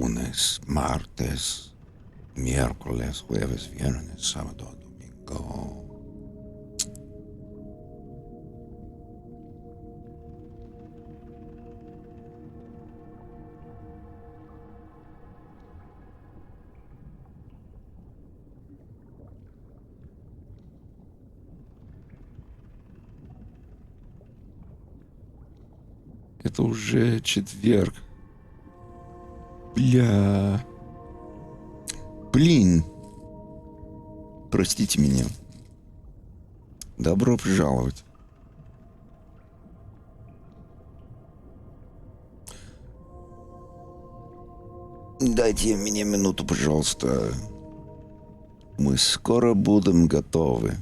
lunes, martes, miércoles, jueves, viernes, sábado, domingo. Это уже четверг. Бля. Блин. Простите меня. Добро пожаловать. Дайте мне минуту, пожалуйста. Мы скоро будем готовы.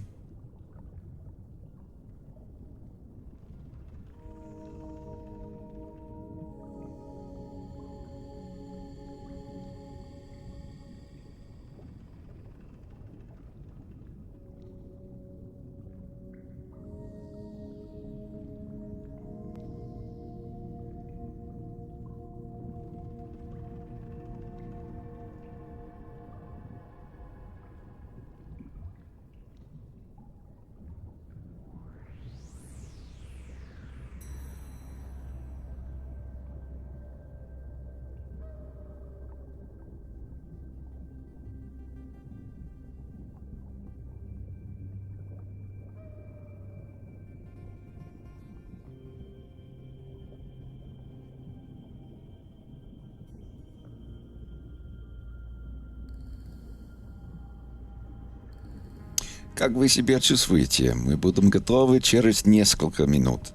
Как вы себя чувствуете? Мы будем готовы через несколько минут.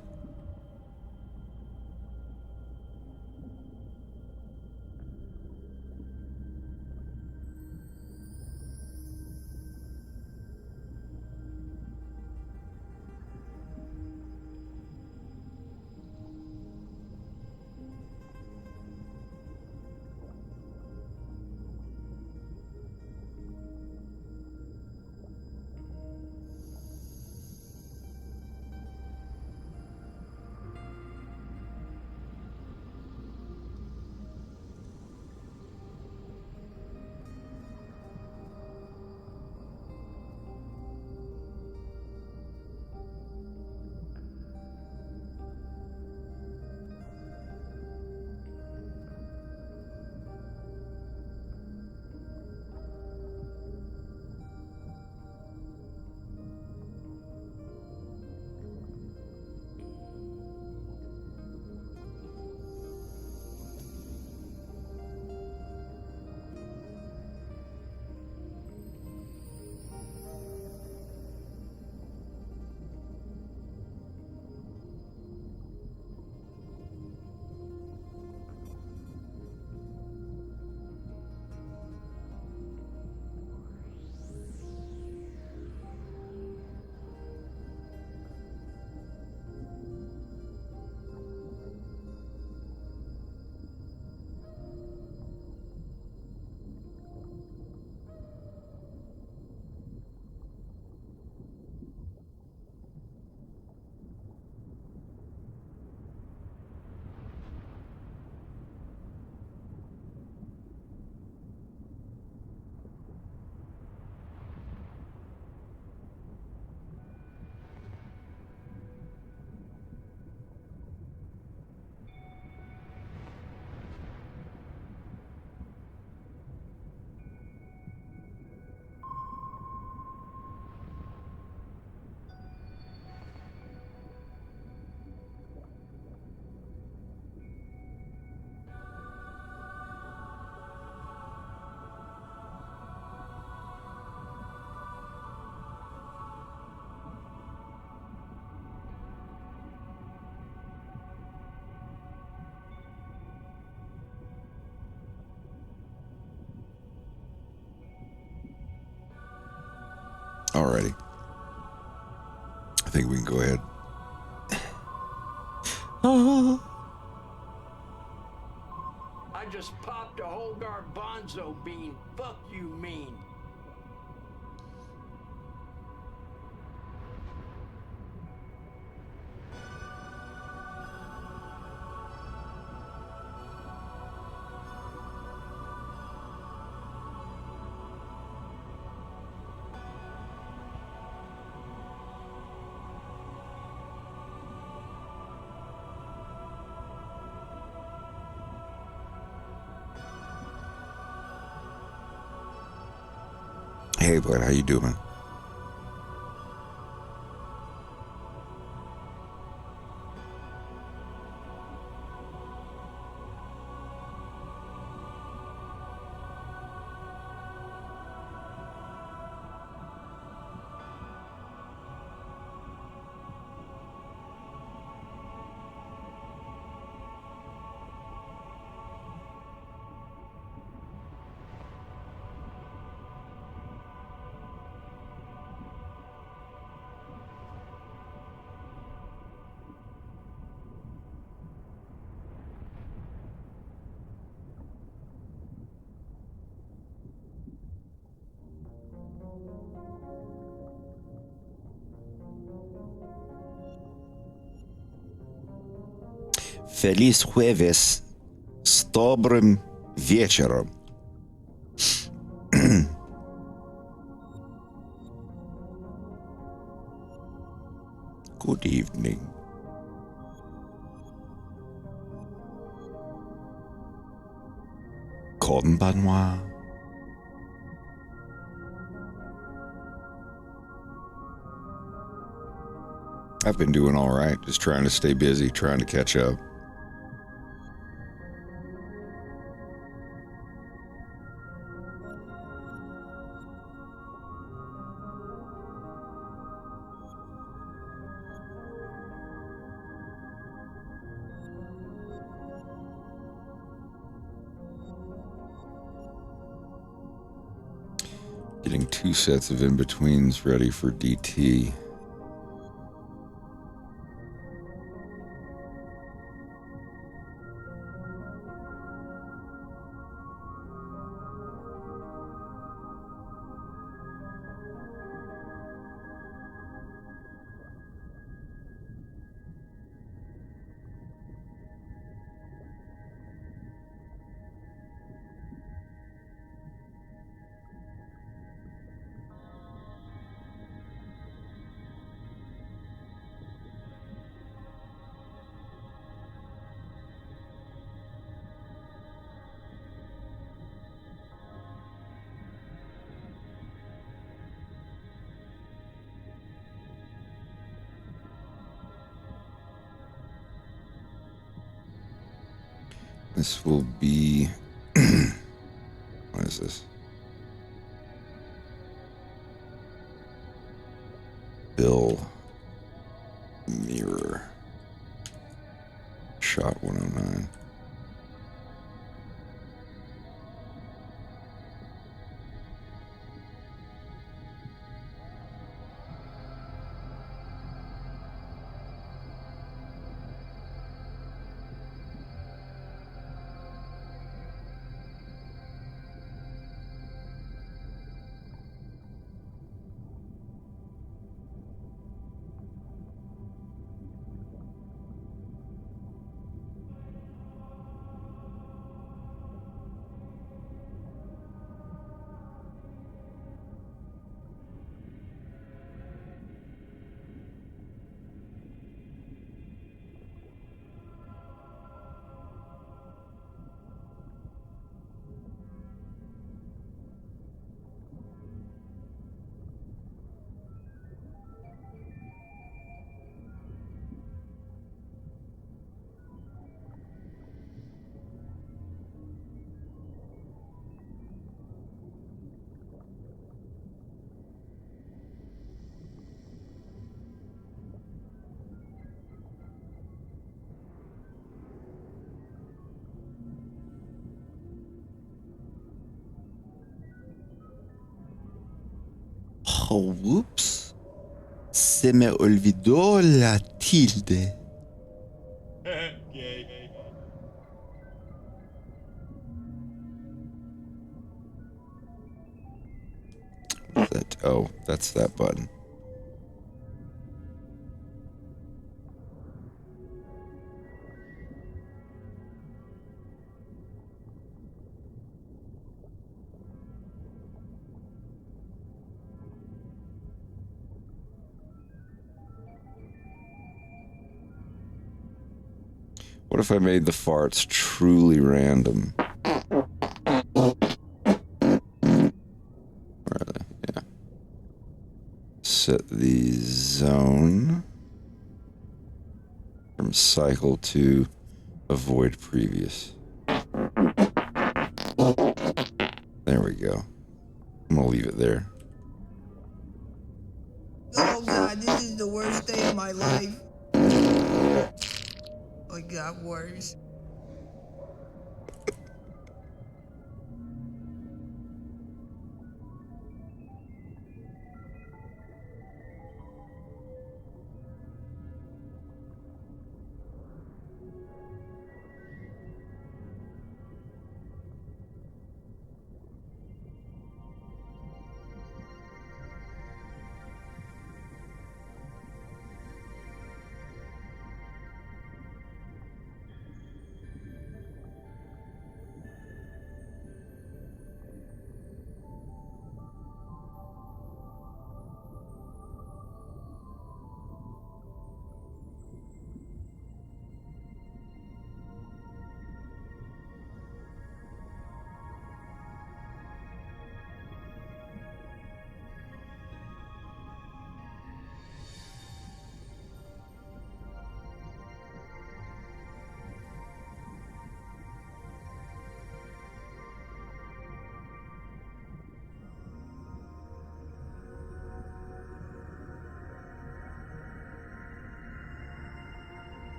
Alrighty. I think we can go ahead. I just popped a whole garbanzo bean. Fuck you mean. Hey, bud, how you doing? Feliz jueves. С добрым вечером. Good evening. Konbanwa. I've been doing all right, just trying to stay busy, trying to catch up. Getting 2 sets of in-betweens ready for DT. This will be... what is this? Bill Mirror. Shot 109. Oh, whoops. Se me olvidó la tilde. What's that? Oh, that's that button. What if I made the farts truly random? Or, yeah. set the zone from cycle to avoid previous. There we go. I'm gonna leave it there. Oh God, this is the worst day of my life. Oh, it got worse.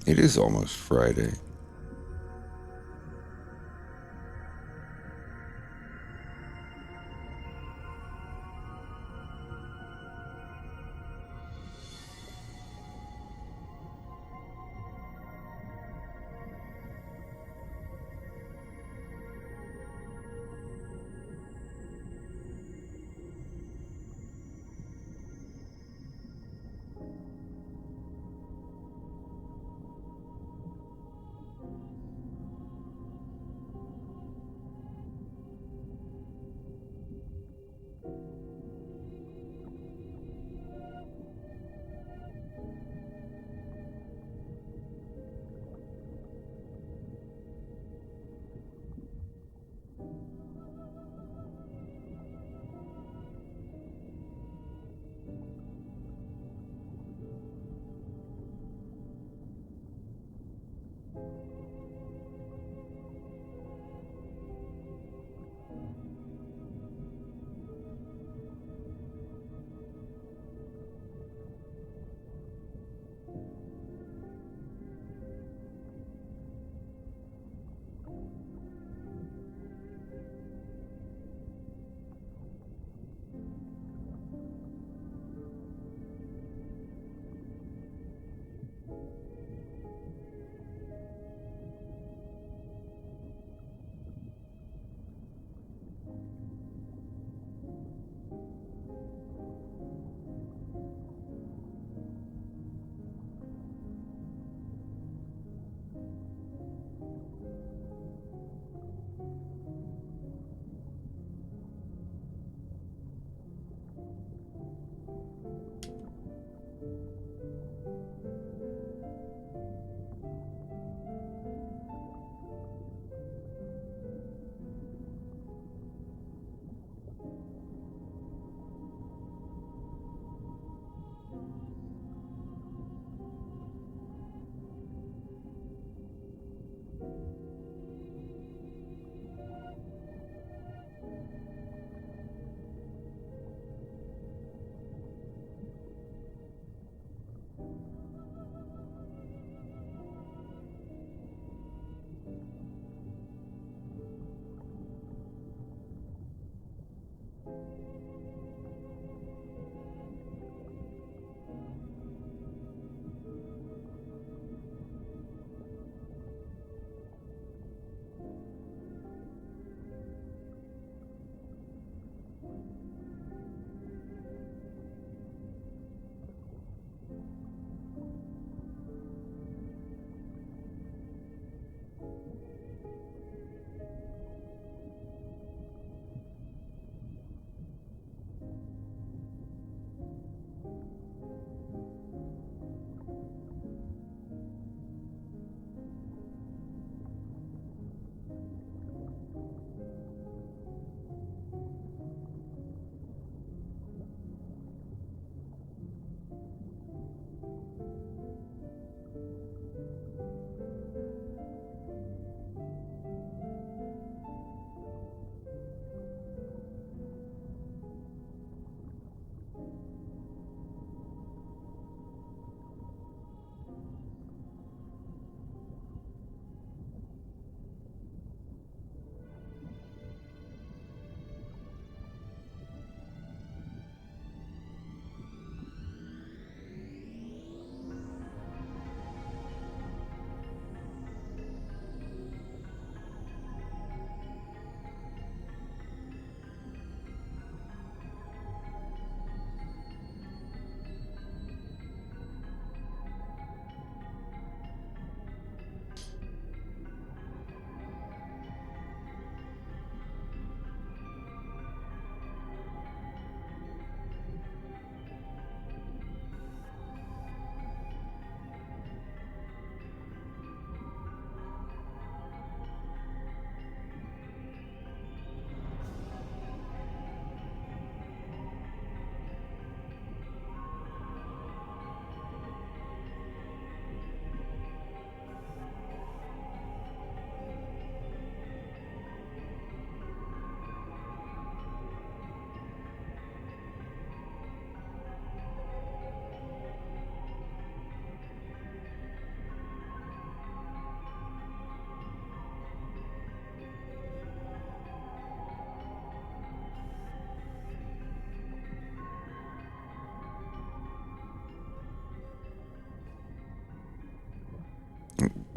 It is almost Friday.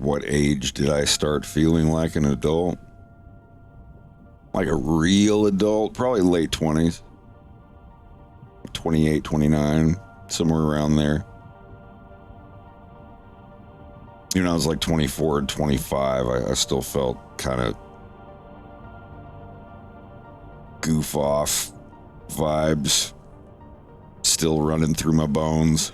what age did I start feeling like an adult? Like a real adult? Probably late 20s. 28, 29, somewhere around there. You know, I was like 24 and 25. I still felt kind of goof off vibes still running through my bones.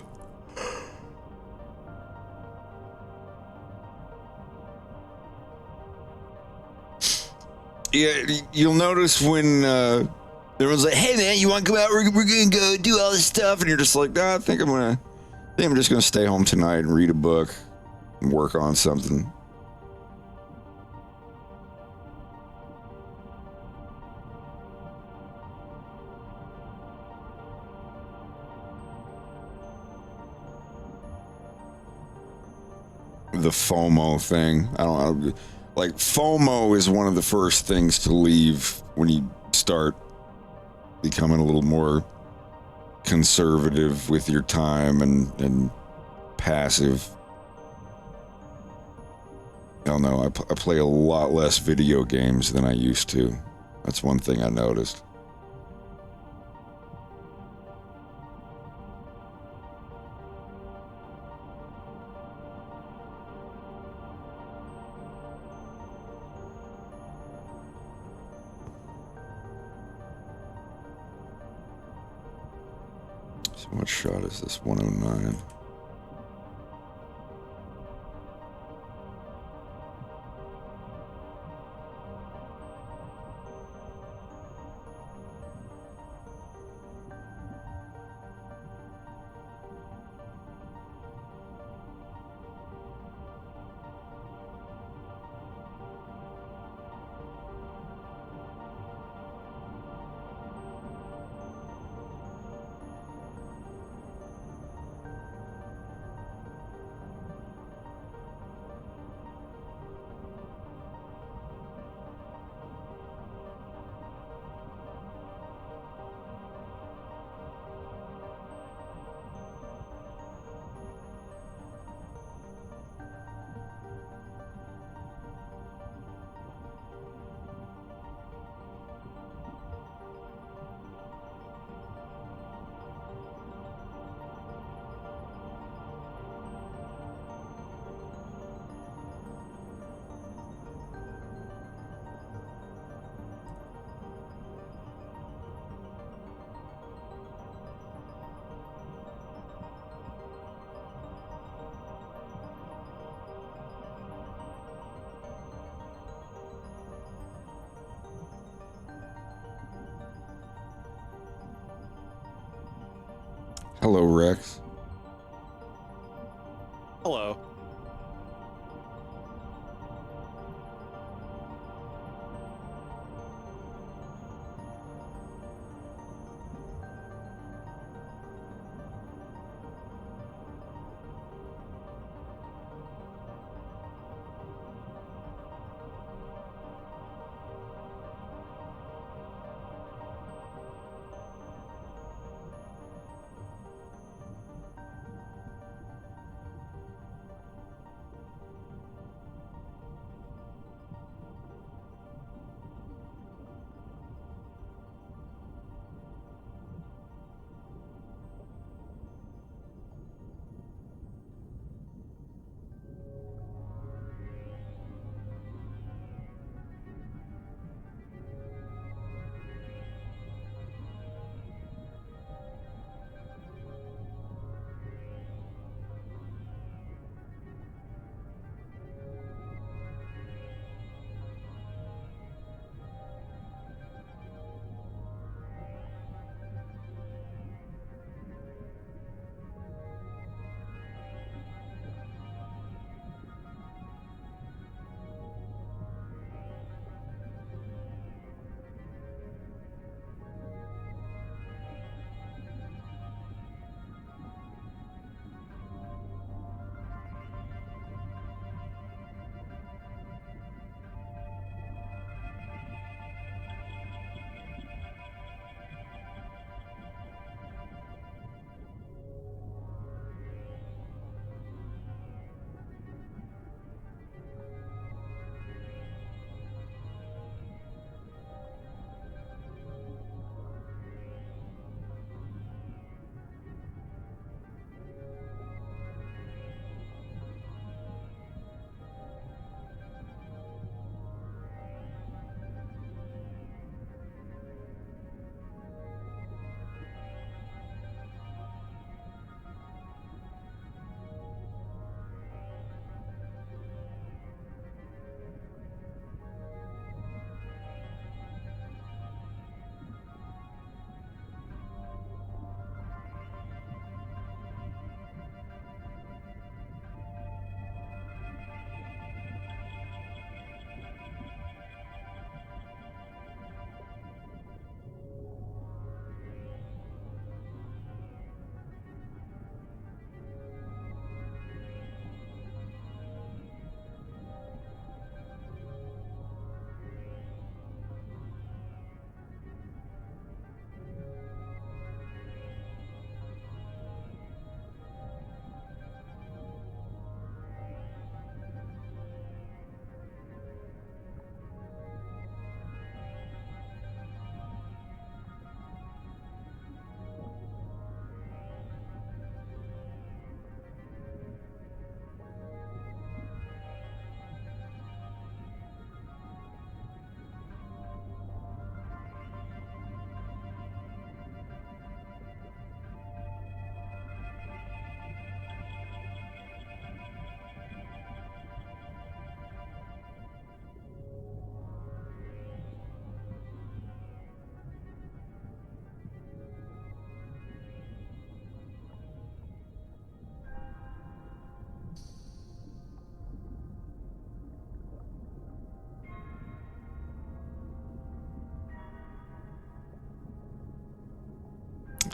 Yeah, you'll notice when everyone's like, "Hey man, you want to come out? We're gonna go do all this stuff," and you're just like, "Nah, I think I'm just gonna stay home tonight and read a book and work on something." The FOMO thing. I don't know. Like, FOMO is one of the first things to leave when you start becoming a little more conservative with your time and passive. I don't know. I play a lot less video games than I used to. That's one thing I noticed. So what shot is this? 109. Hello, Rex. Hello.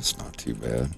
That's not too bad.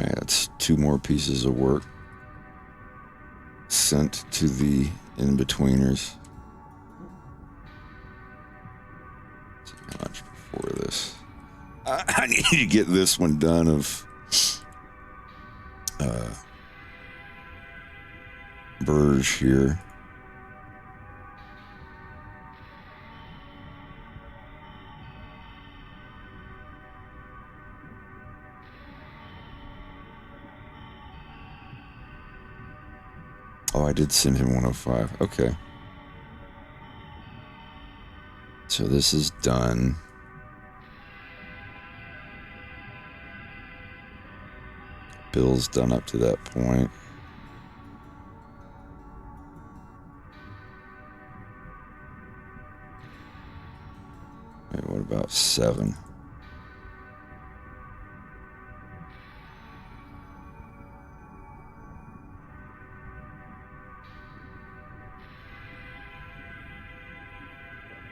Okay, that's 2 more pieces of work sent to the in-betweeners. See how much before this. I need to get this one done of Burge here. Oh, I did send him 105. Okay. So this is done. Bill's done up to that point. Wait, what about 7?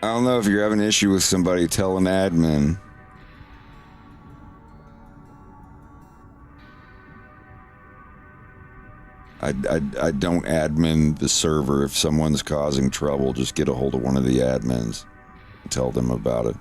I don't know if you're having an issue with somebody, tell an admin. I don't admin the server. If someone's causing trouble, just get a hold of one of the admins and tell them about it.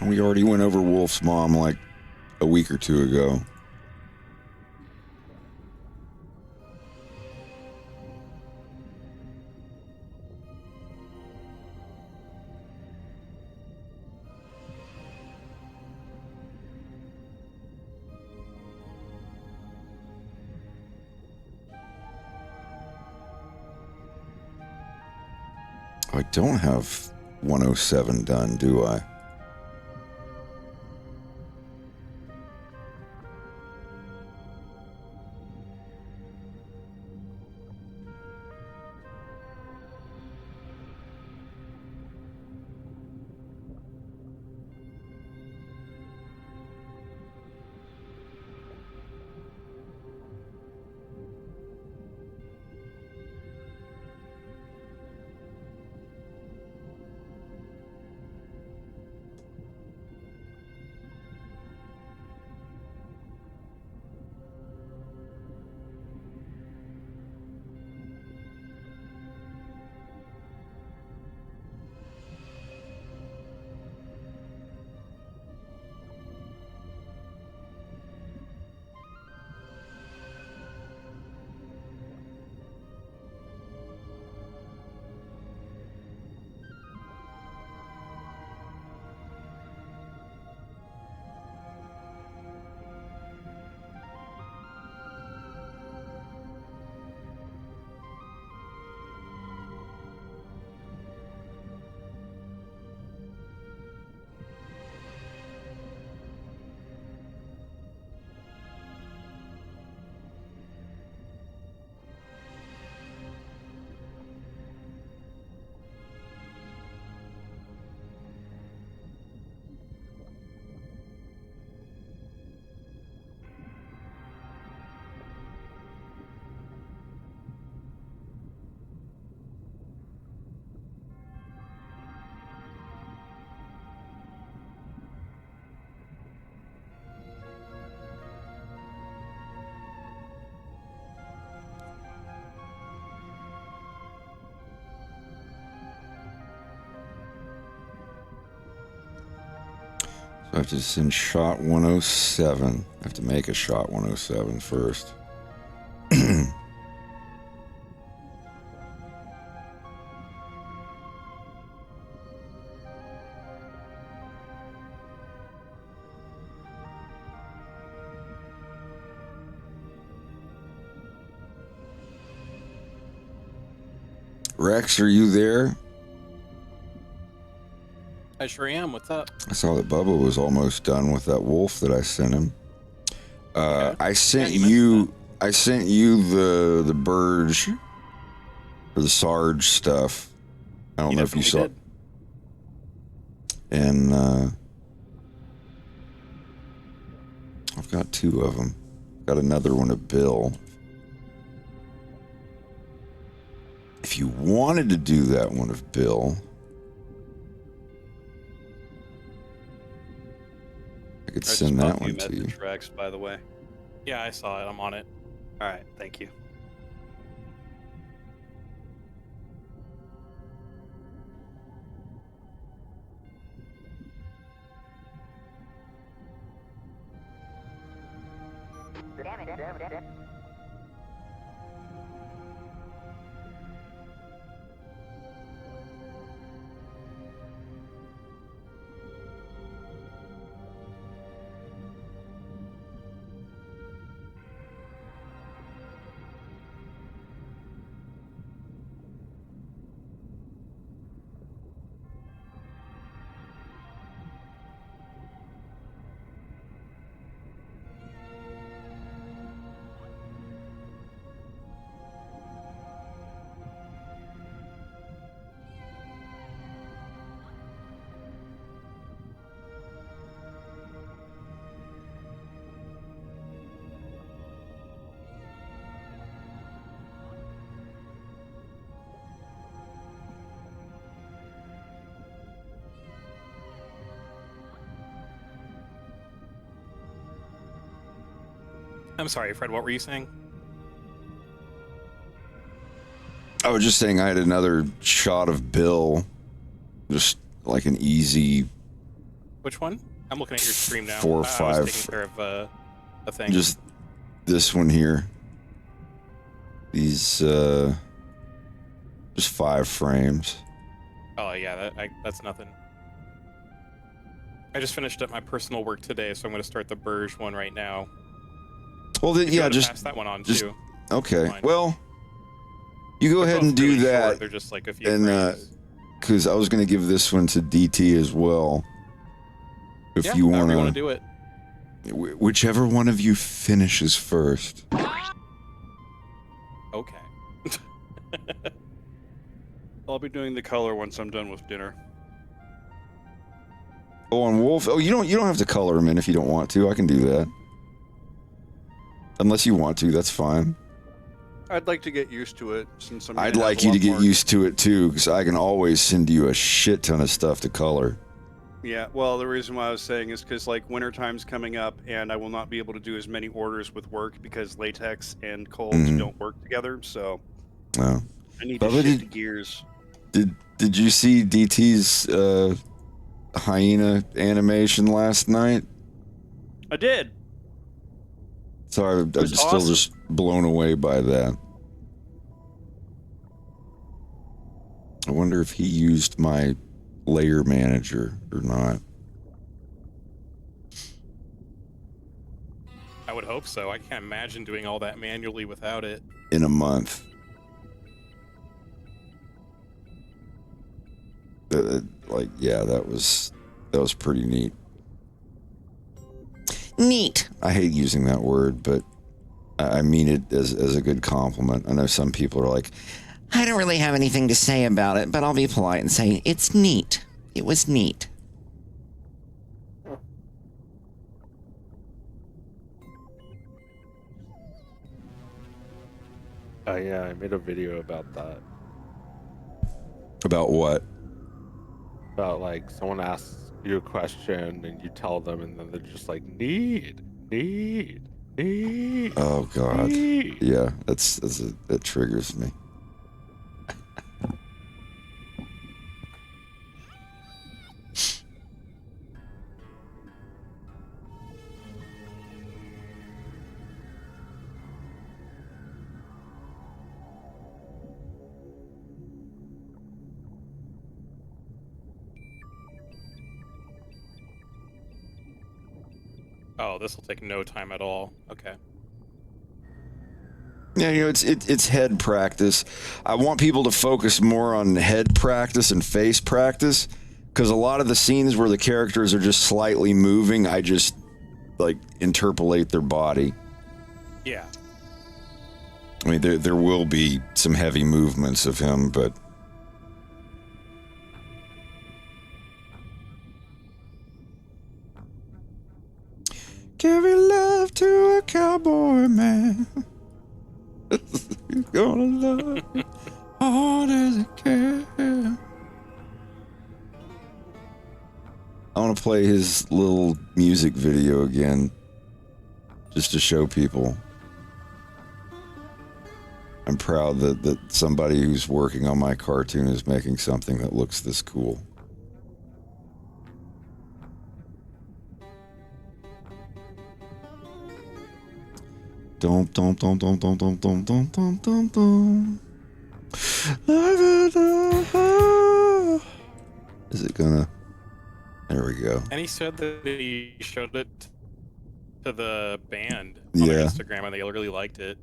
We already went over Wolf's mom like a week or 2 ago. I don't have 107 done, do I? I have to send shot 107. I have to make a shot 107 first. Rex, are you there? I sure am. What's up? I saw that Bubba was almost done with that wolf that I sent him. Okay. I sent Yeah, you I sent you the Burge or the Sarge stuff. I don't know if you saw. Did. And I've got 2 of them. Got another one of Bill. If you wanted to do that one of Bill, I could send that one to you. Rex, by the way. Yeah, I saw it. I'm on it. All right, thank you. I'm sorry, Fred. What were you saying? I was just saying I had another shot of Bill, just like an easy. Which one? I'm looking at your stream now. 4 or 5. I was taking care of a thing. Just this one here. These just 5 frames. Oh yeah, that's nothing. I just finished up my personal work today, so I'm going to start the Burge one right now. Well, then, yeah, pass that one on too. Okay. Well, you go ahead and do really that. Short. They're just like a few and frames. because I was going to give this one to DT as well. If you want to do it. Whichever one of you finishes first. Okay. I'll be doing the color once I'm done with dinner. Oh, on Wolf. Oh, you don't have to color him in if you don't want to. I can do that. Unless you want to, that's fine. I'd like to get used to it since I'm. I'd like you to get used to it too, because I can always send you a shit ton of stuff to color. Yeah, well, the reason why I was saying is because like winter time's coming up, and I will not be able to do as many orders with work because latex and colds don't work together. So I need to shift the gears. Did you see DT's hyena animation last night? I did. Sorry, I'm still just blown away by that. I wonder if he used my layer manager or not. I would hope so. I can't imagine doing all that manually without it. In a month. Yeah, that was pretty neat. Neat. I hate using that word, but I mean it as a good compliment. I know some people are like, I don't really have anything to say about it, but I'll be polite and say it's neat. It was neat. Yeah, I made a video about that. About what? About like someone asks you a question and you tell them, and then they're just like, need. Oh God. Need. Yeah, that triggers me. Oh, this will take no time at all. Okay. Yeah, it's head practice. I want people to focus more on head practice and face practice, because a lot of the scenes where the characters are just slightly moving, I just like interpolate their body. Yeah. I mean, there will be some heavy movements of him, but give your love to a cowboy man. He's gonna love you hard as he can. I want to play his little music video again, just to show people. I'm proud that somebody who's working on my cartoon is making something that looks this cool. Dum dum dum dum dum dum dum dum dum dum dum. Is it gonna? There we go. And he said that he showed it to the band on their Instagram, and they really liked it.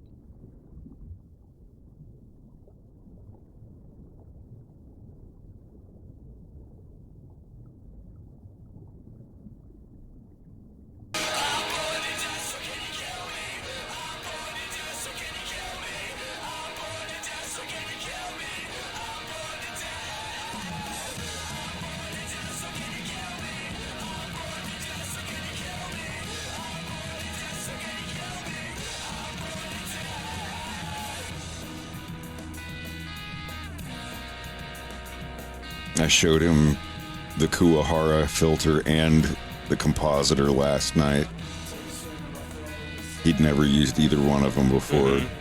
I showed him the Kuwahara filter and the compositor last night. He'd never used either one of them before. Mm-hmm.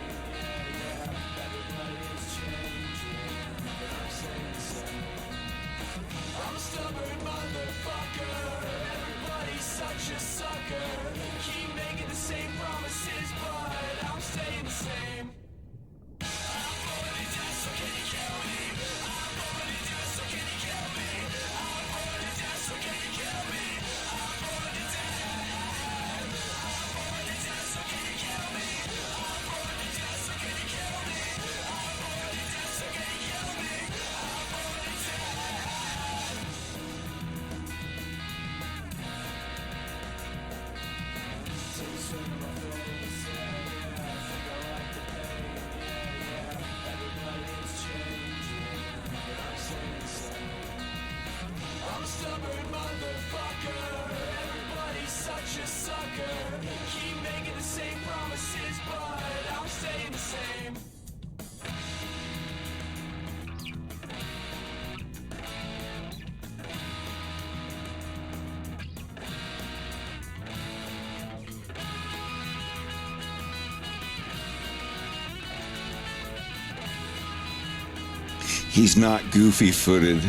He's not goofy-footed.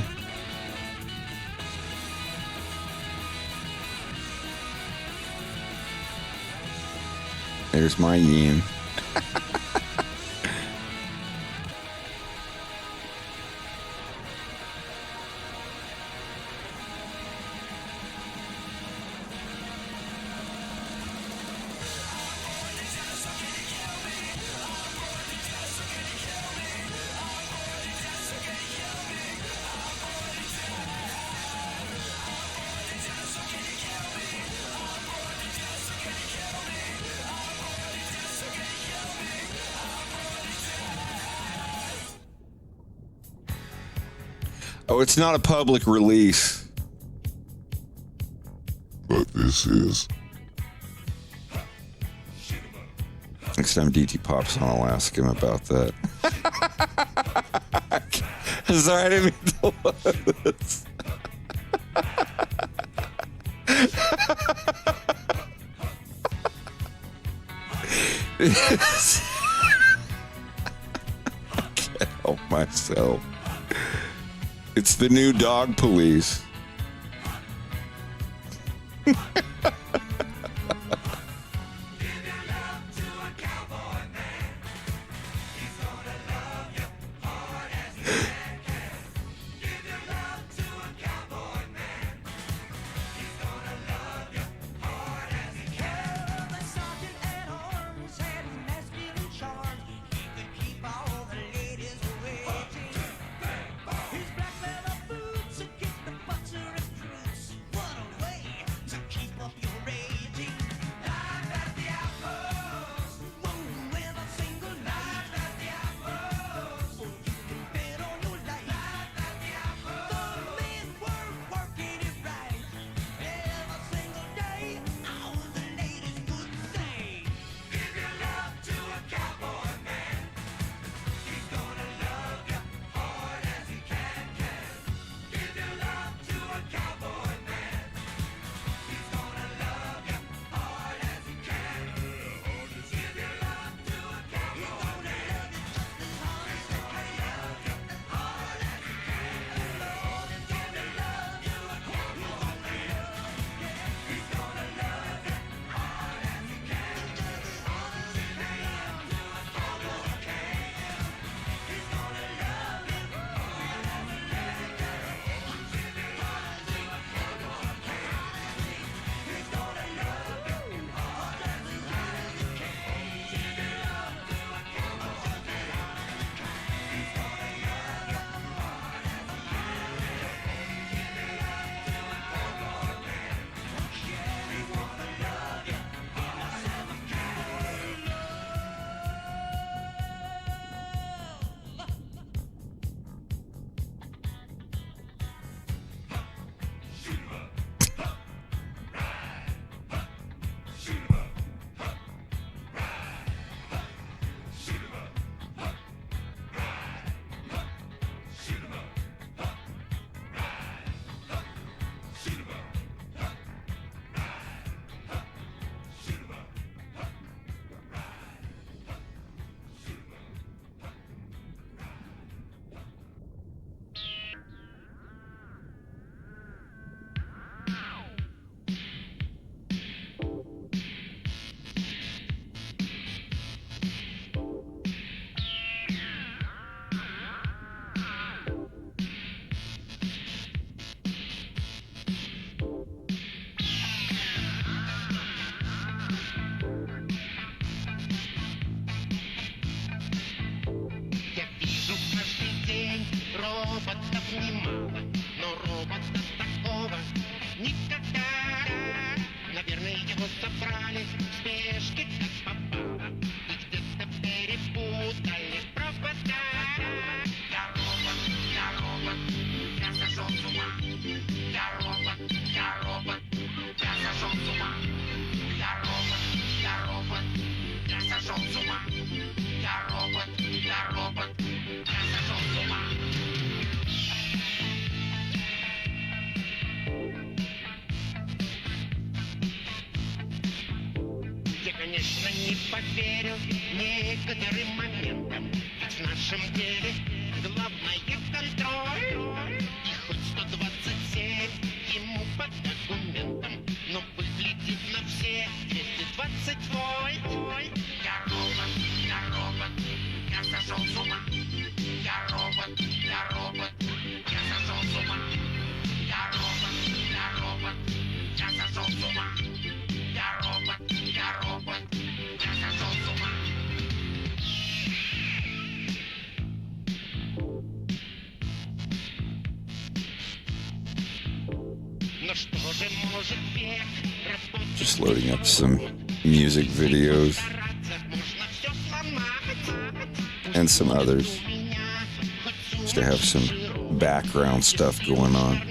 There's my yin. Oh, it's not a public release. But this is. Next time DT pops on, I'll ask him about that. Sorry, I didn't mean to look this. I can't help myself. It's the new dog police. не поверил некоторым моментам. Ведь в нашем деле главное контроль. И хоть 127 ему по документам, но выглядит на все 220 вольт. Я робот, я сошел с ума. Я робот, я сошел с ума. Я робот, я сошел с ума. Я робот, я сошел с ума. Но что же может век работать? Just loading up some music videos and some others, just to have some background stuff going on.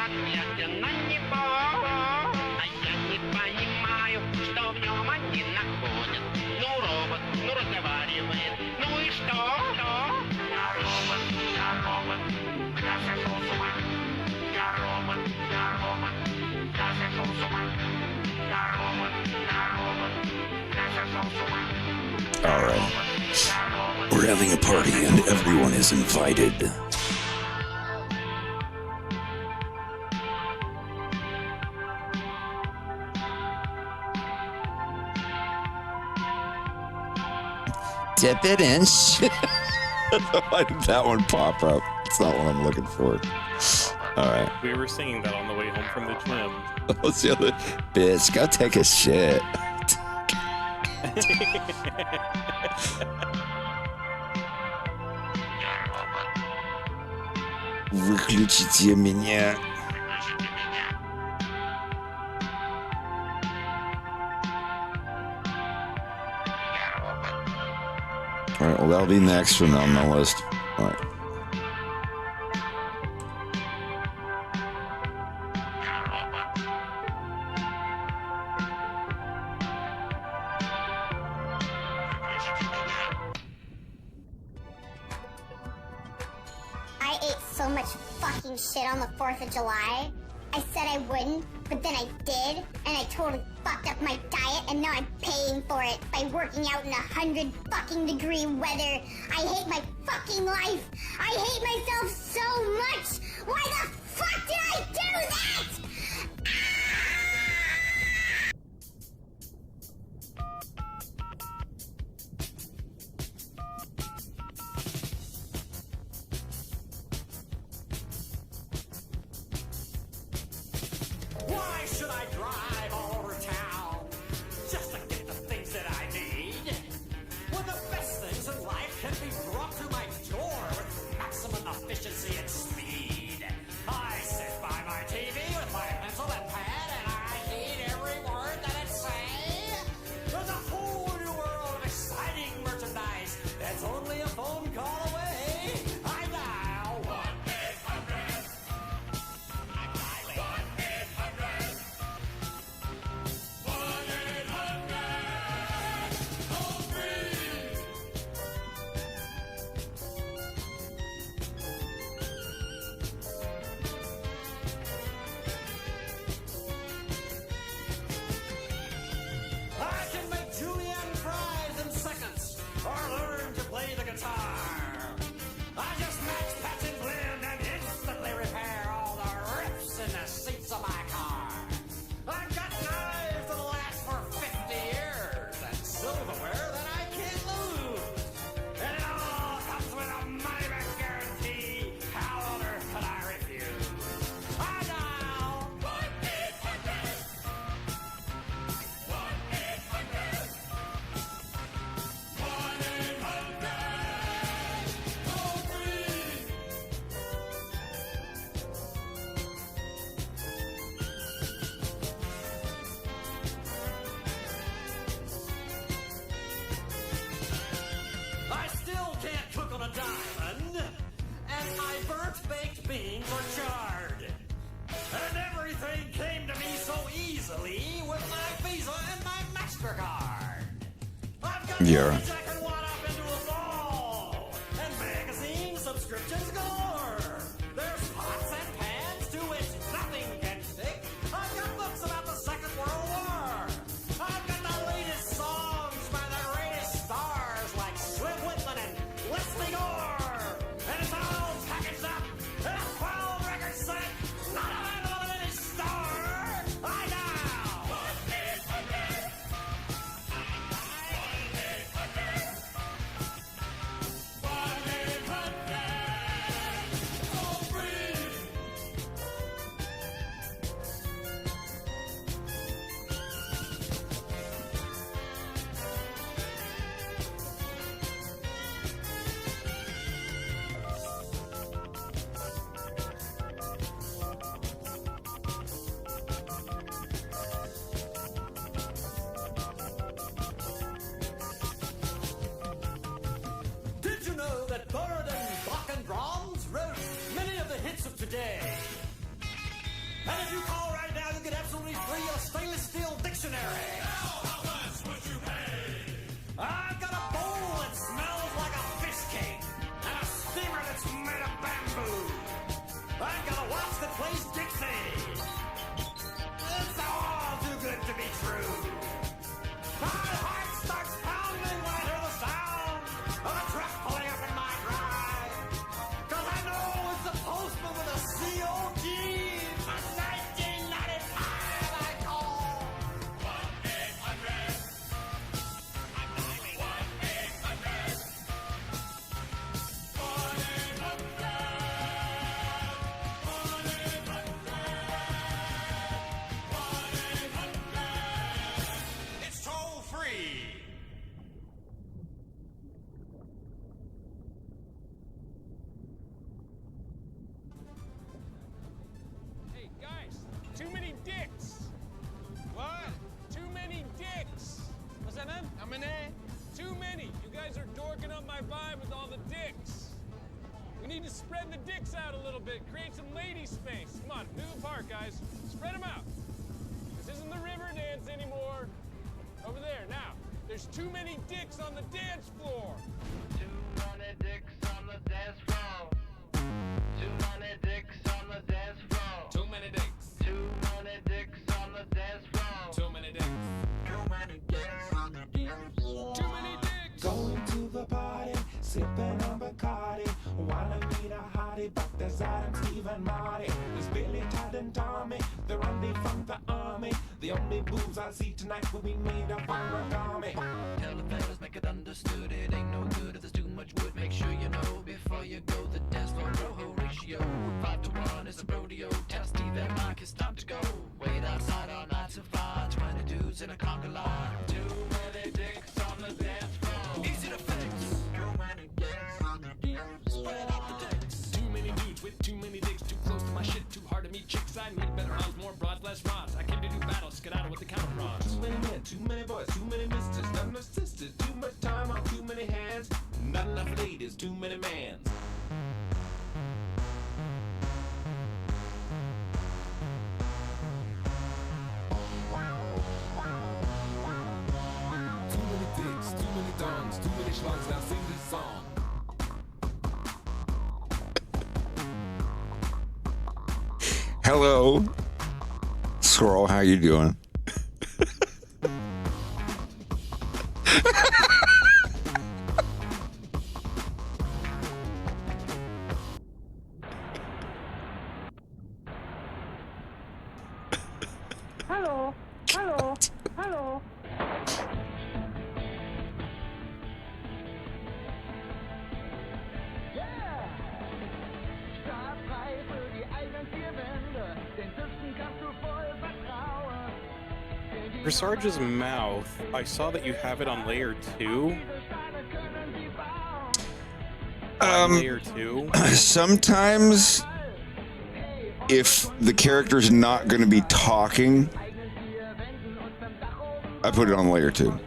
Глядя на него, а я не понимаю, что в нем они находят. Ну, робот, ну, разговаривает, ну и что? Я робот, я сошел с ума. Я робот, я сошел с ума. Я робот, я сошел с ума. All right. We're having a party and everyone is invited. Dip it in. Why did that one pop up? It's not what I'm looking for. All right. We were singing that on the way home from the gym. What's the other? Bitch, go take a shit. Выключите меня. All right, well, that'll be next one on the list. All right. I ate so much fucking shit on the 4th of July. I said I wouldn't, but then I did, and I totally fucked up my diet, and now I'm paying for it by working out in 100 fucking degree weather. I hate my fucking life. I hate myself so much. Why the fuck did I do that? Why should I drive all over town just to get the things that I need? When the best things in life can be brought to my door with maximum efficiency and speed. I sit by my TV with my pencil and pad and I read every word that it says. There's a whole new world of exciting merchandise that's only a phone call away. I dial 1-800. I'm dialing 1-800. burnt baked beans or charred. And everything came to me so easily with my Visa and my MasterCard. I've got knowledge I can wad up into a ball. And magazine subscriptions galore. There's pots and pans to which nothing can stick. I've got books about the Second World War. I've got the latest songs by the greatest stars like Slim Whitman and Leslie Gore. And it's all packaged up in a 12-record set. Not available in any store. I know. Did you know that Bird and Bach and Brahms wrote many of the hits of today? And if you call right now, you get absolutely free a stainless steel dictionary. Now, how much would you pay? I've got a bowl that smells like a fish cake and a steamer that's made of bamboo. I've got a watch that plays Dixie. It's all too good to be true. My heart starts pounding when I hear the sound of a truck pulling up in my drive. 'Cause I know it's the postman with a COD for 1995 I call. 1-800. I'm dialing 1-800. 1-800. It's toll free. Hey, guys, too many dicks. What? Too many dicks. What's that, man? How many? Too many. You guys are dorking up my vibe with all the dicks. We need to spread the dicks out a little bit, create some lady space. Come on, move apart, guys. Spread them out. This isn't the river dance anymore. Over there, now. There's too many dicks on the dance floor. Too many dicks on the dance floor. Too many dicks on the dance floor. Too many dicks. Too many dicks on the dance floor. Too many dicks. Too many dicks on the dance floor. Too many dicks. Going to the party, sipping on Bacardi. Wanna meet a hottie, but there's Adam, Steve, and Marty. There's Billy, Todd, and Tommy. They're only from the army. The only boobs I see tonight will be made of origami. Tell the fellas, make it understood. It ain't no good if there's too much wood. Make sure you know before you go. The dance floor rojo ratio 5-to-1 is a rodeo. Tell Steve and Mike it's time to go. Wait outside all night to find 20 dudes in a conga line. Too many dicks on the dance floor. Easy to fix. Too many dicks on the dance floor. Spread out the dicks. Too many dudes with too many dicks. Too close to my shit. Too hard to meet chicks. I need better odds, more broads, less rods. I came to do battle. Skedaddle with the counter rods. Too many men, too many boys, too many misters, not enough sisters. Too much time on too many hands. Not enough ladies, too many mans. Too many dicks, too many dongs, too many schlongs. Now sing this song. Hello, Squirrel. How you doing? Hello, hello, hello. For Sarge's mouth, I saw that you have it on layer 2. Layer 2. Sometimes, if the character's not going to be talking, I put it on layer 2.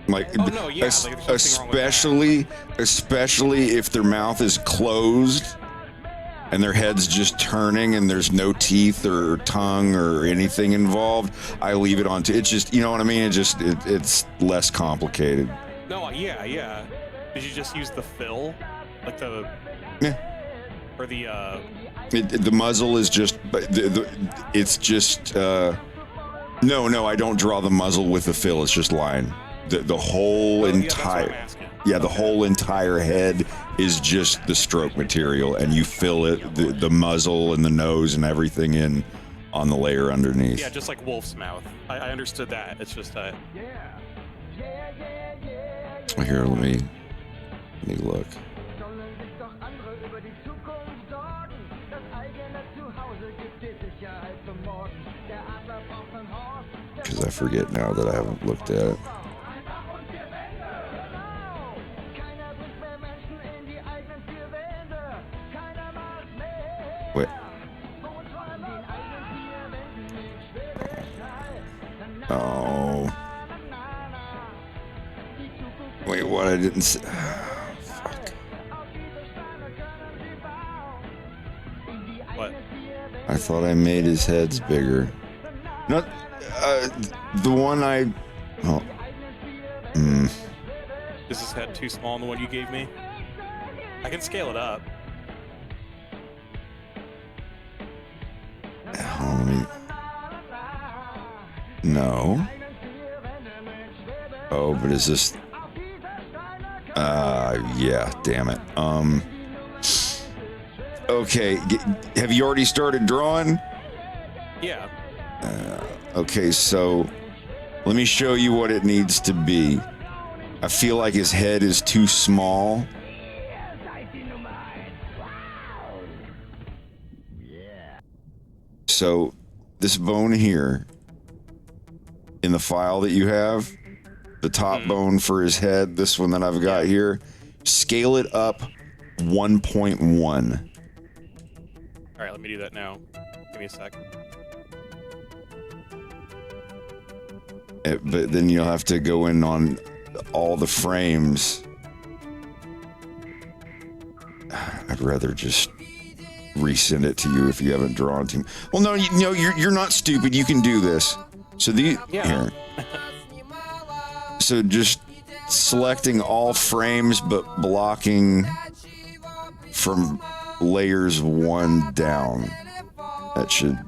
Like, Oh, no, yeah, like, there's nothing wrong with especially if their mouth is closed and their head's just turning and there's no teeth or tongue or anything involved, I leave it on. It's just, you know what I mean? It's less complicated. No, yeah. Did you just use the fill? Like the... Yeah. Or the, The muzzle is just, it's just, no, I don't draw the muzzle with the fill. It's just line. The whole entire, the whole entire head is just the stroke material, and you fill it, the muzzle and the nose and everything in on the layer underneath. Yeah, just like wolf's mouth. I understood that. It's just Here, let me look. Because I forget now that I haven't looked at it. Wait. Oh. Wait, what? I didn't say. Fuck. What? I thought I made his heads bigger. Not the one I. Oh. Is his head too small in the one you gave me? I can scale it up. No. Oh, but is this? Yeah. Damn it. Okay. Have you already started drawing? Yeah. Okay, so let me show you what it needs to be. I feel like his head is too small. So this bone here in the file that you have, the top bone for his head, this one that I've got here, scale it up 1.1. All right, let me do that now. Give me a sec. But then you'll have to go in on all the frames. I'd rather just resend it to you if you haven't drawn to me. Well, no, you're not stupid. You can do this. So here. So just selecting all frames, but blocking from layers 1 down. That should.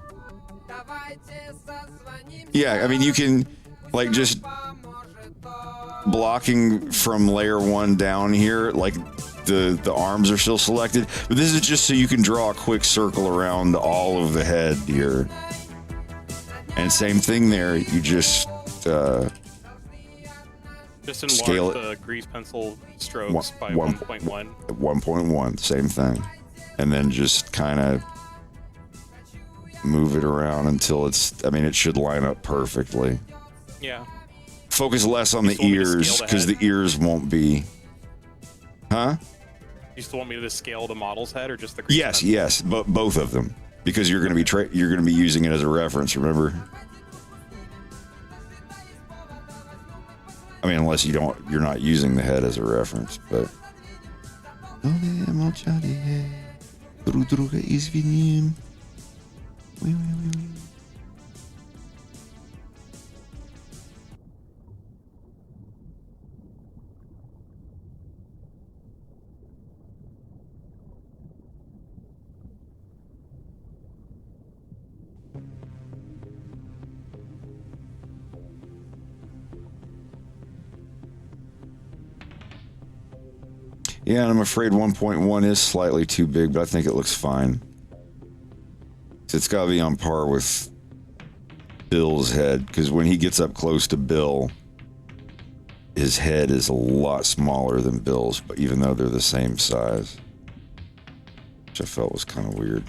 Yeah, I mean, you can like just blocking from layer 1 down here, like the arms are still selected, but this is just so you can draw a quick circle around all of the head here. And same thing there, you just enlarge scale the grease pencil strokes by 1.1. 1.1, same thing. And then just kind of move it around until it should line up perfectly. Yeah. Focus less on the ears, because the ears won't be. Huh? You still want me to scale the model's head, or just the? Yes, both of them, because you're going to be using it as a reference. Remember? I mean, unless you're not using the head as a reference, but. Yeah, and I'm afraid 1.1 is slightly too big, but I think it looks fine. It's got to be on par with Bill's head, because when he gets up close to Bill, his head is a lot smaller than Bill's, but even though they're the same size, which I felt was kind of weird.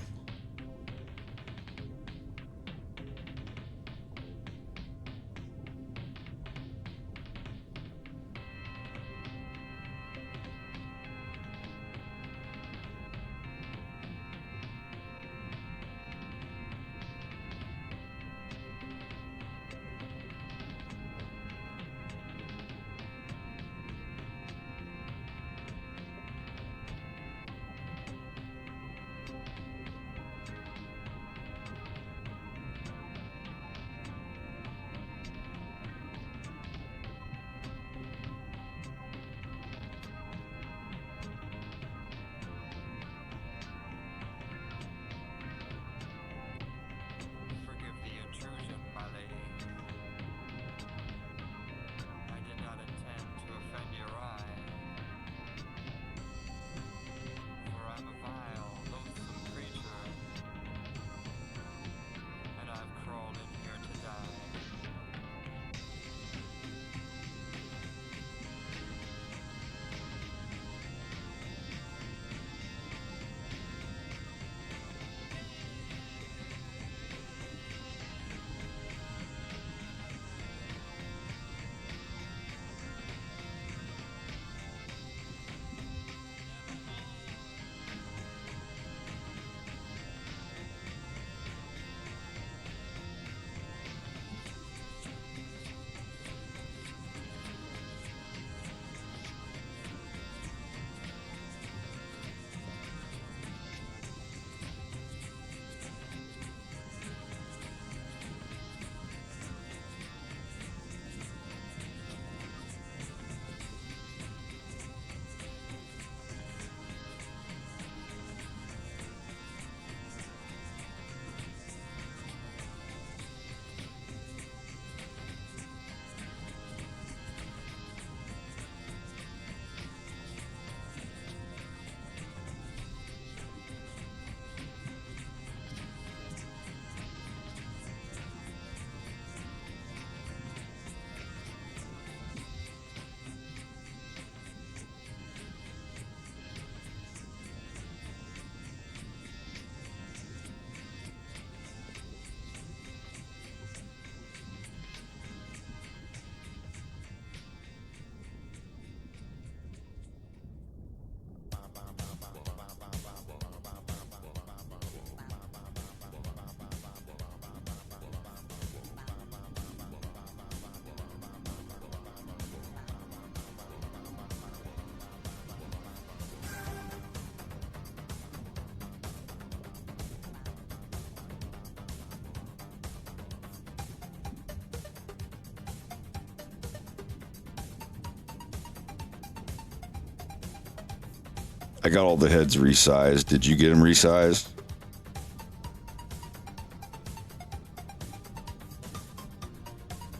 I got all the heads resized. Did you get them resized?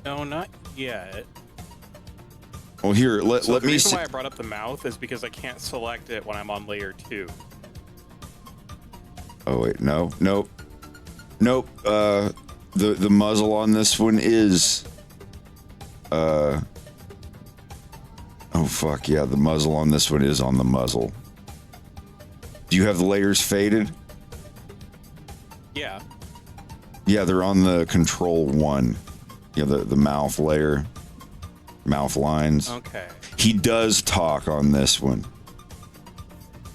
No, not yet. Well, here, let The me reason see. why I brought up the mouth is because I can't select it when I'm on layer 2. Oh wait, no, nope. The muzzle on this one is. Oh fuck yeah, the muzzle on this one is on the muzzle. Do you have the layers faded? Yeah. Yeah, they're on the control 1. You know, the mouth layer, mouth lines. Okay. He does talk on this one.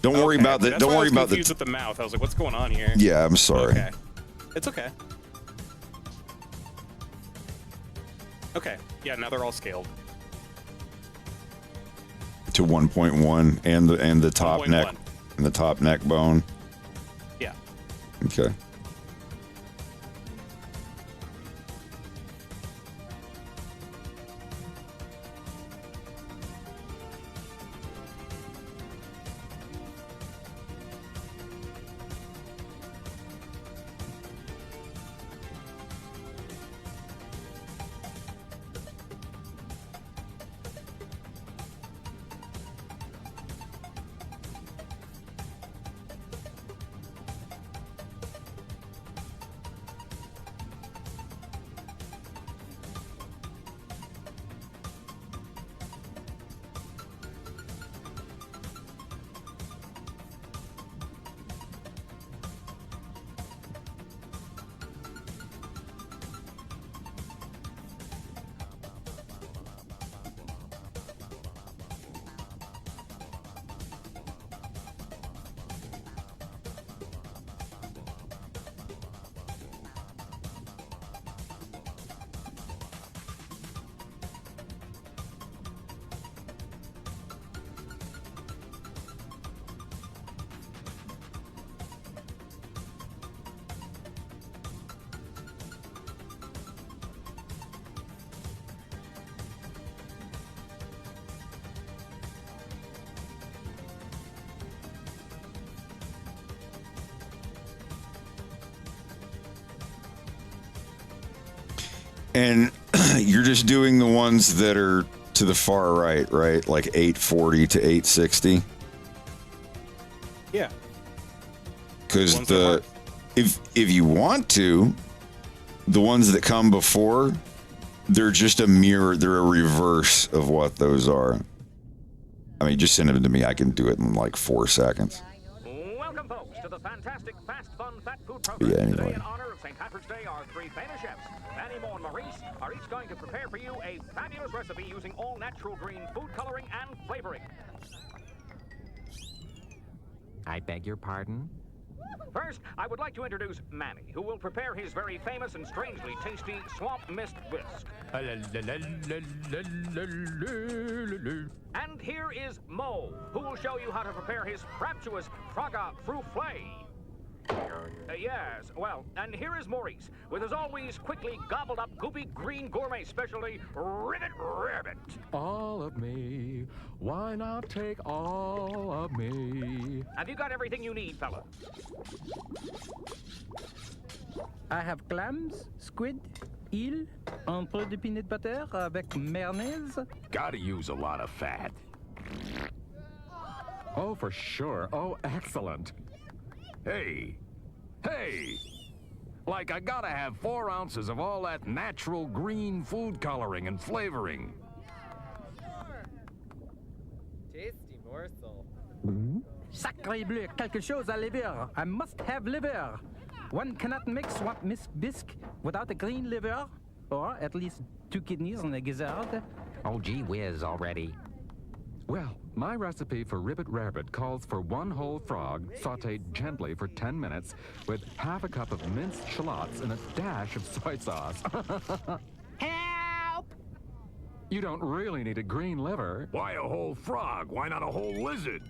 Don't worry about the. That's Don't why worry I was about confused with the mouth. I was like, what's going on here? Yeah, I'm sorry. Okay. It's okay. Okay. Yeah, now they're all scaled. To 1.1 and the top 1.1. neck and the top neck bone. Yeah. Okay. And you're just doing the ones that are to the far right, right? Like 840 to 860? Yeah. Because Ones that work. if you want to, the ones that come before, they're just a mirror, they're a reverse of what those are. I mean, just send them to me. I can do it in like 4 seconds. Welcome, folks, to the fantastic Fast Fun Fat Food Yeah, Program. anyway. Today, in honor of St. Patrick's Day, our 3 famous chefs, Manny, Mo, and Maurice, are each going to prepare for you a fabulous recipe using all natural green food coloring and flavoring. I beg your pardon? First, I would like to introduce Manny, who will prepare his very famous and strangely tasty swamp mist bisque. And here is Mo, who will show you how to prepare his fraptuous Praga Fruflé. Yes, well, and here is Maurice, with as always quickly gobbled up goopy green gourmet specialty, Ribbit Rabbit. All of me, why not take all of me? Have you got everything you need, fella? I have clams, squid, eel, un peu de peanut butter avec mayonnaise. Gotta use a lot of fat. Oh, for sure. Oh, excellent. Hey, like I gotta have 4 ounces of all that natural green food coloring and flavoring. Tasty morsel. Sacré bleu, quelque chose à liver. I must have liver. One cannot make swamp mist bisque without a green liver, or at least 2 kidneys and a gizzard. Oh, gee whiz already. Well, my recipe for Ribbit Rabbit calls for 1 whole frog sautéed gently for 10 minutes with half a cup of minced shallots and a dash of soy sauce. Help! You don't really need a green liver. Why a whole frog? Why not a whole lizard?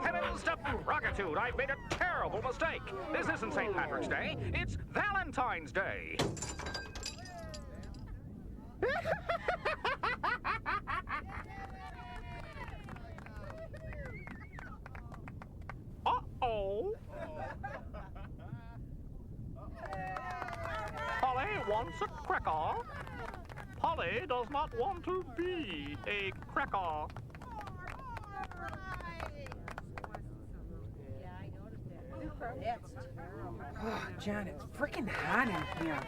Heavens, Mr. Frogitude, I've made a terrible mistake. This isn't St. Patrick's Day. It's Valentine's Day. Uh-oh. Polly wants a cracker. Polly does not want to be a cracker. Oh, John, it's freaking hot in here.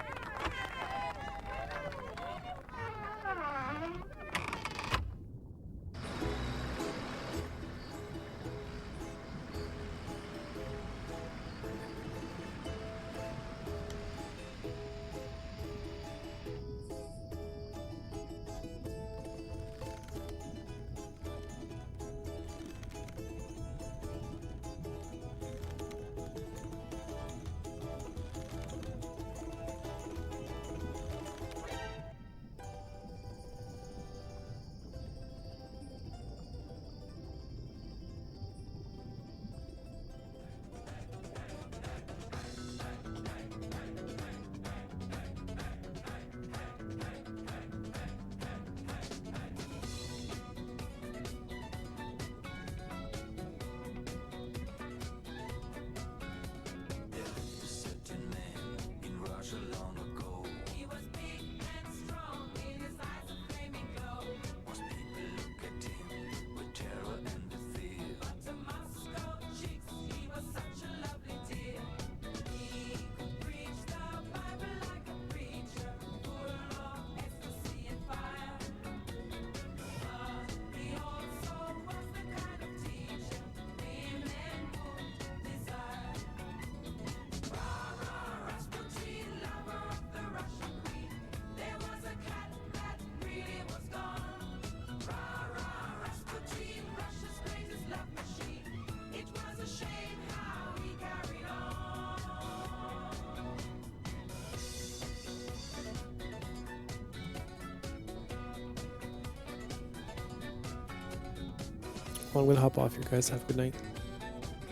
Well, I'm gonna hop off. You guys have a good night.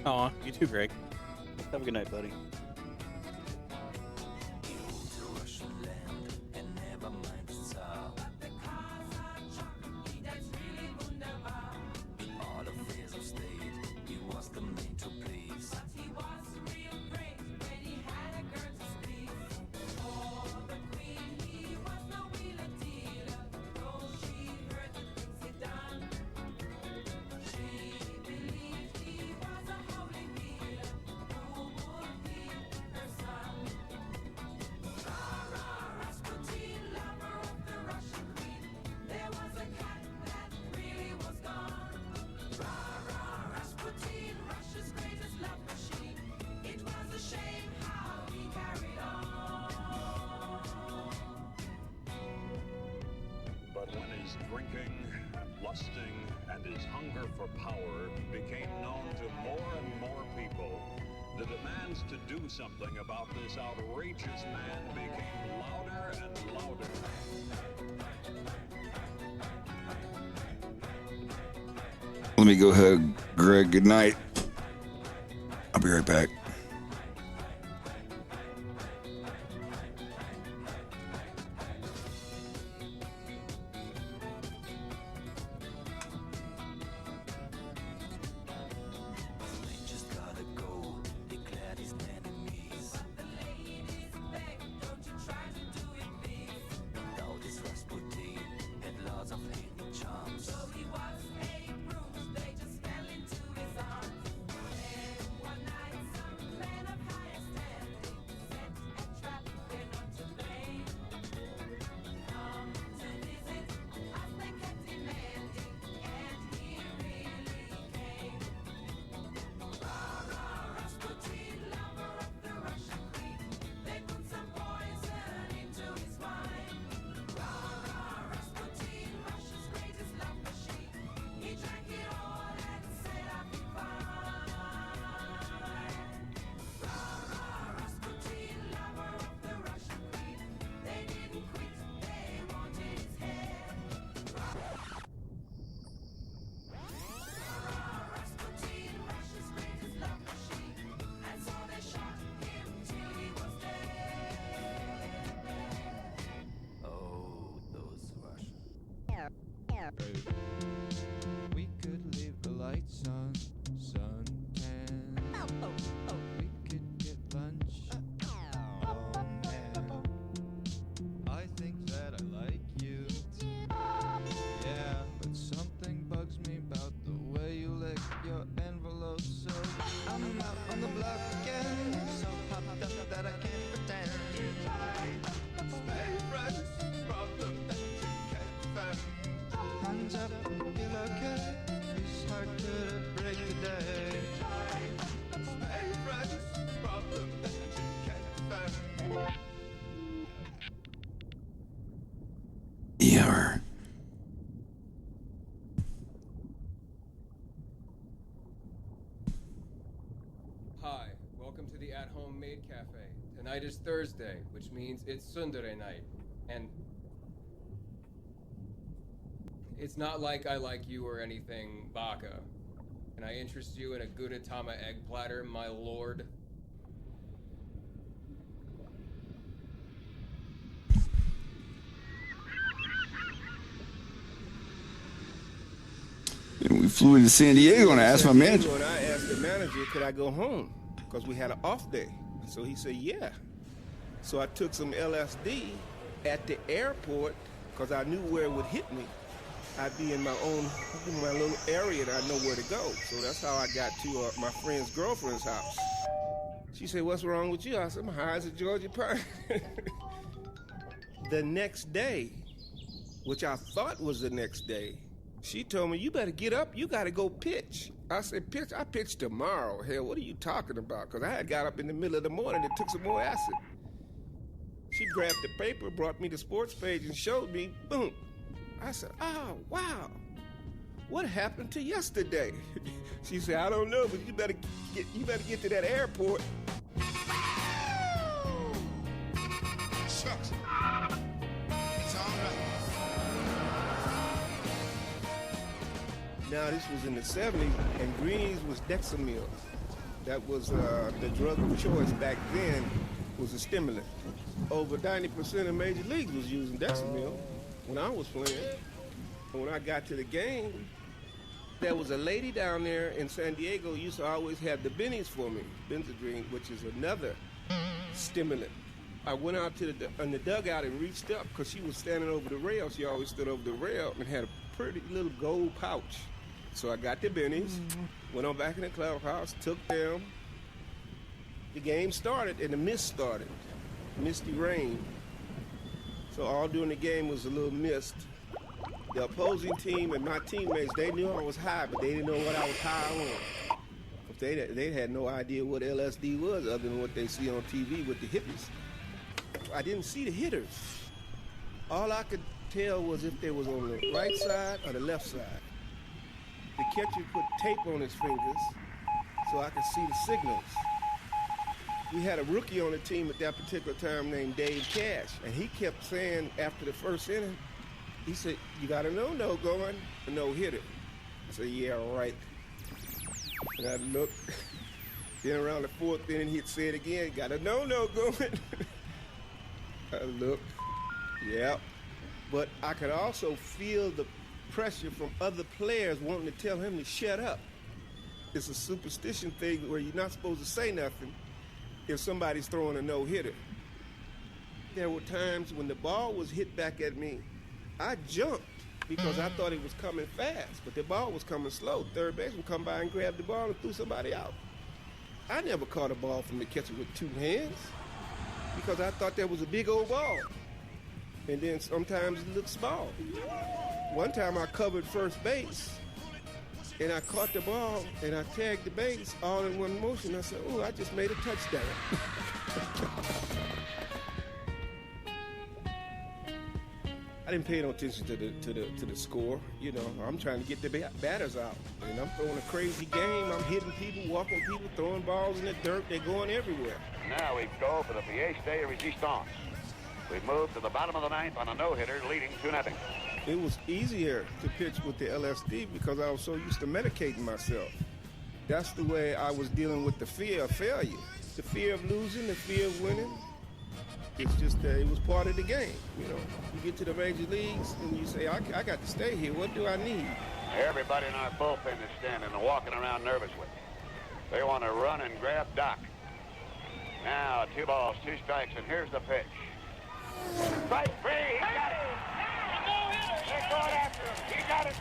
Aw, you too, Greg. Have a good night, buddy. Drinking, lusting, and his hunger for power became known to more and more people, the demands to do something about this outrageous man became louder and louder. Let me go hug Greg. Good night. I'll be right back. out on the block again. So popped up that I can't pretend. Stay fresh, problem that you can't find. Hands up and feel okay. It's hard to break the day. Stay fresh, problem that you can't find. Yeah. Hi, welcome to the At-Home Maid Cafe. Tonight is Thursday, which means it's Tsundere night. And it's not like I like you or anything, Baka. Can I interest you in a Gudetama egg platter, my lord? And we flew into San Diego, and I asked my manager. And I asked the manager, could I go home? Because we had an off day. So he said, yeah. So I took some LSD at the airport because I knew where it would hit me. I'd be in my little area that I know where to go. So that's how I got to my friend's girlfriend's house. She said, what's wrong with you? I said, I'm high as a Georgia pine. The next day, which I thought was the next day, she told me, you better get up, you gotta go pitch. I said, pitch? I pitch tomorrow. Hell, what are you talking about? Because I had got up in the middle of the morning and took some more acid. She grabbed the paper, brought me the sports page and showed me, boom. I said, oh, wow. What happened to yesterday? She said, I don't know, but you better get to that airport. Shucks. It's all right. Now, this was in the 70s, and greens was Dexamil. That was the drug of choice back then, was a stimulant. Over 90% of major leagues was using Dexamil when I was playing. And when I got to the game, there was a lady down there in San Diego who used to always have the bennies for me, Benzodrine, which is another stimulant. I went out to the dugout and reached up because she was standing over the rail. She always stood over the rail and had a pretty little gold pouch. So I got the bennies, went on back in the clubhouse, took them. The game started and the mist started, misty rain. So all during the game was a little mist. The opposing team and my teammates, they knew I was high, but they didn't know what I was high on. They had no idea what LSD was other than what they see on TV with the hippies. I didn't see the hitters. All I could tell was if they was on the right side or the left side. The catcher put tape on his fingers so I could see the signals. We had a rookie on the team at that particular time named Dave Cash, and he kept saying after the first inning, he said, you got a no-no going, a no-hitter. I said, yeah, right. And I looked. Then around the fourth inning, he'd say it again, got a no-no going. I looked, yeah. But I could also feel the pressure from other players wanting to tell him to shut up. It's a superstition thing where you're not supposed to say nothing if somebody's throwing a no-hitter. There were times when the ball was hit back at me, I jumped because I thought it was coming fast, but the ball was coming slow. Third baseman come by and grabbed the ball and threw somebody out. I never caught a ball from the catcher with two hands because I thought that was a big old ball. And then sometimes it looked small. One time I covered first base and I caught the ball and I tagged the base all in one motion. I said, oh, I just made a touchdown. I didn't pay no attention to the score. You know, I'm trying to get the batters out. And I'm throwing a crazy game. I'm hitting people, walking people, throwing balls in the dirt. They're going everywhere. Now we go for the pièce de résistance. We moved to the bottom of the ninth on a no-hitter, leading 2-0. It was easier to pitch with the LSD because I was so used to medicating myself. That's the way I was dealing with the fear of failure. The fear of losing, the fear of winning. It's just that it was part of the game. You know, you get to the major leagues and you say, I got to stay here. What do I need? Everybody in our bullpen is standing and walking around nervously. They want to run and grab Doc. Now, 2 balls, 2 strikes, and here's the pitch. Strike 3, he got it! They're going after him, he got it!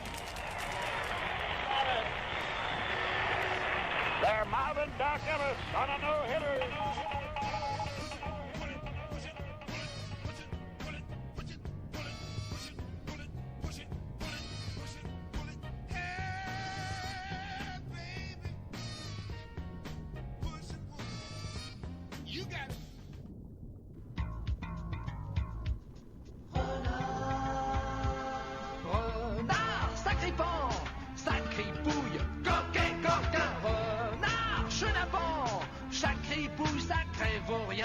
They're mobbing Doc Ellis on a no-hitter. You got it. Renard, sacré pan, sacré pouille, coquin, coquin, renard, chenapan, sacré pouille, sacré vaurien.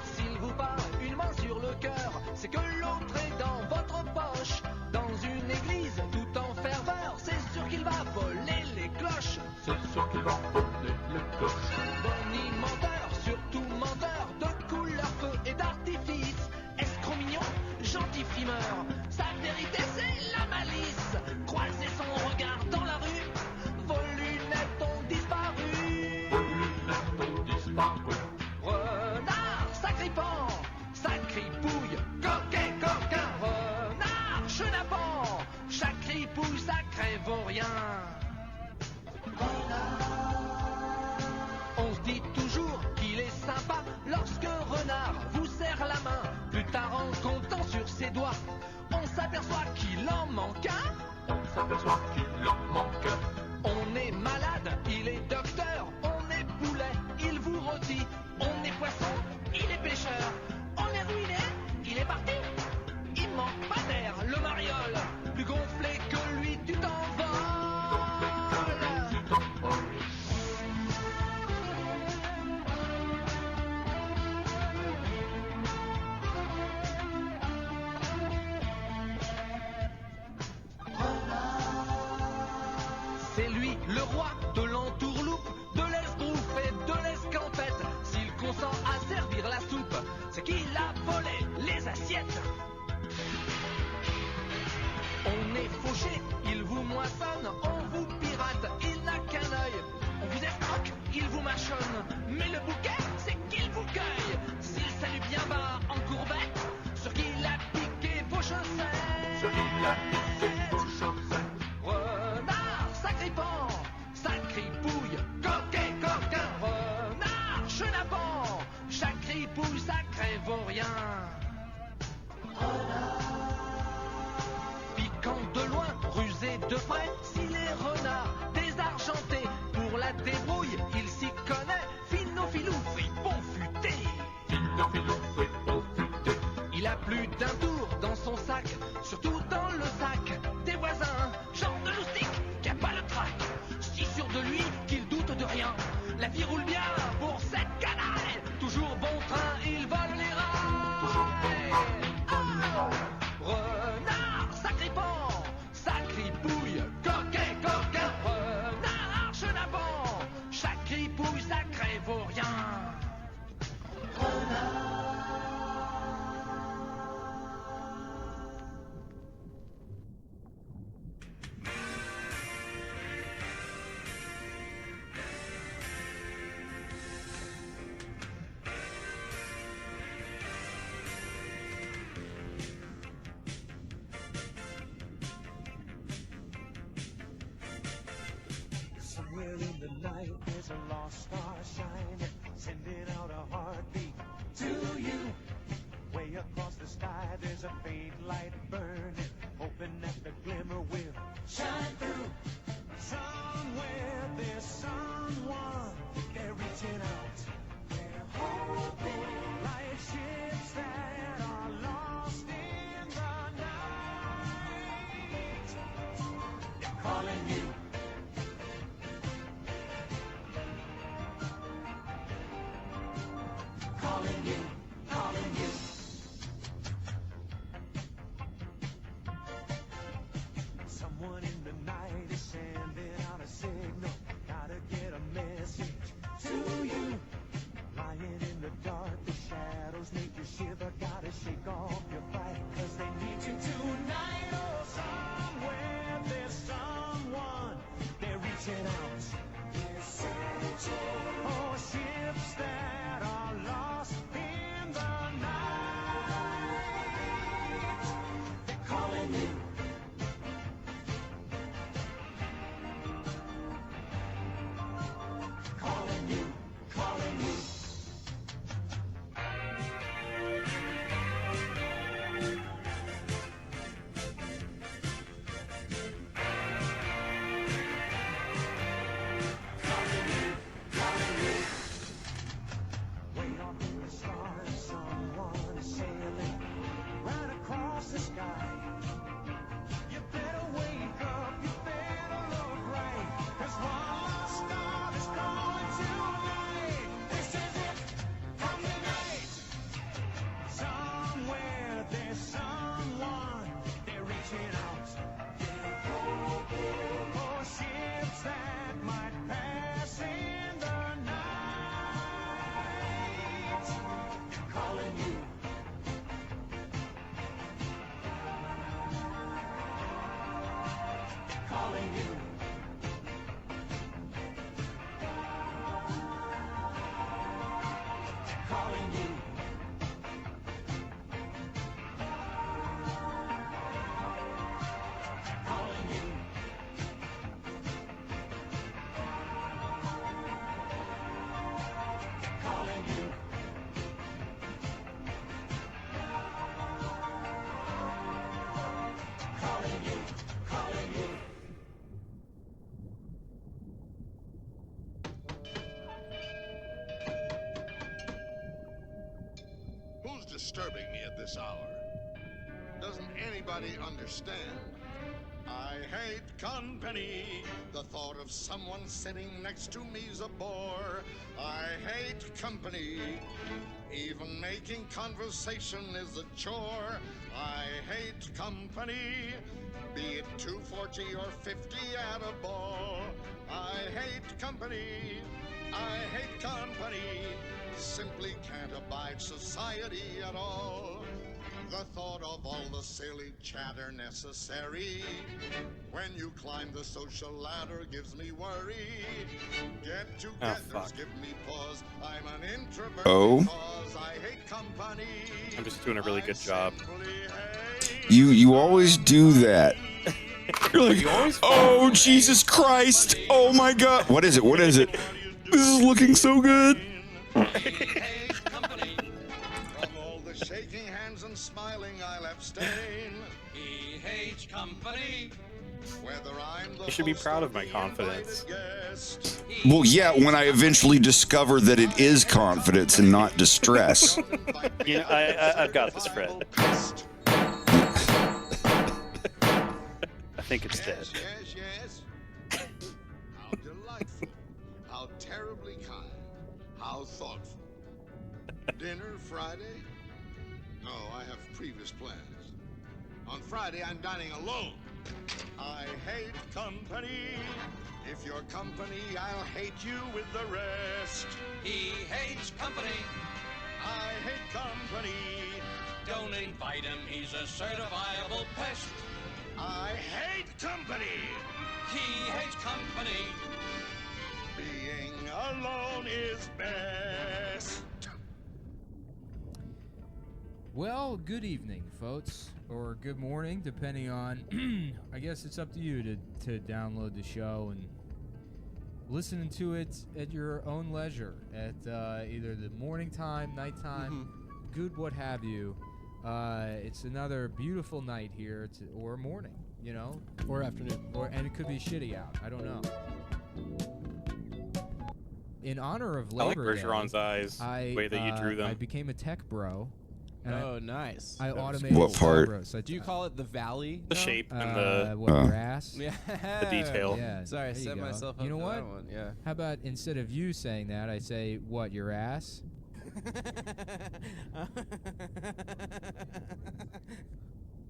S'il vous parle une main sur le cœur, c'est que l'autre est dans votre poche. Dans une église tout en ferveur, c'est sûr qu'il va voler les cloches. C'est sûr qu'il va voler les cloches. Bonnie menteur, surtout menteur, de couleur feu et d'artifice. Escroc mignon, gentil frimeur, sa vérité c'est la malice. Croiser son regard dans la rue, vos lunettes ont disparu. Vos lunettes ont disparu. Renard, sacré pan, sacré pouille, coquin, coquin, renard, chenapan, sacré pouille, sacré vaurien. On se dit toujours qu'il est sympa lorsque renard vous serre la main. Plus tard en comptant sur ses doigts, on s'aperçoit qu'il en manque un. On s'aperçoit qu'il en manque un. On est malade, il est docteur. On est poulet, il vous rôtit. On est poisson, il est pêcheur. On est ruiné, il est parti. Il manque pas d'air, le mariole. Plus gonflé que lui, tu t'envoles. C'est lui, le roi de l'entourloupe, de l'esbrouffe et de l'escampette. S'il consent à servir la soupe, c'est qu'il a volé les assiettes. On est fauché, il vous moissonne, on vous pirate, il n'a qu'un œil. On vous escroque, il vous mâchonne, mais le bouquet, c'est qu'il vous cueille. S'il salue bien bas en courbette, sur qu'il a piqué vos chaussettes. Sur qu'il a piqué vos chaussettes. Renard, sacré pan, sacré pouille, coquin, coquin, renard, chenapan, sacré pouille, sacré vaurien. Piquant de loin, rusé de près, s'il est renard, désargenté, pour la débrouille, il s'y connaît, finofilou, fripon futé. Finofilou, fripon futé. Il a plus d'un tour dans son sac, surtout dans le sac des voisins, genre de loustique qui a pas le trac, si sûr de lui qu'il doute de rien. La vie roule bien pour cette canaille, toujours bon train, il vole les rails. Oh, renard, sacré pan, sacré pouille, coquin, coquin, renard, chenapan, sacré pouille, sacré vaurien. Somewhere in the night there's a lost star shining, sending out a heartbeat to you. Way across the sky there's a faint light burning, hoping that the glimmer will shine through. Somewhere there's someone, they're reaching out, they're hoping, like ships that are lost in the night. They're calling you. Calling you, calling you. Someone in the night is sending out a signal, gotta get a message to you. Lying in the dark, the shadows make you shiver, gotta shake off your fright, 'cause they need you tonight. Oh, somewhere there's someone, they're reaching out, they're searching for ships that are lost in the night. They're calling you. this hour. Doesn't anybody understand? I hate company. The thought of someone sitting next to me's a bore. I hate company. Even making conversation is a chore. I hate company. Be it 240 or 50 at a ball. I hate company. I hate company. Simply can't abide society at all. The thought of all the silly chatter necessary when you climb the social ladder gives me worry. Get-togethers give me pause. I'm an introvert because I hate company. I'm just doing a really good job. You always do that. You're like, oh, Jesus Christ. Oh, my God. What is it? What is it? This is looking so good. Shaking hands and smiling, I'll abstain. He hates company. Whether I'm the You should be proud of my confidence. Well, yeah, when I eventually discover that it is confidence and not distress. You know, I've got this, Fred. I think it's dead. Yes. How delightful. How terribly kind. How thoughtful. Dinner Friday? No, I have previous plans. On Friday, I'm dining alone. I hate company. If you're company, I'll hate you with the rest. He hates company. I hate company. Don't invite him, he's a certifiable pest. I hate company. He hates company. Being alone is best. Well, good evening, folks, or good morning, depending on, I guess it's up to you to download the show and listen to it at your own leisure, at either the morning time, nighttime, good what have you. It's another beautiful night here, or morning, you know? Or afternoon. And it could be shitty out, I don't know. In honor of I like Labor Day, Bergeron's eyes, the way that you drew them. I became a tech bro. Oh, nice. I automated what part? Do you call it the valley? The now? shape and the grass. Yeah. The detail. Yeah. Sorry, I there set you go. myself up You know for what? that one. Yeah. How about instead of you saying that, I say, what, your ass?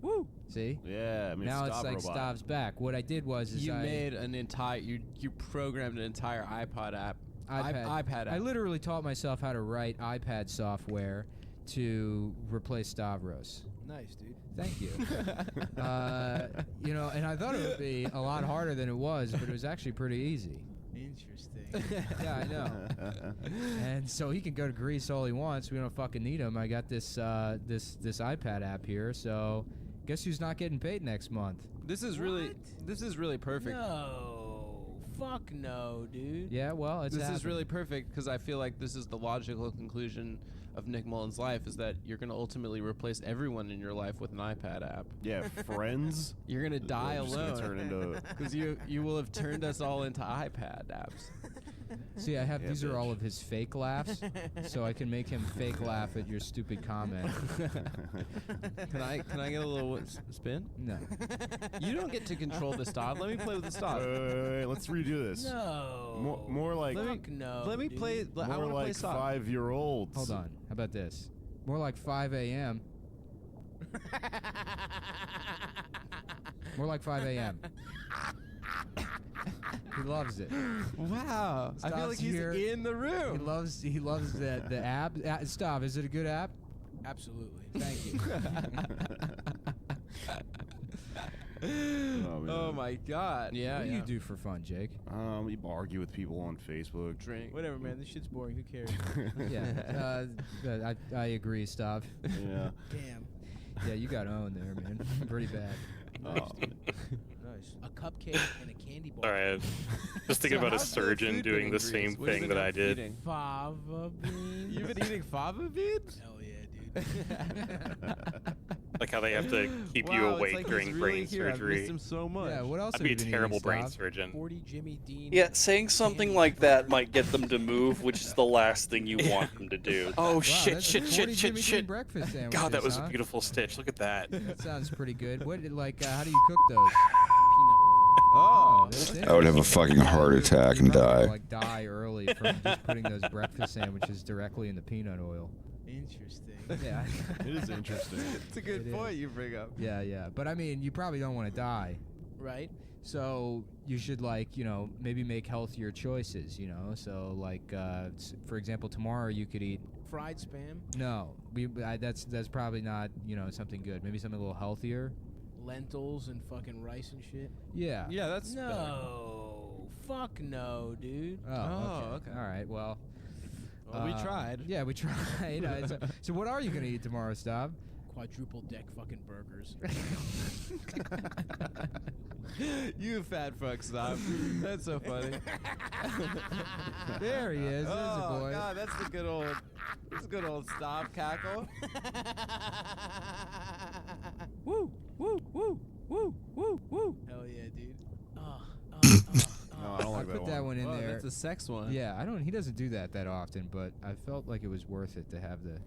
Woo! See? Yeah. I mean, now it's Stav like robot. Stav's back. What I did was You made an entire. You programmed an entire iPod app. iPad app. I literally taught myself how to write iPad software to replace Stavros. Nice, dude. Thank you. You know, and I thought it would be a lot harder than it was, but it was actually pretty easy. Interesting. Yeah, I know. And so he can go to Greece all he wants. We don't fucking need him. I got this this iPad app here. So, guess who's not getting paid next month? This is really perfect. No. Fuck no, dude. Yeah, well, it's This is happening. really perfect because I feel like this is the logical conclusion of Nick Mullen's life is that you're going to ultimately replace everyone in your life with an iPad app. Yeah, friends. You're going to die Just gonna alone turn into because you will have turned us all into iPad apps. See, I have these are all of his fake laughs, so I can make him fake laugh at your stupid comment. Can I get a little spin? No. You don't get to control the stop. Let me play with the stop. Wait, let's redo this. No. More like. Let me play. I More want to play like stop. 5-year-olds. Hold on. How about this? More like 5 a.m. More like 5 a.m. He loves it. Wow. I feel Stav's like he's here. in the room. He loves the app. Stav, is it a good app? Absolutely. Thank you. Oh my God. Yeah. What do you do for fun, Jake? We argue with people on Facebook. Drink. Whatever, man. This shit's boring. Who cares? Yeah. I agree, Stav. Yeah. Damn. Yeah, you got owned there, man. Pretty bad. Nice, dude. Nice. A cupcake and a candy bar. Sorry, I was just thinking about a how's the surgeon food doing been the in same Greece? What have thing you that I been did. eating? Fava beans. You've been eating fava beans? Hell yeah, dude. Like how they have to keep you Wow, it's awake like during he's really brain here. I've surgery. missed him so much. Yeah, what else I'd have be you a been terrible eating, brain Stav? surgeon. 40 Jimmy Dean. Yeah, saying something like that might get them to move, which is the last thing you want them to do. Oh Wow, shit, that's shit, 40 shit, Jimmy shit, Dean shit. breakfast sandwiches, God, that was huh? a beautiful stitch. Look at that. That sounds pretty good. What, like, how do you cook those? Oh, that's I would have a interesting. fucking heart attack and You're probably die. gonna, like, die early from just putting those breakfast sandwiches directly in the peanut oil. Interesting. Yeah. It is interesting. It's a good It point is. you bring up. Yeah. But I mean, you probably don't want to die. Right? So you should, like, you know, maybe make healthier choices, you know? So, like, for example, tomorrow you could eat... Fried spam. No. That's probably not, you know, something good. Maybe something a little healthier. Lentils and fucking rice and shit. Yeah. Yeah, that's No. Fuck no, dude. Oh, okay. All right, well... Well, we tried. Yeah, we tried. So what are you going to eat tomorrow, Stav? Quadruple deck fucking burgers. You fat fuck, stop. That's so funny. There he is. There's the Oh boy. God, that's the good old stop cackle. Woo, woo, woo, woo, woo, woo. Hell yeah, dude. No, I don't like I put that that one in Oh, there. that's a sex one. Yeah, he doesn't do that often, but I felt like it was worth it to have the...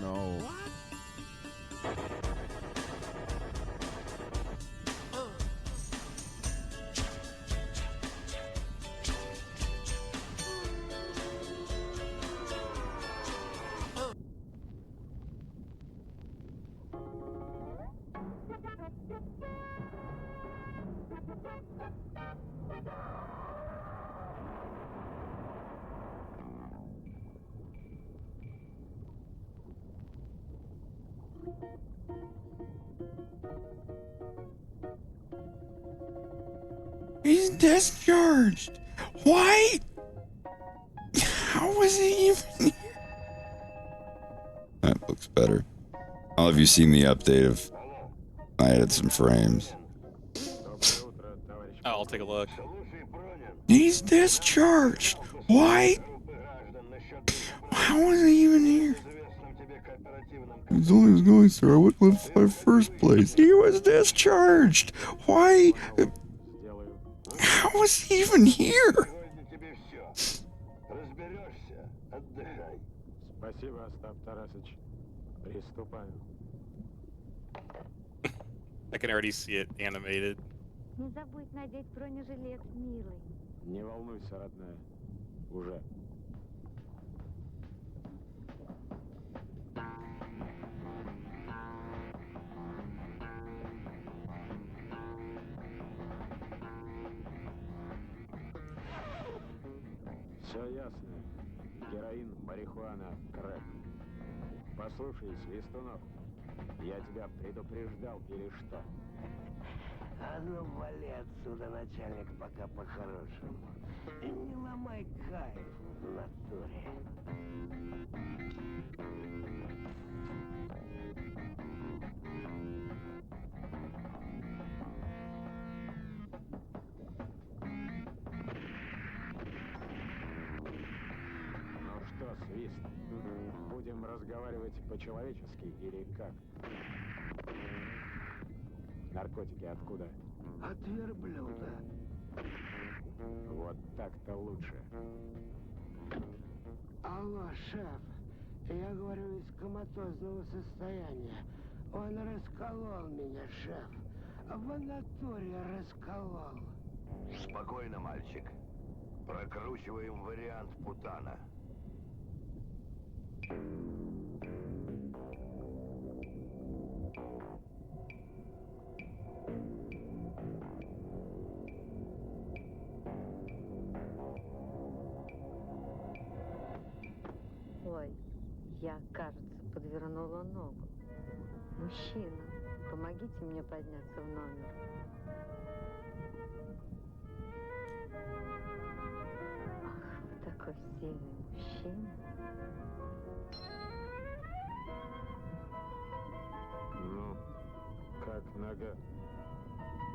No. He's discharged. Why? How was he even here? That looks better. I don't know if you've seen the update of... I added some frames. Oh, I'll take a look. He's discharged. Why? How was he even here? As long as going, sir, I wouldn't live for first place. He was discharged. Why? How was he even here? I can already see it animated. Не забудь надеть бронежилет, милый. Не волнуйся, родная. Уже. Все ясно. Героин, марихуана, крэк. Послушай, Свистунов, я тебя предупреждал или что? А ну, вали отсюда, начальник, пока по-хорошему. И не ломай кайф в натуре. Ну что, Свист, будем разговаривать по-человечески или как? Наркотики откуда? От верблюда. Вот так-то лучше. Алло, шеф. Я говорю из коматозного состояния. Он расколол меня, шеф. В натуре расколол. Спокойно, мальчик. Прокручиваем вариант Путана. Ой, я, кажется, подвернула ногу. Мужчина, помогите мне подняться в номер. Ах, вы такой сильный мужчина. Ну, как нога?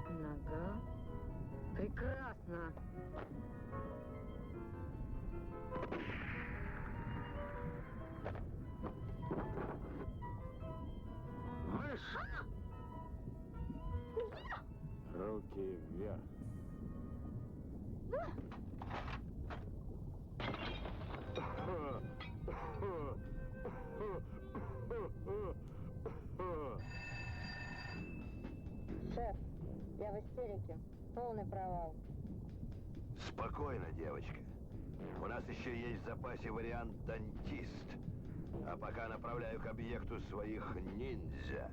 Нога? Прекрасно. Руки вверх. Шеф, я в истерике. Полный провал. Спокойно, девочка. У нас еще есть в запасе вариант «Дантист». А пока направляю к объекту своих ниндзя.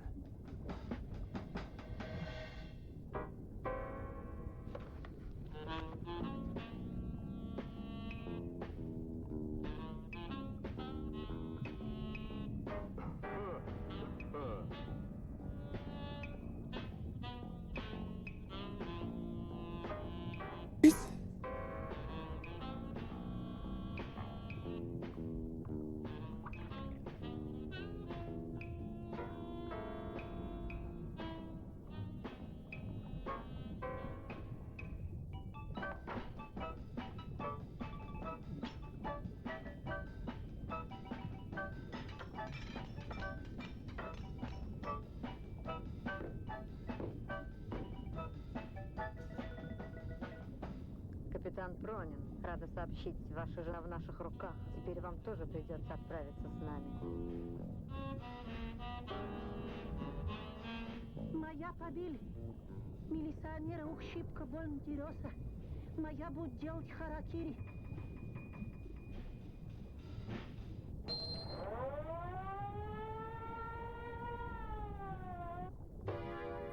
Капитан Пронин, рада сообщить, ваша жена в наших руках. Теперь вам тоже придется отправиться с нами. Моя фамилия. Милиционера Ухшипка Больнтереса. Моя будет делать харакири.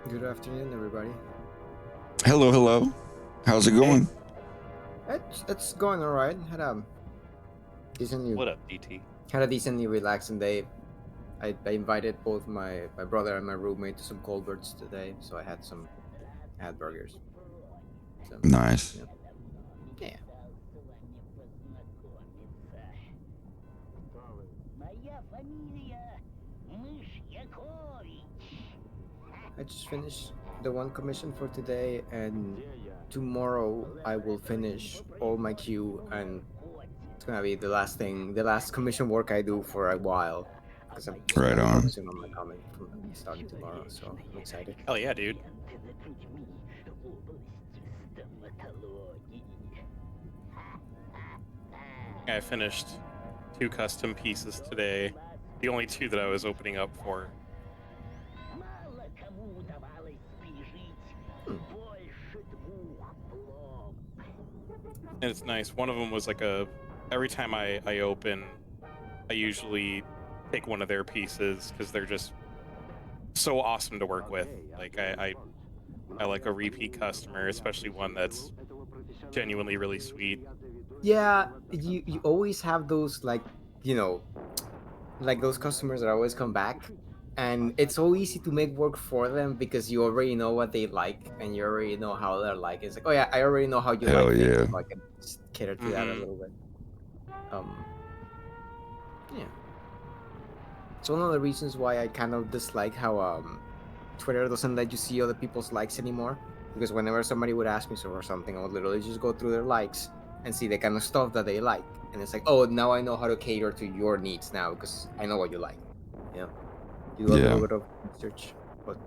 Good afternoon, everybody. Hello, hello. How's it going? It's going alright. Had a decently. What up, DT? Had a decently relaxing day. I invited both my brother and my roommate to some Colberts today, so I had burgers. So, Nice. Yeah. Моя фамилия Мышьякович. I just finished the one commission for today, and tomorrow I will finish all my queue, and it's gonna be the last commission work I do for a while, because I'm just Right on. focusing on my comic from starting tomorrow, so I'm excited. Hell yeah, dude. I finished 2 custom pieces today. The only 2 that I was opening up for. And it's nice. One of them was like every time I open, I usually take one of their pieces because they're just so awesome to work with. Like I like a repeat customer, especially one that's genuinely really sweet. Yeah, you always have those, like, like those customers that always come back, and it's so easy to make work for them because you already know what they like and you already know how they're like. It's like, oh yeah, I already know how you Hell like yeah. things, so I can just cater to that a little bit. Yeah. It's one of the reasons why I kind of dislike how Twitter doesn't let you see other people's likes anymore. Because whenever somebody would ask me for something, I would literally just go through their likes and see the kind of stuff that they like. And it's like, oh, now I know how to cater to your needs now because I know what you like. Yeah. Do a little bit of research. But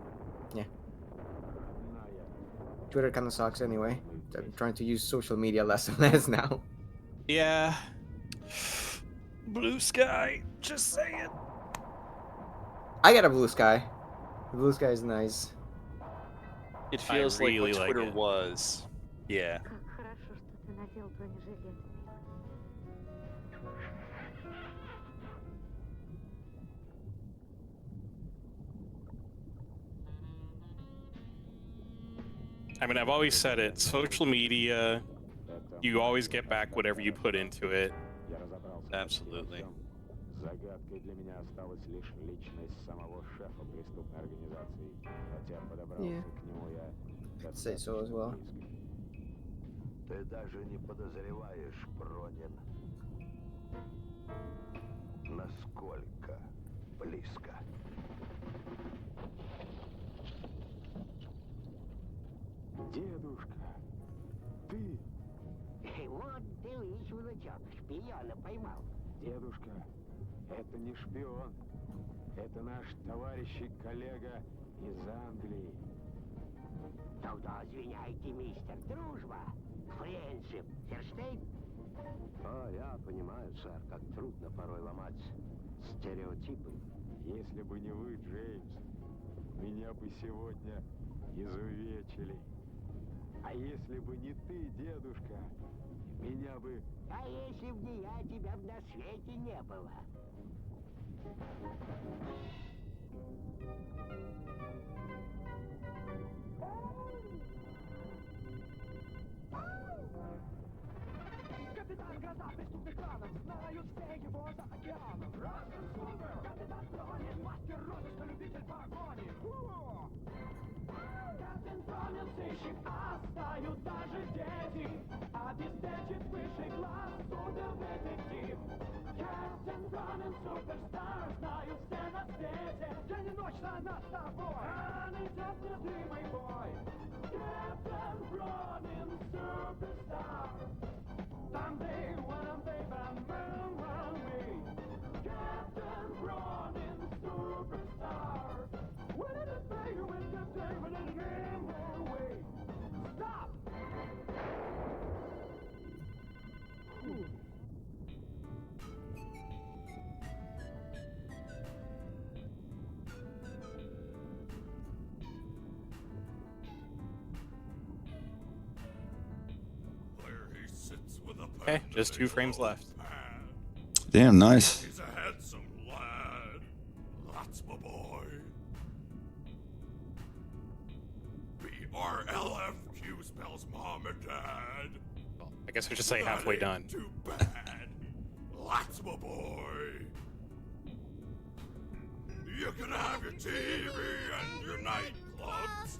yeah. Twitter kind of sucks anyway. I'm trying to use social media less and less now. Yeah. Blue sky, just saying. I got a blue sky. The blue sky is nice. It feels like really what like Twitter it. was. Yeah. Как хорошо, что ты надел бронежилет. I mean, I've always said it. Social media, you always get back whatever you put into it. Absolutely. Загадкой для меня осталась лишь личность самого шефа преступной организации. Хотя подобрался к нему я I'd say so as well. Ты даже не подозреваешь, Пронин, насколько близко. Дедушка, ты... Вот дивись, внучок, шпиона поймал. Дедушка, это не шпион. Это наш товарищ и коллега из Англии. Тогда извиняйте, мистер. Дружба. Френдшип. Ферштейн? Я понимаю, сэр, как трудно порой ломать стереотипы. Если бы не вы, Джеймс, меня бы сегодня изувечили. А если бы не ты, дедушка, меня бы... А если б не я, тебя б на свете не было. Капитан гроза преступных планов, знают все его за океаном. Russian Super! Капитан Пронин, мастер розыска, любитель погони. Капитан Пронин, сыщик, а знают даже дети. Обеспечит высший класс, супер-детектив. Капитан Пронин, суперстар, знают все на свете. День и ночь она с тобой, а идет незримый бой. Капитан Пронин, суперстар. Someday when I'm big, I'm run away. Captain Ronin, superstar. When did it pay you in the day when it came away? Stop! Okay, just 2 frames left. Damn, nice. He's a handsome lad. That's my boy. BRLFQ spells mom and dad. Well, I guess we should say halfway done. Too bad. That's my boy. You can have your TV and your nightclubs.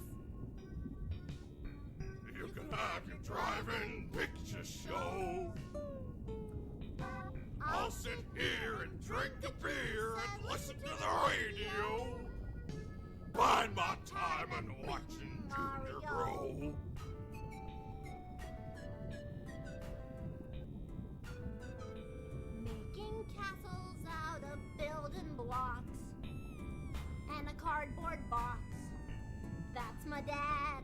You can have your drive-in picture show. I'll sit here and drink a beer and listen to the radio. Bide my time and watching Junior grow. Making castles out of building blocks and a cardboard box. That's my dad.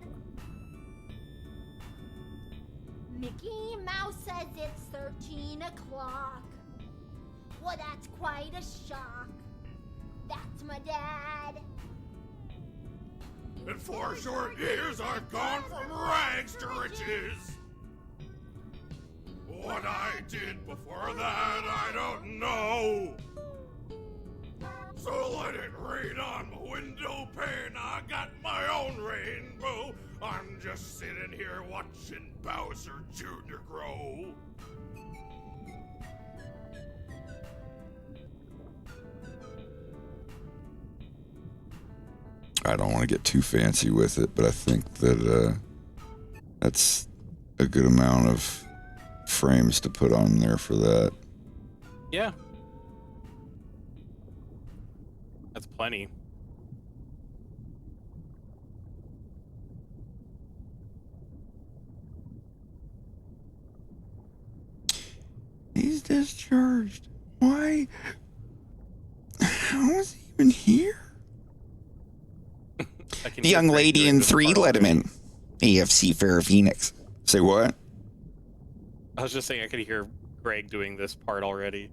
Mickey Mouse says it's 13 o'clock. Well, that's quite a shock. That's my dad. In 4 short years, I've gone from rags to riches. What I did before that, I don't know. So let it rain on my window pane. I got my own rainbow. I'm just sitting here watching Bowser Jr. grow. I don't want to get too fancy with it, but I think that that's a good amount of frames to put on there for that. Yeah. That's plenty. He's discharged. Why? How is he even here? The young lady in 3 let him in. AFC Fair Phoenix. Say what? I was just saying I could hear Greg doing this part already.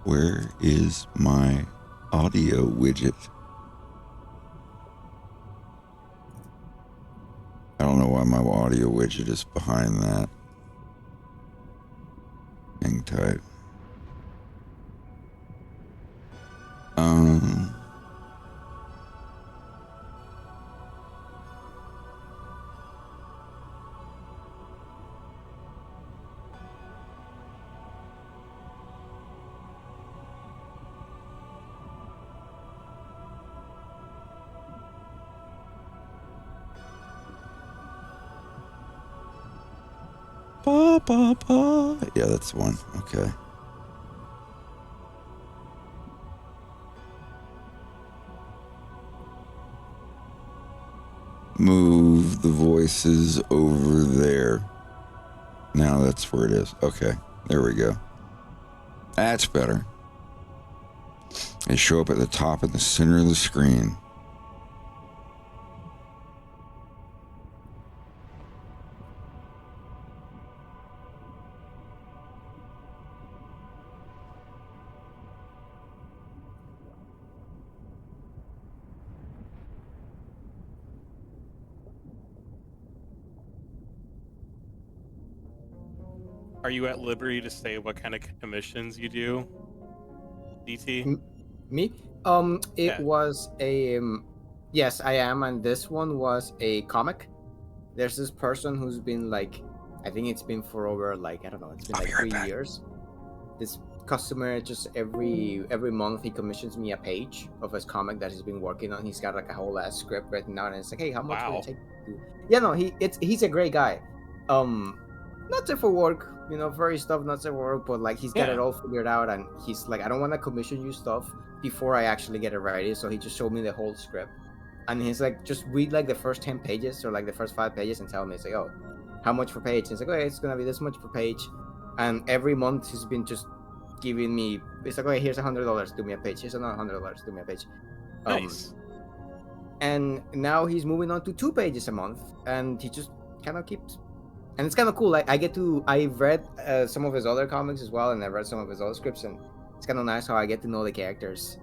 Where is my audio widget? I don't know why my audio widget is behind that. Hang tight. Yeah, that's the one. Okay. Move the voices over there. Now that's where it is. Okay, there we go. That's better. They show up at the top in the center of the screen. Are you at liberty to say what kind of commissions you do, DT? Me? It Yeah. was a yes, I am, and this one was a comic. There's this person who's been like, I think it's been for over like I don't know, it's been like 3 years. This customer just every month he commissions me a page of his comic that he's been working on. He's got like a whole ass script written out, and it's like, hey, how much would it take to do? Yeah, no, he's a great guy. Not safe for work, very stuff not safe for work, but like he's got it all figured out, and he's like, I don't want to commission you stuff before I actually get it ready. So he just showed me the whole script, and he's like, just read like the first 10 pages or like the first 5 pages and tell me. It's like, oh, how much per page? And it's like, okay, it's gonna be this much per page, and every month he's been just giving me. It's like, okay, here's $100, do me a page. Here's another $100, do me a page. Nice. And now he's moving on to 2 pages a month, and he just kind of keeps. And it's kind of cool. Like I've read some of his other comics as well, and I've read some of his other scripts, and it's kind of nice how I get to know the characters,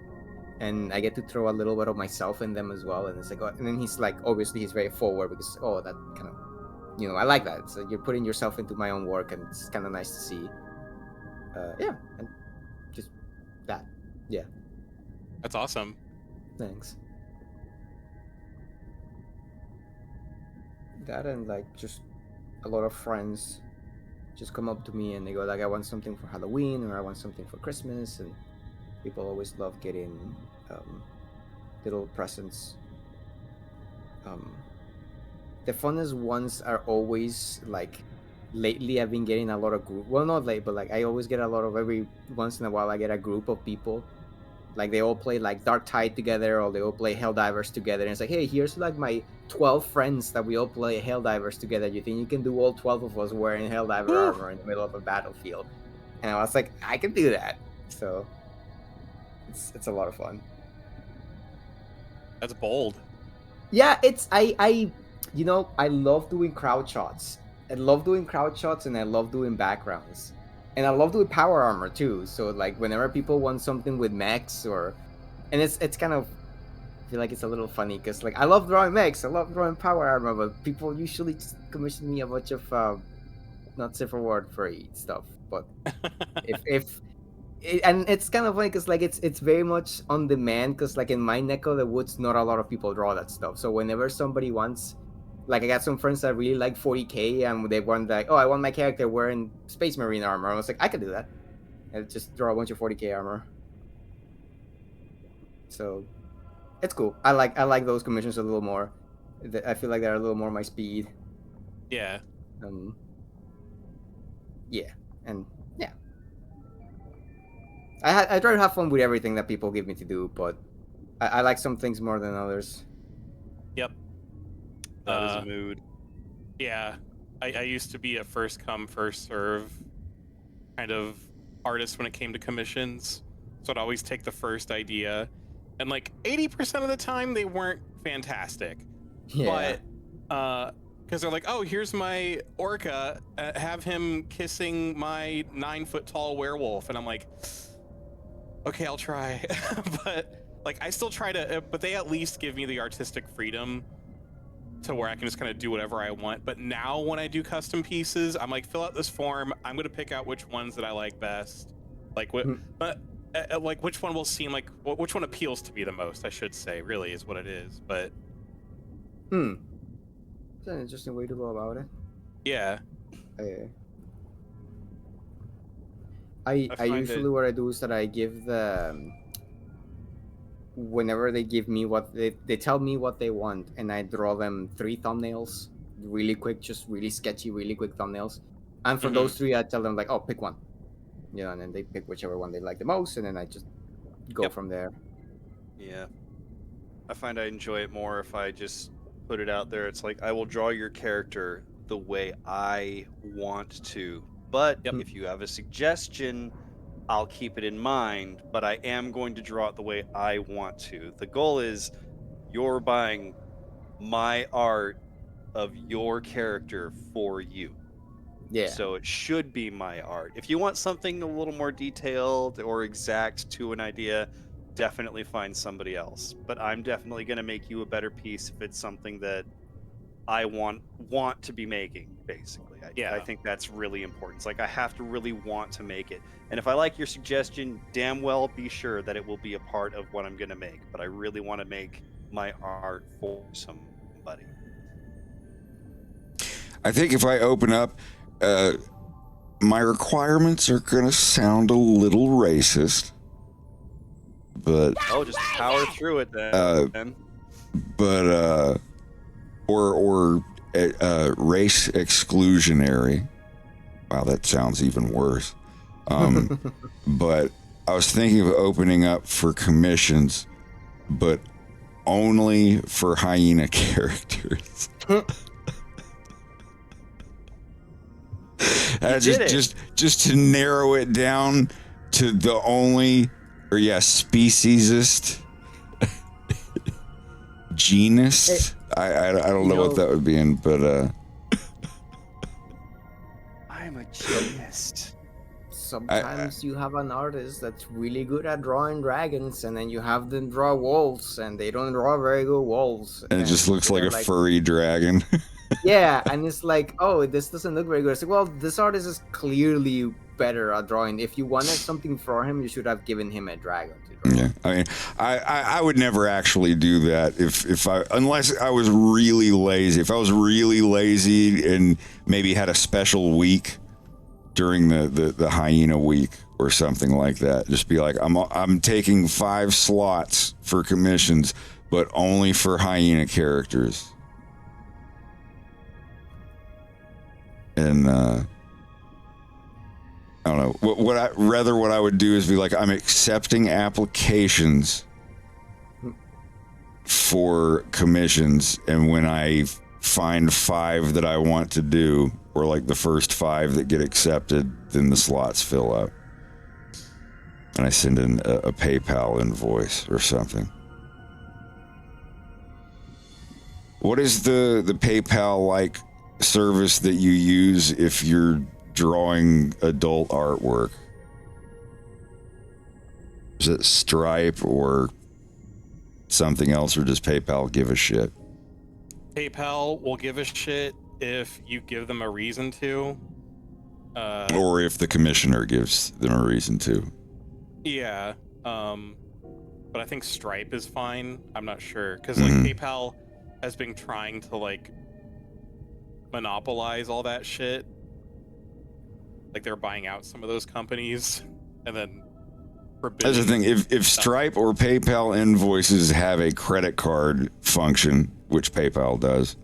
and I get to throw a little bit of myself in them as well. And it's like, and then he's like, obviously he's very forward because that kind of, I like that. So you're putting yourself into my own work, and it's kind of nice to see. Yeah, and just that. Yeah. That's awesome. Thanks. That and like just a lot of friends just come up to me and they go like, I want something for Halloween or I want something for Christmas, and people always love getting little presents. The funnest ones are always like, lately I've been getting a lot of group, well, not late, but like I always get a lot of, every once in a while I get a group of people, like they all play like Dark Tide together, or they all play Helldivers together, and it's like, hey, here's like my 12 friends that we all play Helldivers together. You think you can do all 12 of us wearing Helldiver armor in the middle of a battlefield? And I was like, I can do that. So it's a lot of fun. That's bold. Yeah, it's I love doing crowd shots. I love doing crowd shots, and I love doing backgrounds, and I love doing power armor too. So like whenever people want something with mechs, and it's kind of, I feel like it's a little funny because like I love drawing mechs, I love drawing power armor, but people usually just commission me a bunch of not safe for word free stuff. But and it's kind of funny because like it's very much on demand, because like in my neck of the woods, not a lot of people draw that stuff. So whenever somebody wants, like I got some friends that really like 40k, and they want like, oh, I want my character wearing Space Marine armor. I was like, I can do that. And just draw a bunch of 40k armor. So it's cool. I like those commissions a little more. I feel like they're a little more my speed. Yeah. Yeah, and yeah. I try to have fun with everything that people give me to do, but I like some things more than others. Yep. That is a mood. Yeah. I used to be a first come, first serve kind of artist when it came to commissions. So I'd always take the first idea. And like 80% of the time they weren't fantastic. Yeah. But because they're like, oh, here's my orca, have him kissing my 9-foot tall werewolf. And I'm like, okay, I'll try. But like I still try to, but they at least give me the artistic freedom to where I can just kind of do whatever I want. But now when I do custom pieces, I'm like, fill out this form. I'm going to pick out which ones that I like best. Like what, like which one will seem like, which one appeals to me the most, I should say, really is what it is. But it's an interesting way to go about it. Yeah. I usually what I do is that I give the whenever they give me what they tell me what they want, and I draw them 3 thumbnails really quick, just really sketchy, really quick thumbnails, And for those three, I tell them like, oh, pick one. You know, and then they pick whichever one they like the most, and then I just go from there. Yeah. I find I enjoy it more if I just put it out there. It's like, I will draw your character the way I want to. But if you have a suggestion, I'll keep it in mind, but I am going to draw it the way I want to. The goal is you're buying my art of your character for you. Yeah. So it should be my art. If you want something a little more detailed or exact to an idea, definitely find somebody else. But I'm definitely going to make you a better piece if it's something that I want to be making, basically. I think that's really important. It's like I have to really want to make it. And if I like your suggestion, damn well be sure that it will be a part of what I'm going to make. But I really want to make my art for somebody. I think if I open up, my requirements are going to sound a little racist. But just power through it then. But or race exclusionary. Wow, that sounds even worse. But I was thinking of opening up for commissions, but only for hyena characters. Just to narrow it down to the only, speciesist, genus. I don't know what that would be in, but I'm a genius. Sometimes you have an artist that's really good at drawing dragons, and then you have them draw wolves, and they don't draw very good wolves. And it just looks like a furry dragon. Yeah, and it's like, oh, this doesn't look very good. It's like, well, this artist is clearly better at drawing. If you wanted something for him, you should have given him a dragon to draw. Yeah, I mean, I would never actually do that unless I was really lazy. If I was really lazy and maybe had a special week during the hyena week or something like that, just be like, I'm taking 5 slots for commissions, but only for hyena characters. And I don't know what I would do is be like, I'm accepting applications for commissions, and when I find 5 that I want to do, or like the first 5 that get accepted, then the slots fill up, and I send in a PayPal invoice or something. What is the PayPal like service that you use if you're drawing adult artwork? Is it Stripe or something else, or does PayPal give a shit? PayPal will give a shit if you give them a reason to. Or if the commissioner gives them a reason to. Yeah. But I think Stripe is fine. I'm not sure. Because like PayPal has been trying to like monopolize all that shit. Like they're buying out some of those companies and then That's the thing. If Stripe or PayPal invoices have a credit card function, which PayPal does,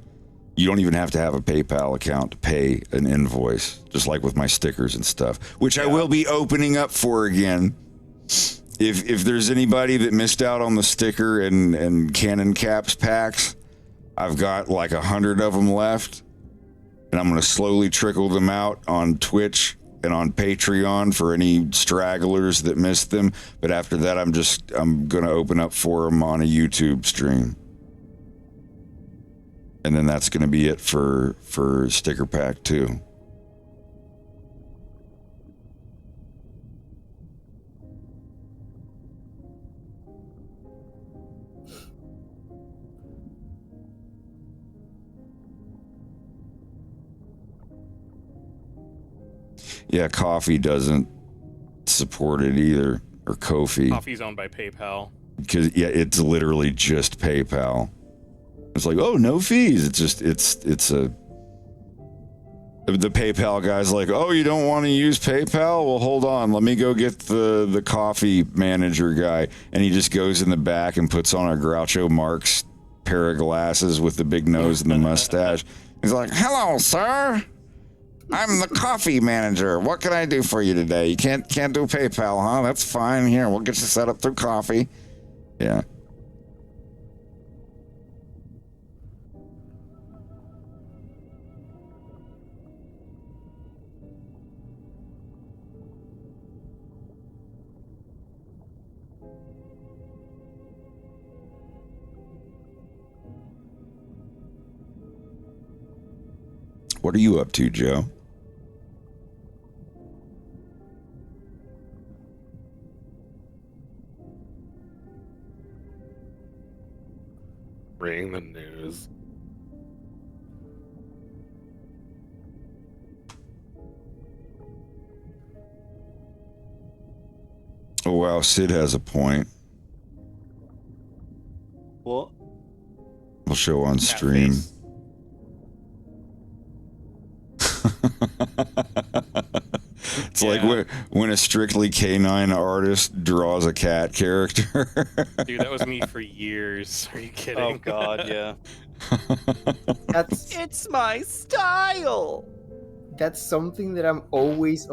you don't even have to have a PayPal account to pay an invoice, just like with my stickers and stuff, which I will be opening up for again. If there's anybody that missed out on the sticker and Cannon Caps packs, I've got like 100 of them left, and I'm going to slowly trickle them out on Twitch and on Patreon for any stragglers that missed them. But after that, I'm going to open up for them on a YouTube stream. And then that's going to be it for Sticker Pack 2. Yeah, Coffee doesn't support it either, or Ko-fi. Coffee's owned by PayPal. Because it's literally just PayPal. It's like, oh, no fees. It's just it's a. The PayPal guy's like, oh, you don't want to use PayPal? Well, hold on, let me go get the coffee manager guy, and he just goes in the back and puts on a Groucho Marx pair of glasses with the big nose and the mustache. He's like, hello, sir. I'm the coffee manager. What can I do for you today? You can't do PayPal, huh? That's fine. Here, we'll get you set up through coffee. Yeah. What are you up to, Joe? Reading the news. Oh, wow. Sid has a point. What? We'll show on stream. It's like when a strictly canine artist draws a cat character. Dude, that was me for years. Are you kidding? Oh God, yeah. It's my style. That's something that I'm always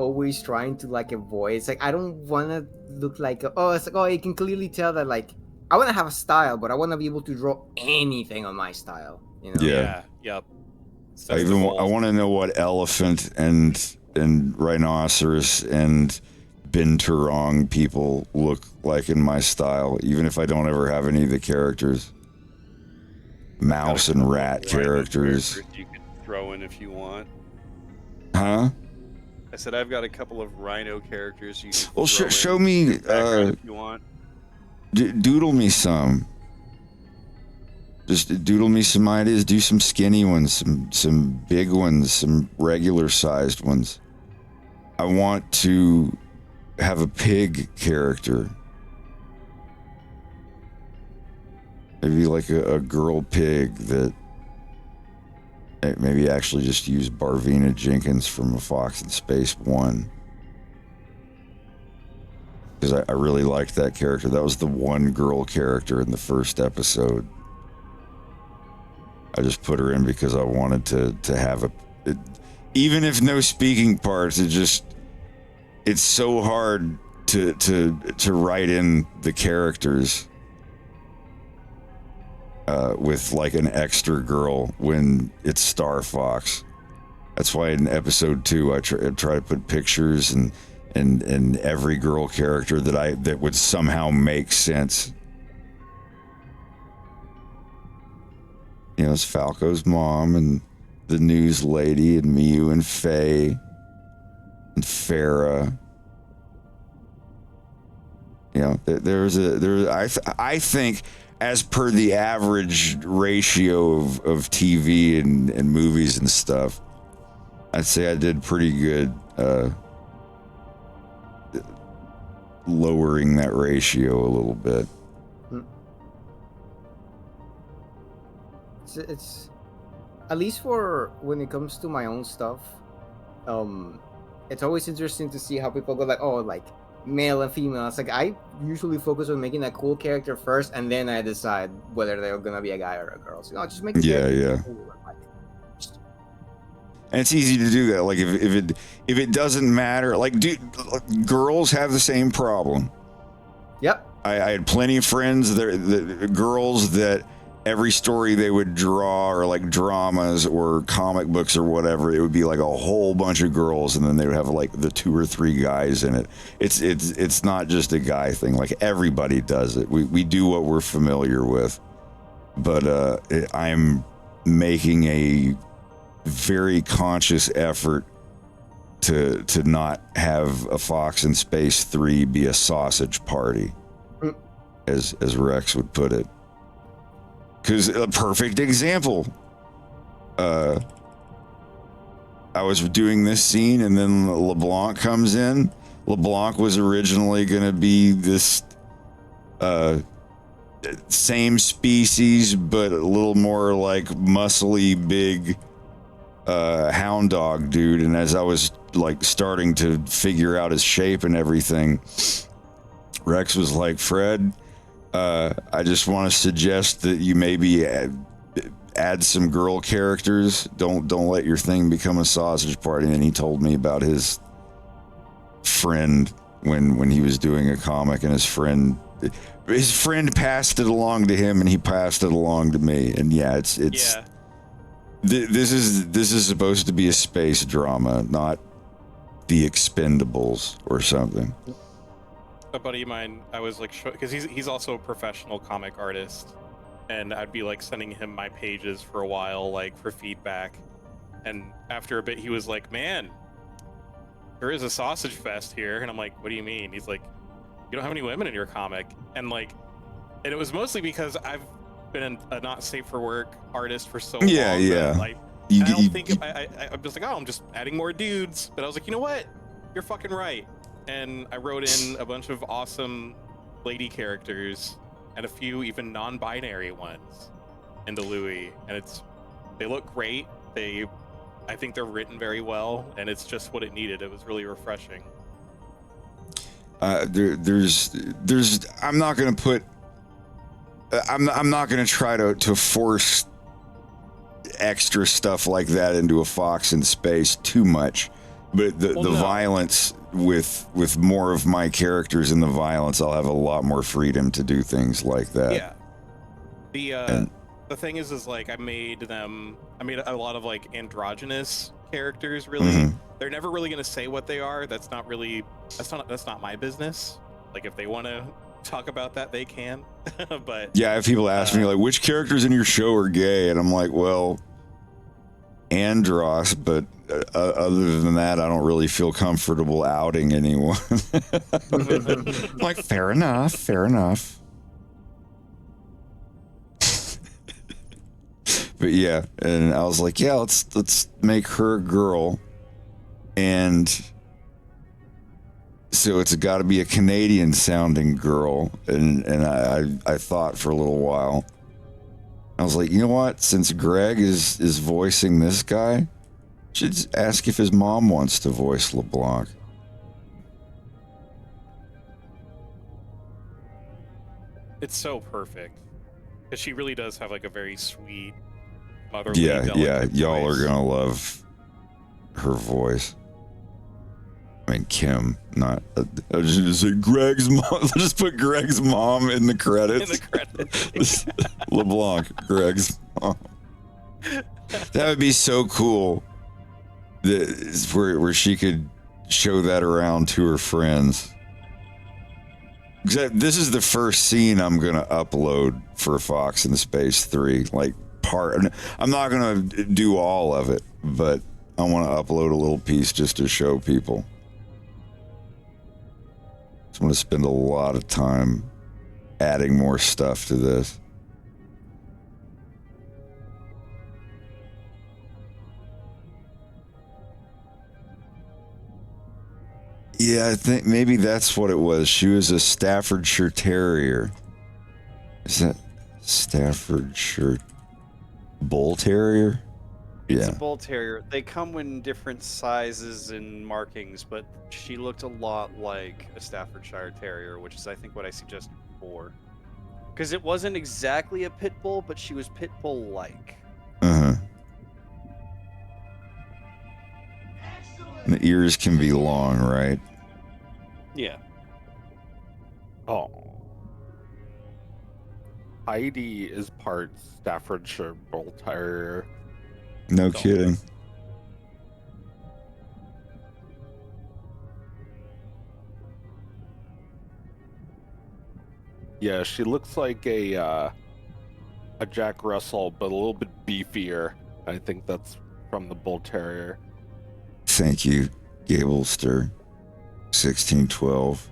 trying to like avoid. It's like I don't want to look like it's like, oh, you can clearly tell that like I want to have a style, but I want to be able to draw anything on my style. You know? Yeah. Yep. I want to know what elephant and rhinoceros and binturong people look like in my style, even if I don't ever have any of the characters. Mouse and rat characters. You can throw in if you want. Huh? I said I've got a couple of rhino characters you can Well, throw show in me. your background if you want. Doodle me some. Just doodle me some ideas. Do some skinny ones, some big ones, some regular sized ones. I want to have a pig character. Maybe like a girl pig that maybe actually just use Barvina Jenkins from A Fox in Space 1. Because I really liked that character. That was the one girl character in the first episode. I just put her in because I wanted to have even if no speaking parts, it's so hard to write in the characters with like an extra girl when it's Star Fox. That's why in episode 2 I try to put pictures and every girl character that would somehow make sense. You know, it's Falco's mom and the news lady and Miu and Faye and Farah. You know, I think as per the average ratio of TV and movies and stuff, I'd say I did pretty good lowering that ratio a little bit. It's at least for when it comes to my own stuff, it's always interesting to see how people go like, oh, like male and female. It's like I usually focus on making a cool character first, and then I decide whether they're gonna be a guy or a girl. So just make yeah. Cool and, like, and it's easy to do that. Like if it doesn't matter, like girls have the same problem. Yep. I had plenty of friends the girls that every story they would draw or like dramas or comic books or whatever, it would be like a whole bunch of girls, and then they would have like the 2 or 3 guys in it. It's not just a guy thing. Like everybody does it. We do what we're familiar with, but I'm making a very conscious effort to not have A Fox in Space 3 be a sausage party, as Rex would put it. Because a perfect example, I was doing this scene and then LeBlanc comes in. LeBlanc was originally going to be this same species, but a little more like muscly, big hound dog dude. And as I was like starting to figure out his shape and everything, Rex was like, Fred, I just want to suggest that you maybe add some girl characters. Don't let your thing become a sausage party. And then he told me about his friend when he was doing a comic, and his friend passed it along to him, and he passed it along to me. And yeah, it's Yeah. This is supposed to be a space drama, not The Expendables or something. A buddy of mine, I was like, because he's also a professional comic artist, and I'd be like sending him my pages for a while, like for feedback. And after a bit, he was like, "Man, there is a sausage fest here." And I'm like, "What do you mean?" He's like, "You don't have any women in your comic." And it was mostly because I've been a not safe for work artist for so long. Yeah. Like, I'm just like, oh, I'm just adding more dudes. But I was like, you know what? You're fucking right. And I wrote in a bunch of awesome lady characters and a few even non-binary ones into Louis, and they look great. I think they're written very well, and it's just what it needed. It was really refreshing. I'm not gonna put. I'm not gonna try to force extra stuff like that into a Fox in Space too much, but the violence with more of my characters in the violence, I'll have a lot more freedom to do things like that. Yeah. The thing is like I made a lot of like androgynous characters. Really, they're never really gonna say what they are. That's not my business. Like if they want to talk about that, they can. But yeah, I have people ask me like, which characters in your show are gay, and I'm like, well, Andros, but other than that, I don't really feel comfortable outing anyone. Like, fair enough. But yeah, and I was like, yeah, let's make her a girl, and so it's got to be a Canadian sounding girl, and I thought for a little while. I was like, you know what? Since Greg is voicing this guy, should ask if his mom wants to voice LeBlanc. it's so perfect because she really does have like a very sweet, motherly, Yeah, delicate y'all voice. are gonna love her voice. I mean, Kim, not. I was just say Greg's mom. Let's just put Greg's mom in the credits. In the credits. LeBlanc, Greg's mom. That would be so cool. Where she could show that around to her friends. Except this is the first scene I'm gonna upload for Fox in Space 3. Like I'm not gonna do all of it, but I want to upload a little piece just to show people. So I'm gonna spend a lot of time adding more stuff to this. Yeah, I think maybe that's what it was. She was a Staffordshire Terrier. Is that Staffordshire Bull Terrier? It's Yeah. a bull terrier. They come in different sizes and markings, but she looked a lot like a Staffordshire Terrier, which is, I think, what I suggested before. Because it wasn't exactly a pit bull, but she was pit bull-like. Uh-huh. And the ears can be long, right? Yeah. Oh. Heidi is part Staffordshire Bull Terrier. No kidding. Yeah, she looks like a Jack Russell, but a little bit beefier. I think that's from the Bull Terrier. Thank you, Gablester. 1612.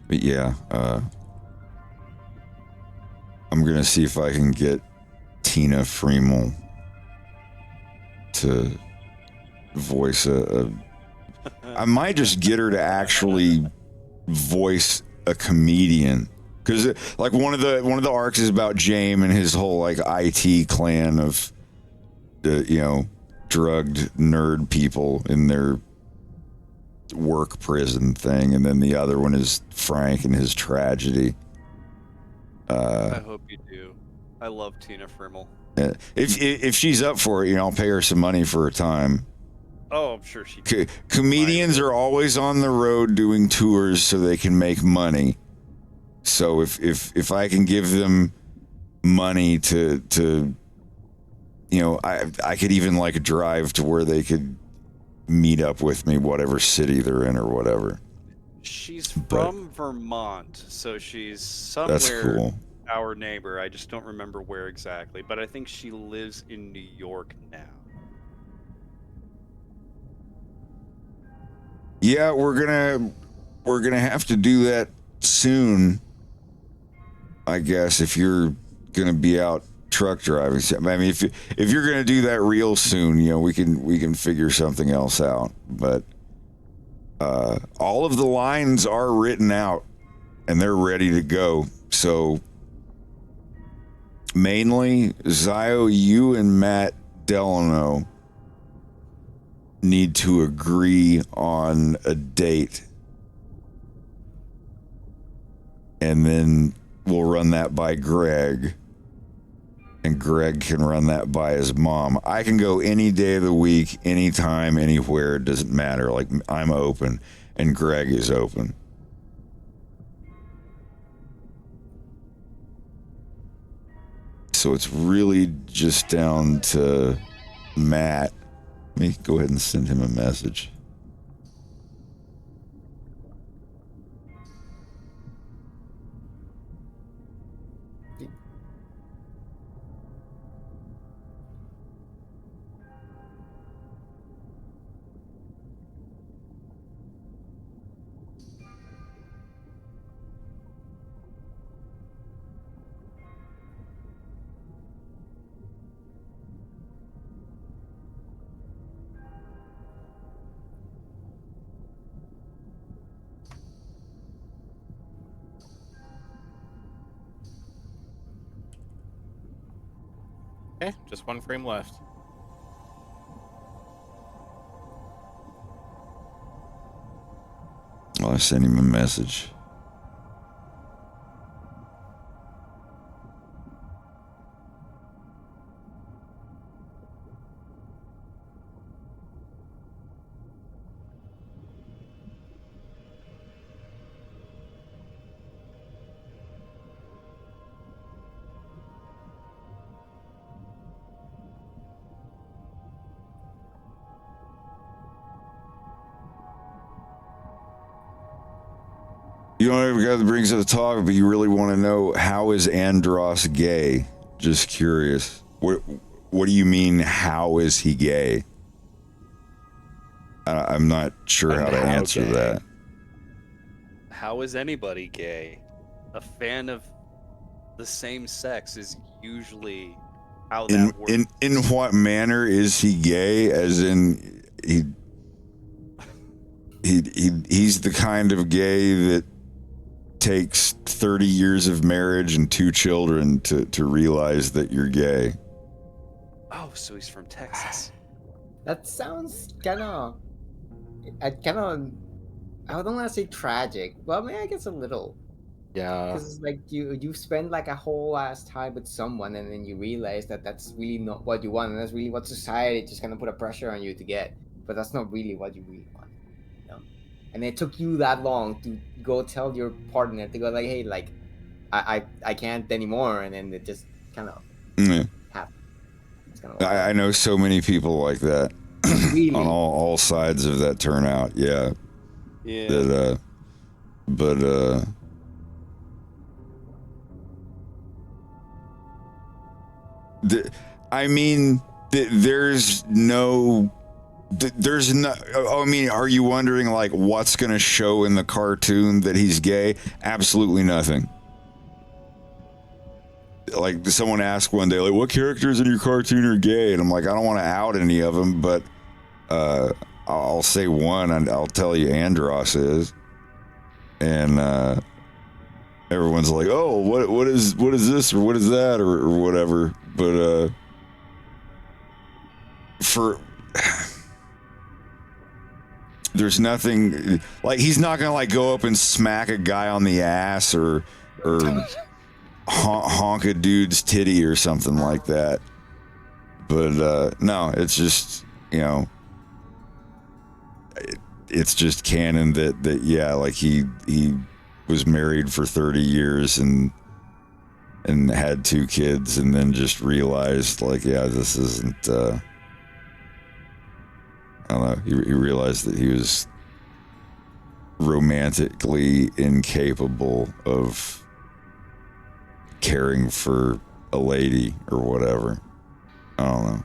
But yeah, I'm gonna see if I can get Tina Fremel to voice I might just get her to actually voice a comedian, because like one of the arcs is about James and his whole like IT clan of drugged nerd people in their work prison thing, and then the other one is Frank and his tragedy. I hope you do. I love Tina Frimmel. If she's up for it, I'll pay her some money for her time. Oh, I'm sure she. Comedians are always on the road doing tours so they can make money. So if I can give them money to I could even like drive to where they could meet up with me, whatever city they're in or whatever. She's from Vermont, so she's somewhere. That's cool. Our neighbor. I just don't remember where exactly, but I think she lives in New York now. Yeah, we're gonna have to do that soon, I guess, if you're gonna be out truck driving. I mean, if you're gonna do that real soon, we can figure something else out. But all of the lines are written out and they're ready to go. So mainly, Zio, you and Matt Delano need to agree on a date, and then we'll run that by Greg, and Greg can run that by his mom. I can go any day of the week, anytime, anywhere. It doesn't matter. Like, I'm open, and Greg is open. So it's really just down to Matt. Let me go ahead and send him a message. Okay, just one frame left. I sent him a message. You don't ever got the brings up the talk, but you really want to know, how is Andros gay? Just curious. What do you mean, how is he gay? I'm not sure how to answer that. How is anybody gay? A fan of the same sex is usually how that works. In what manner is he gay? As in, he's the kind of gay that takes 30 years of marriage and 2 children to realize that you're gay. Oh, so he's from Texas. That sounds kind of, I don't want to say tragic, but I mean, I guess a little. Yeah. Because it's like you spend like a whole ass time with someone, and then you realize that that's really not what you want, and that's really what society just kind of put a pressure on you to get. But that's not really what you really want. And it took you that long to go tell your partner to go like, hey, like, I can't anymore, and then it just kind of happened. It's kind of like, I know so many people like that. Really? On all sides of that turnout. Yeah. Yeah. That there's no. I mean, are you wondering like what's going to show in the cartoon that he's gay? Absolutely nothing. Like, someone asked one day, like, what characters in your cartoon are gay? And I'm like, I don't want to out any of them, but I'll say one, and I'll tell you Andros is. And everyone's like, oh, what is this, or what is that, or whatever. But there's nothing like he's not gonna like go up and smack a guy on the ass or honk a dude's titty or something like that. But no, it's just, you know, it's just canon that yeah, like he was married for 30 years and had 2 kids and then just realized like, yeah, this isn't I don't know, he realized that he was romantically incapable of caring for a lady or whatever. I don't know.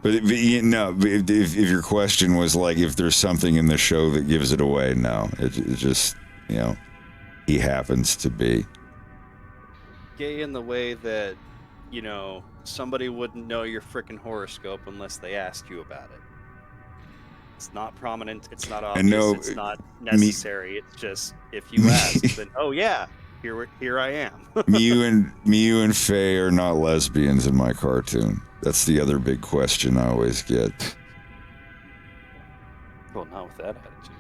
But if your question was like if there's something in the show that gives it away, no. It just, you know, he happens to be gay in the way that, you know, somebody wouldn't know your frickin' horoscope unless they asked you about it. It's not prominent, it's not obvious, it's not necessary. It's just if you ask, then oh yeah, here I am. Mew and Faye are not lesbians in my cartoon. That's the other big question I always get. Well, not with that attitude.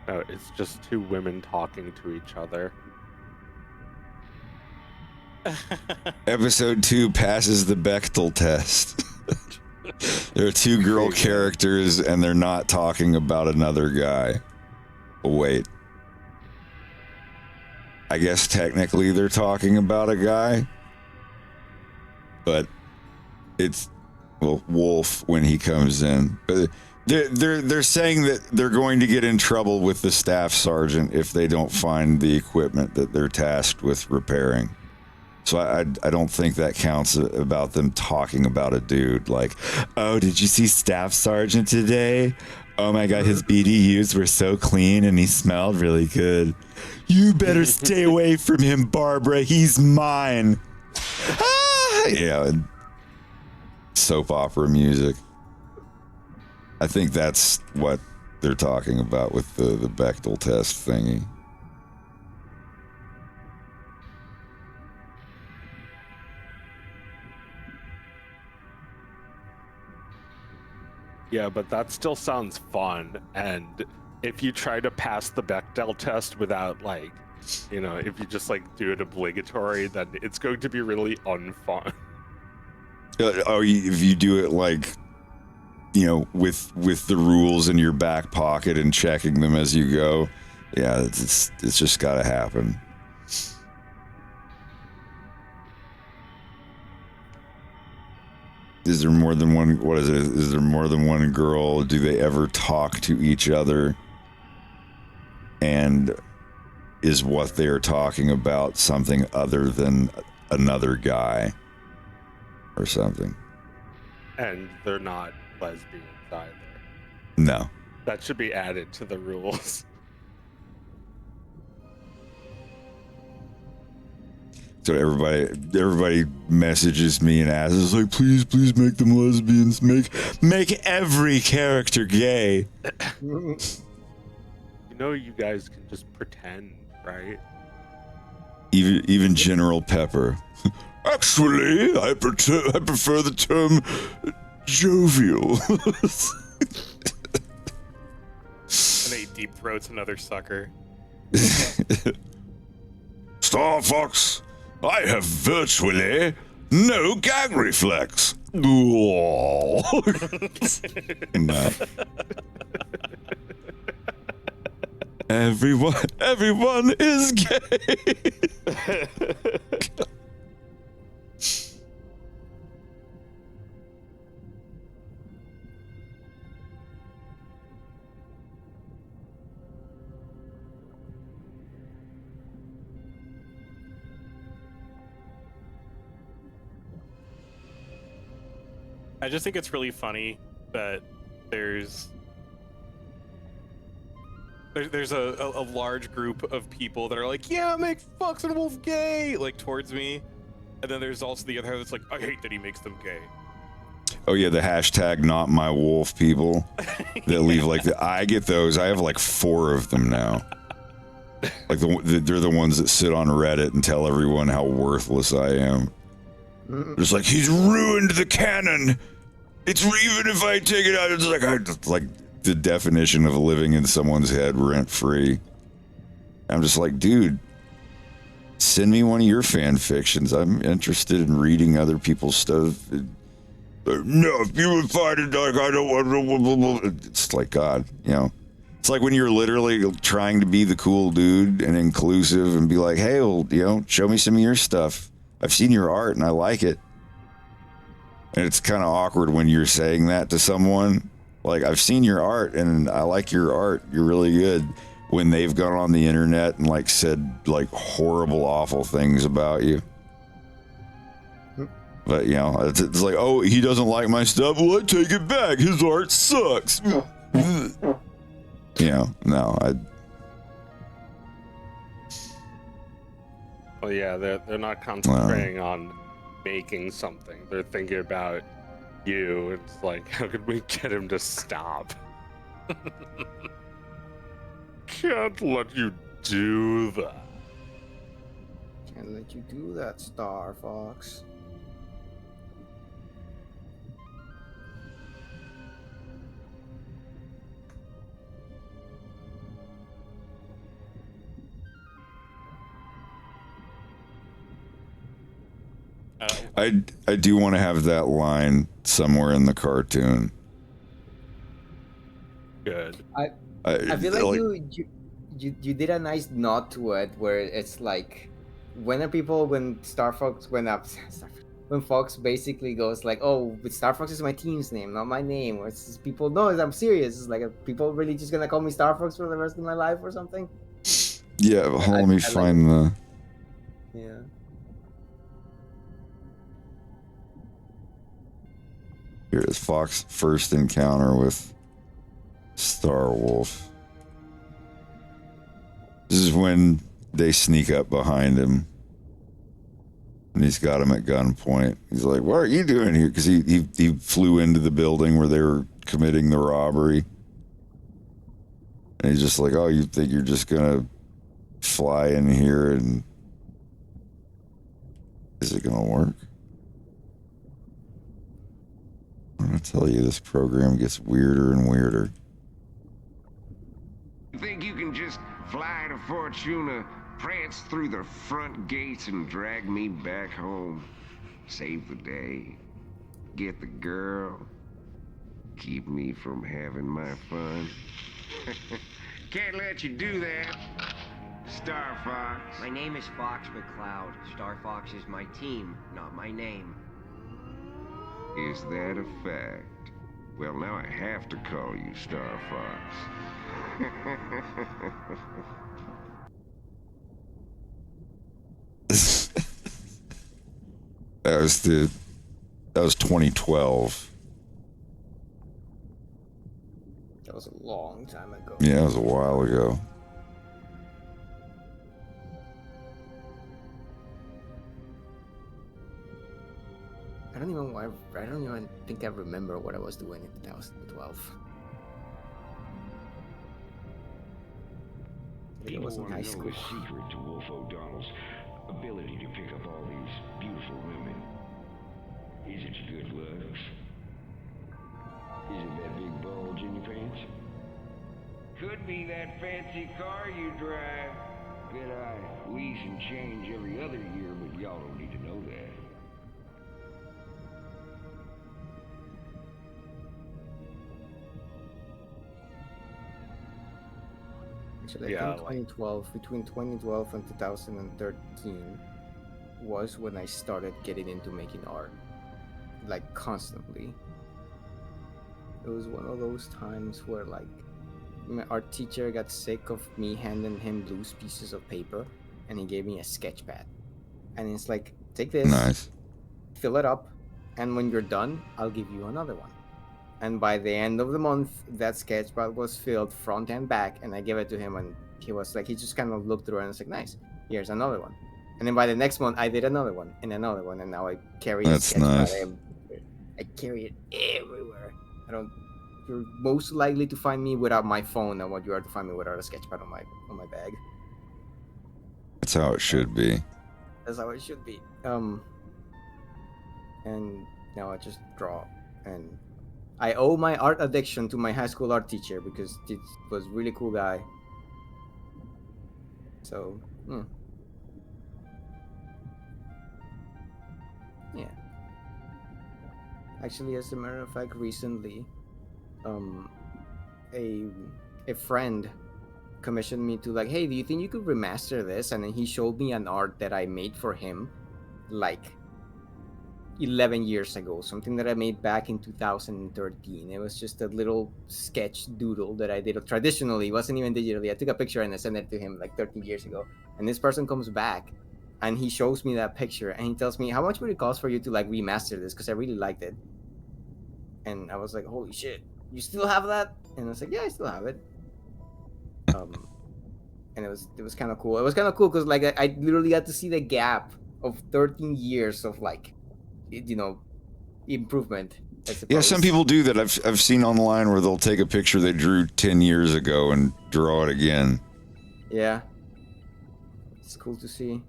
No, it's just 2 women talking to each other. Episode 2 passes the Bechdel test. There are 2 girl characters and they're not talking about another guy. Oh, wait. I guess technically they're talking about a guy, but it's, well, Wolf when he comes in. But they're saying that they're going to get in trouble with the staff sergeant if they don't find the equipment that they're tasked with repairing. So I don't think that counts about them talking about a dude like, oh, did you see Staff Sergeant today? Oh my God, his BDUs were so clean and he smelled really good. You better stay away from him, Barbara. He's mine. Ah! Yeah, soap opera music. I think that's what they're talking about with the Bechdel test thingy. Yeah, but that still sounds fun. And if you try to pass the Bechdel test without, like, you know, if you just, like, do it obligatory, then it's going to be really unfun. If you do it, like, you know, with the rules in your back pocket and checking them as you go, yeah, it's just got to happen. Is there more than one? What is it? Is there more than one girl? Do they ever talk to each other? And is what they are talking about something other than another guy or something? And they're not lesbians either. No. That should be added to the rules. So everybody messages me and asks like, please make them lesbians. Make every character gay. You know, you guys can just pretend, right? Even General Pepper. Actually, I prefer the term jovial. And he deep throats another sucker. Star Fox, I have virtually no gag reflex. No. Everyone is gay. I just think it's really funny that there's a large group of people that are like, yeah, make Fox and Wolf gay, like towards me, and then there's also the other that's like, I hate that he makes them gay. Oh yeah, the hashtag not my wolf people that leave like I get those. I have like 4 of them now. Like they're the ones that sit on Reddit and tell everyone how worthless I am. It's like, he's ruined the canon. It's even if I take it out, it's like the definition of living in someone's head rent free. I'm just like, dude, send me one of your fan fictions. I'm interested in reading other people's stuff. No, if you would find it, like, I don't want to. It's like, God, you know. It's like when you're literally trying to be the cool dude and inclusive and be like, hey, well, you know, show me some of your stuff. I've seen your art and I like it. And it's kind of awkward when you're saying that to someone. Like, I've seen your art and I like your art. You're really good. When they've gone on the internet and like said like horrible, awful things about you. But, you know, it's like, oh, he doesn't like my stuff. Well, I take it back. His art sucks. You know, no, Well, yeah, they're not concentrating on making something. They're thinking about you. It's like, how could we get him to stop? Can't let you do that. Can't let you do that, Star Fox. I do want to have that line somewhere in the cartoon. Good. I feel like you did a nice nod to it where it's like when Star Fox when Fox basically goes like, oh, but Star Fox is my team's name, not my name. Or it's just people know I'm serious. It's like, are people really just gonna call me Star Fox for the rest of my life or something? Yeah, let me find the. Yeah. Here is Fox's first encounter with Star Wolf. This is when they sneak up behind him. And he's got him at gunpoint. He's like, what are you doing here? Because he flew into the building where they were committing the robbery. And he's just like, oh, you think you're just going to fly in here and... Is it going to work? I'm going to tell you, this program gets weirder and weirder. You think you can just fly to Fortuna, prance through the front gates and drag me back home? Save the day, get the girl, keep me from having my fun? Can't let you do that, Star Fox. My name is Fox McCloud. Star Fox is my team, not my name. Is that a fact? Well, now I have to call you Star Fox. That was 2012. That was a long time ago. Yeah, it was a while ago. I don't even think I remember what I was doing in 2012. It was in high school. A secret to Wolf O'Donnell's ability to pick up all these beautiful women. Is it your good looks? Is it that big bulge in your pants? Could be that fancy car you drive. Bet I lease and change every other year, but y'all don't need to know that. Actually, I think 2012, between 2012 and 2013 was when I started getting into making art, like constantly. It was one of those times where like my art teacher got sick of me handing him loose pieces of paper, and he gave me a sketch pad. And it's like, take this, Nice. fill it up, and when you're done, I'll give you another one. And by the end of the month, that sketch pad was filled front and back, and I gave it to him, and he was like, he just kind of looked through it and was like, nice, here's another one. And then by the next month, I did another one, and now I carry a That's sketch nice. pad. I carry it everywhere. You're most likely to find me without my phone than what you are to find me without a sketch pad on my bag. That's how it should be. That's how it should be. and now I just draw. And I owe my art addiction to my high school art teacher because it was a really cool guy. So, yeah. Actually, as a matter of fact, recently, a friend commissioned me to like, hey, do you think you could remaster this? And then he showed me an art that I made for him, like 11 years ago, something that I made back in 2013. It was just a little sketch doodle that I did traditionally. It wasn't even digitally. I took a picture and I sent it to him like 13 years ago. And this person comes back and he shows me that picture and he tells me, how much would it cost for you to like remaster this? Because I really liked it. And I was like, holy shit, you still have that? And I was like, yeah, I still have it. And it was kind of cool. It was kind of cool because like I literally got to see the gap of 13 years of like, improvement. Yeah, some people do that. I've seen online where they'll take a picture they drew 10 years ago and draw it again. Yeah, it's cool to see.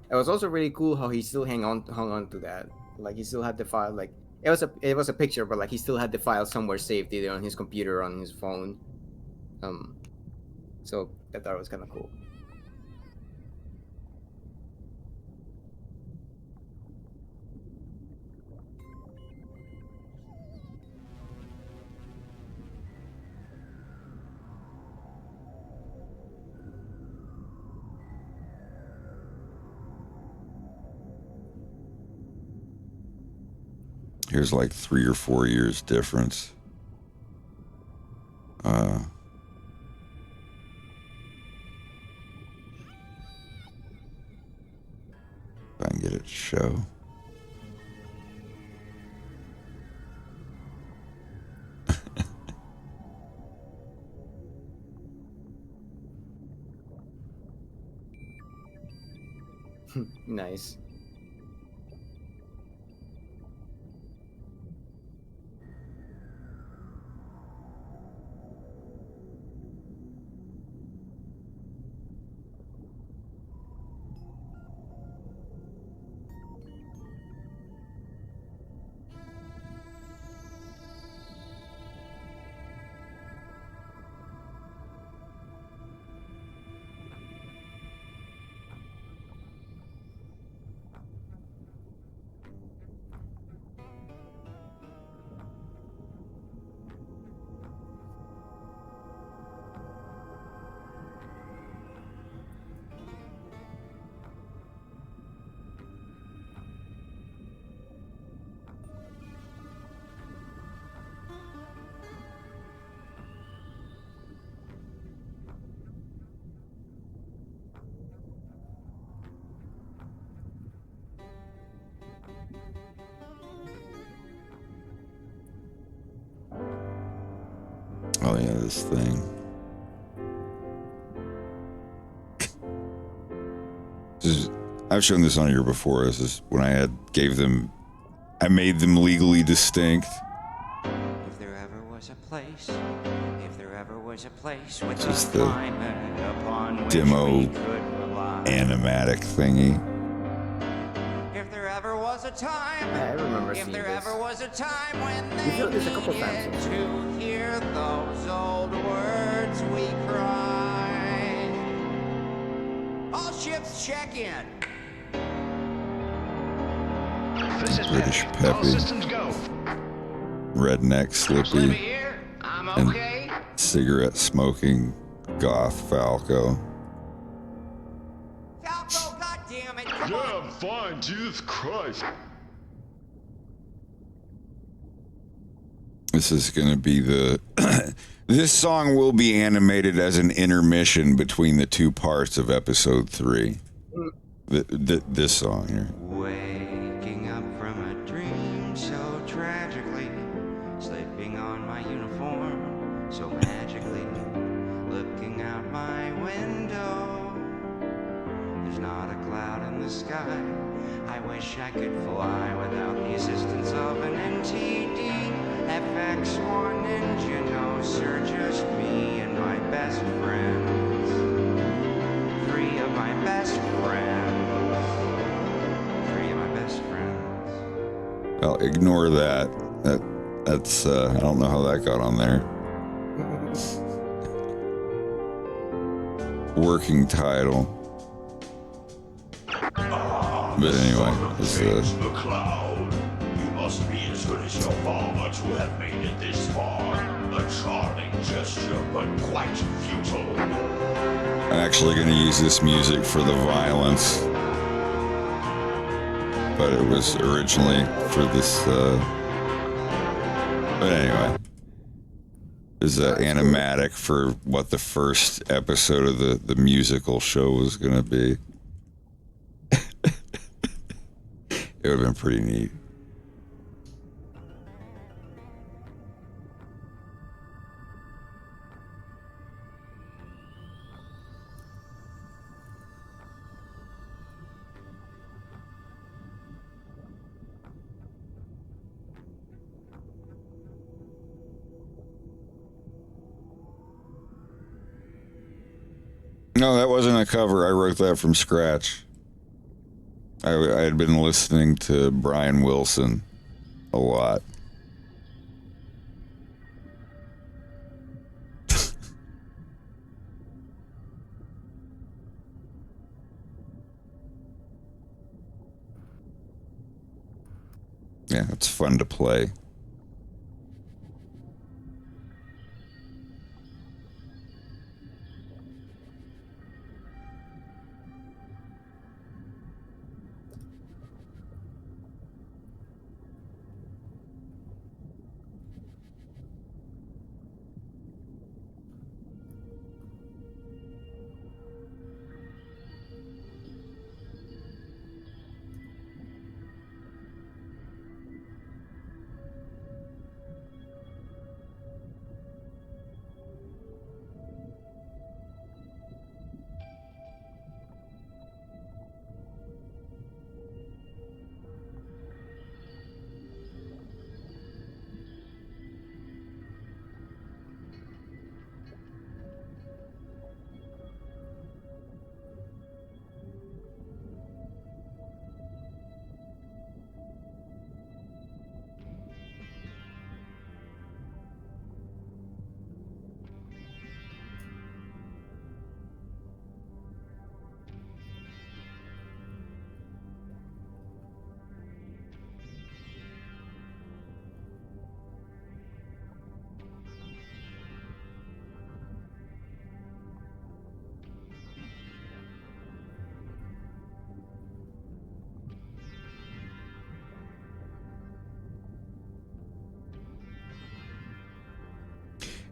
It was also really cool how he still hung on to that. Like he still had the file. Like it was a picture, but like he still had the file somewhere saved, either on his computer or on his phone. So I thought it was kind of cool. Here's like 3 or 4 years difference. If I can get it to show. Nice. Oh yeah, this thing. I've shown this on here before. This is when I made them legally distinct. If there ever was a place with Just a the climate upon which demo we could rely. animatic thingy. If there ever was a time, I remember if seeing there this. ever was a time when We they showed this a couple needed times. to hear those old words we cried. All ships check in. British peppy, redneck slippy, and cigarette smoking goth Falco. Falco, goddammit, come Yeah, on. I'm fine, Jesus Christ. This is going to be the... This song will be animated as an intermission between the two parts of episode 3. This song here. Waking up from a dream so tragically, slipping on my uniform so magically, looking out my window. There's not a cloud in the sky. I wish I could fly without the assistance of an MTD FX1 engine. No, sir, just me and my best friends. 3 of my best friends. Well, ignore that. That's I don't know how that got on there. Working title. But anyway, it's the cloud. You must be as good as your father to have made it this far. A charming gesture, but quite futile. I'm actually going to use this music for the violence, but it was originally for this. But anyway, is an animatic for what the first episode of the musical show was going to be. It would have been pretty neat. No, that wasn't a cover. I wrote that from scratch. I had been listening to Brian Wilson a lot. Yeah, it's fun to play.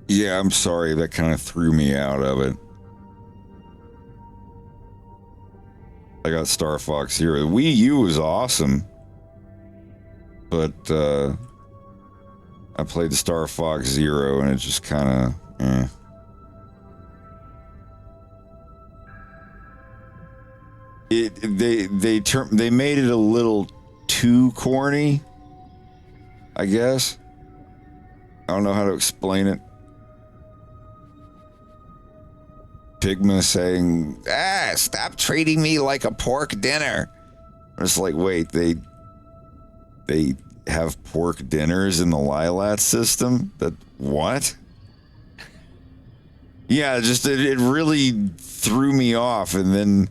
Yeah, I'm sorry. That kind of threw me out of it. I got Star Fox Zero. The Wii U was awesome. But I played the Star Fox Zero and it just kind of, They made it a little too corny, I guess. I don't know how to explain it. Pigma saying, stop treating me like a pork dinner. It's like, wait, they have pork dinners in the Lilat system? That what? Yeah, just it really threw me off. And then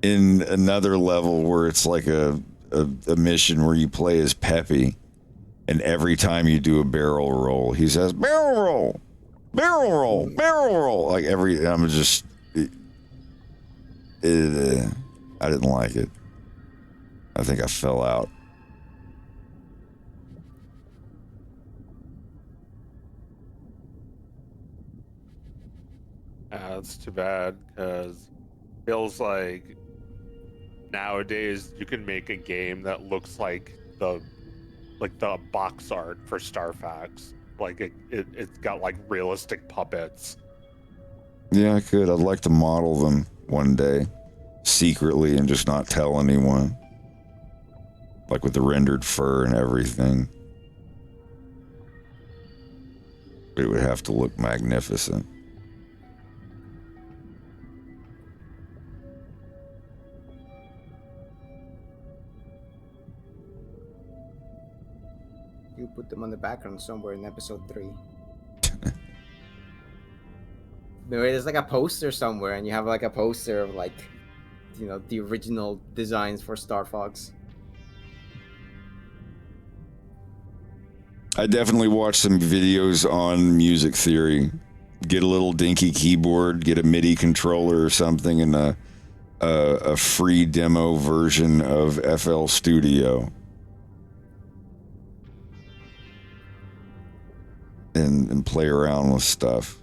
in another level where it's like a mission where you play as Peppy, and every time you do a barrel roll, he says, barrel roll, barrel roll, barrel roll. Like I'm just, I didn't like it. I think I fell out. That's too bad, because feels like nowadays you can make a game that looks like the box art for Star Fox. Like it's got like realistic puppets. Yeah, I could. I'd like to model them one day secretly and just not tell anyone. Like with the rendered fur and everything. But it would have to look magnificent. You put them on the background somewhere in episode 3. Maybe there's like a poster somewhere, and you have like a poster of like, you know, the original designs for Star Fox. I definitely watched some videos on music theory. Get a little dinky keyboard, get a MIDI controller or something, and a free demo version of FL Studio. And play around with stuff.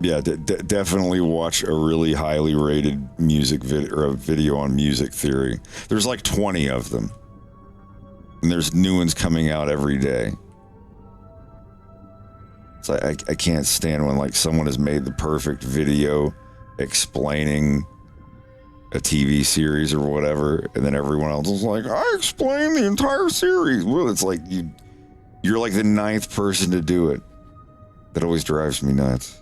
Yeah, definitely watch a really highly rated music video or a video on music theory. There's like 20 of them. And there's new ones coming out every day. It's like I can't stand when like someone has made the perfect video explaining a TV series or whatever, and then everyone else is like, I explained the entire series. Well, it's like you're like the 9th person to do it. That always drives me nuts.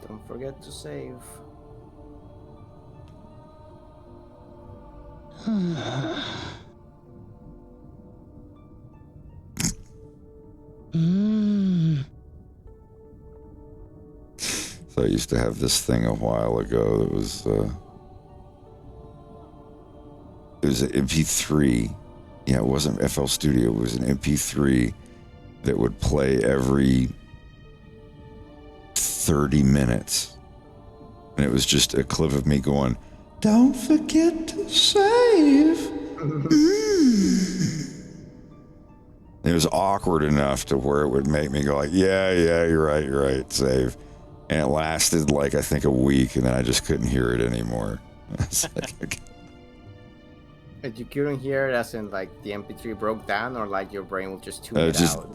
Don't forget to save. So I used to have this thing a while ago that was it was an MP3. Yeah, it wasn't FL Studio, it was an MP3 that would play every 30 minutes. And it was just a clip of me going, don't forget to save. It was awkward enough to where it would make me go like, yeah, you're right, save. And it lasted like, I think a week, and then I just couldn't hear it anymore. It's like, okay. But you couldn't hear it as in like the MP3 broke down, or like your brain would just tune it out?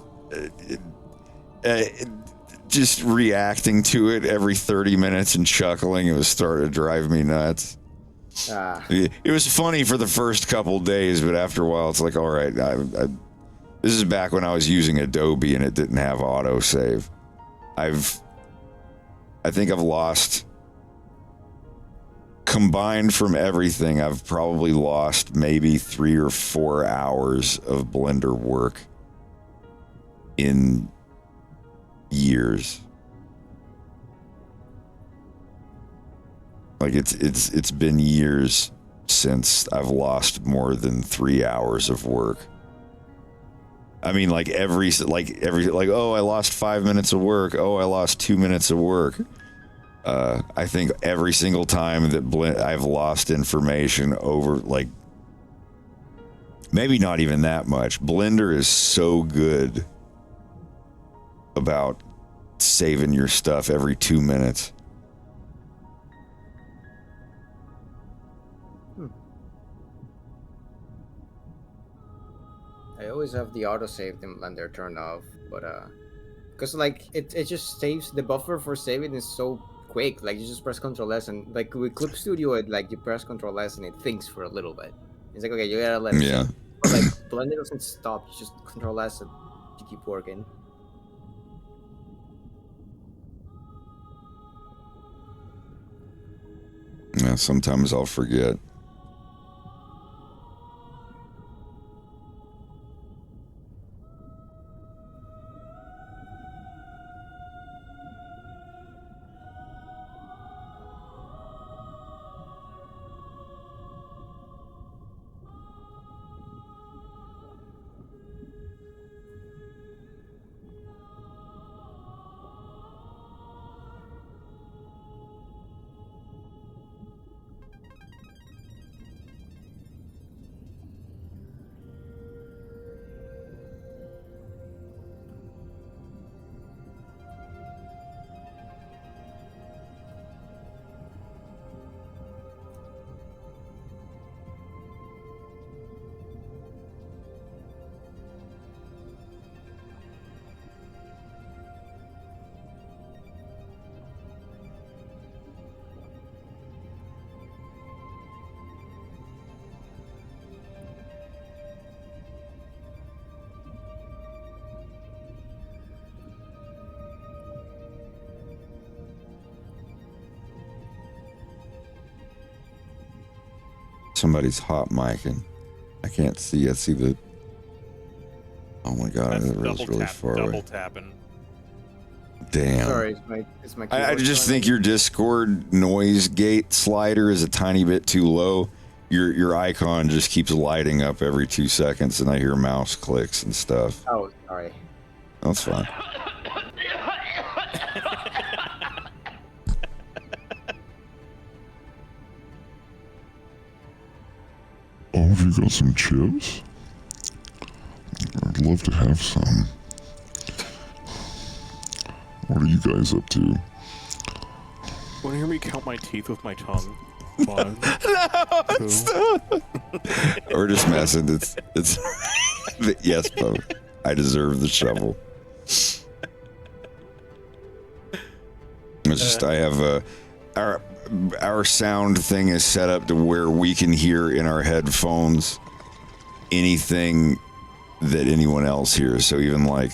Just reacting to it every 30 minutes and chuckling, it was starting to drive me nuts. It was funny for the first couple days, but after a while, it's like, all right, this is back when I was using Adobe and it didn't have autosave. I think I've lost, combined from everything, I've probably lost maybe 3 or 4 hours of Blender work in years. Like it's been years since I've lost more than 3 hours of work. I mean, like every oh, I lost 5 minutes of work. Oh, I lost 2 minutes of work. I think every single time that I've lost information over, like, maybe not even that much. Blender is so good about saving your stuff every 2 minutes. I always have the autosave in Blender turned off, but because like it just saves, the buffer for saving is so quick. Like you just press Ctrl S, and like with Clip Studio, it like you press Ctrl S and it thinks for a little bit. It's like, okay, you gotta let it save. But like Blender doesn't stop. You just Ctrl S and you keep working. Yeah, sometimes I'll forget. Somebody's hot micing. I can't see. I see the. Oh my god, That's it was double really tap, far double away. tapping. Damn. Sorry, it's my I keyboard just going think your Discord noise gate slider is a tiny bit too low. Your icon just keeps lighting up every 2 seconds, and I hear mouse clicks and stuff. Oh, sorry. That's fine. Oh, have you got some chips? I'd love to have some. What are you guys up to? Want to hear me count my teeth with my tongue? 1, No, 2. We're just messing. It's yes, Bo. I deserve the shovel. It's just I have our sound thing is set up to where we can hear in our headphones anything that anyone else hears. So even like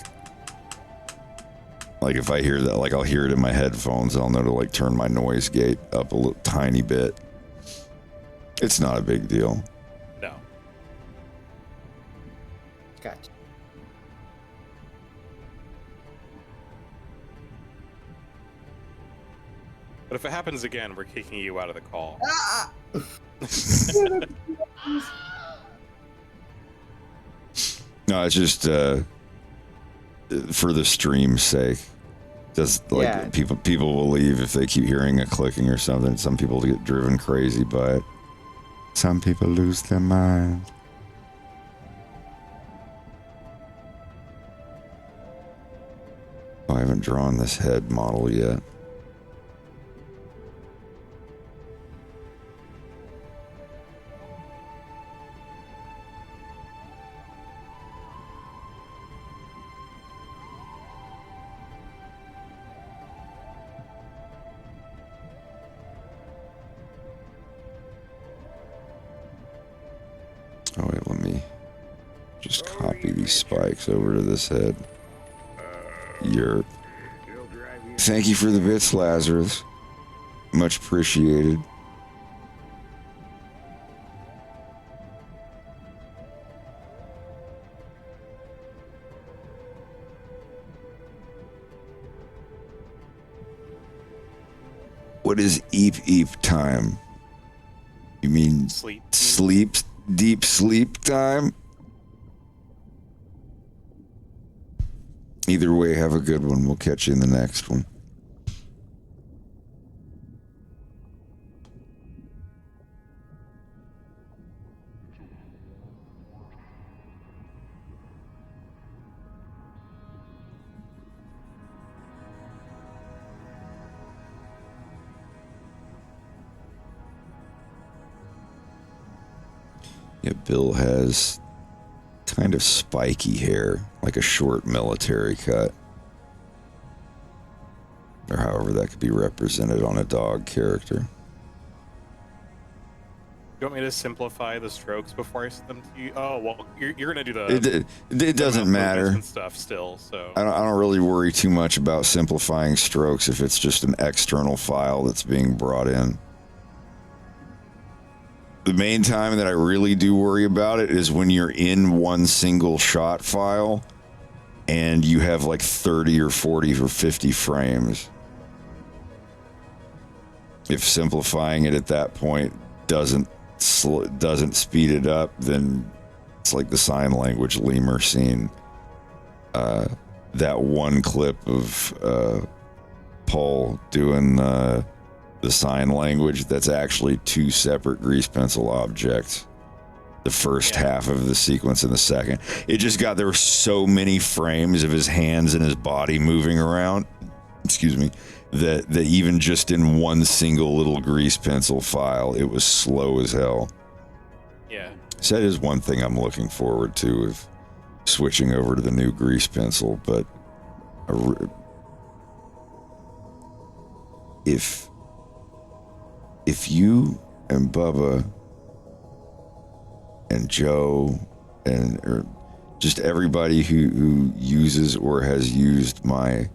if I hear that, like I'll hear it in my headphones, I'll know to like turn my noise gate up a little tiny bit. It's not a big deal. No. Gotcha. But if it happens again, we're kicking you out of the call. No, it's just for the stream's sake. Just like Yeah. people will leave if they keep hearing a clicking or something. Some people get driven crazy by it. Some people lose their mind. Oh, I haven't drawn this head model yet. Oh wait, let me just copy these spikes over to this head. Yerp. Thank you for the bits, Lazarus. Much appreciated. What is eep eep time? You mean sleep, deep sleep time? Either way, have a good one. We'll catch you in the next one. Yeah, Bill has kind of spiky hair, like a short military cut. Or however that could be represented on a dog character. You want me to simplify the strokes before I send them to you? Oh, well, you're going to do the... It doesn't matter. And stuff still, so... I don't really worry too much about simplifying strokes if it's just an external file that's being brought in. The main time that I really do worry about it is when you're in one single shot file and you have like 30 or 40 or 50 frames. If simplifying it at that point doesn't speed it up, then it's like the sign language lemur scene. That one clip of Paul doing the sign language, that's actually two separate grease pencil objects. The first half of the sequence and the second. It just got, there were so many frames of his hands and his body moving around, excuse me, that even just in one single little grease pencil file, it was slow as hell. Yeah. So that is one thing I'm looking forward to, of switching over to the new grease pencil, but if you and Bubba and Joe or just everybody who uses or has used my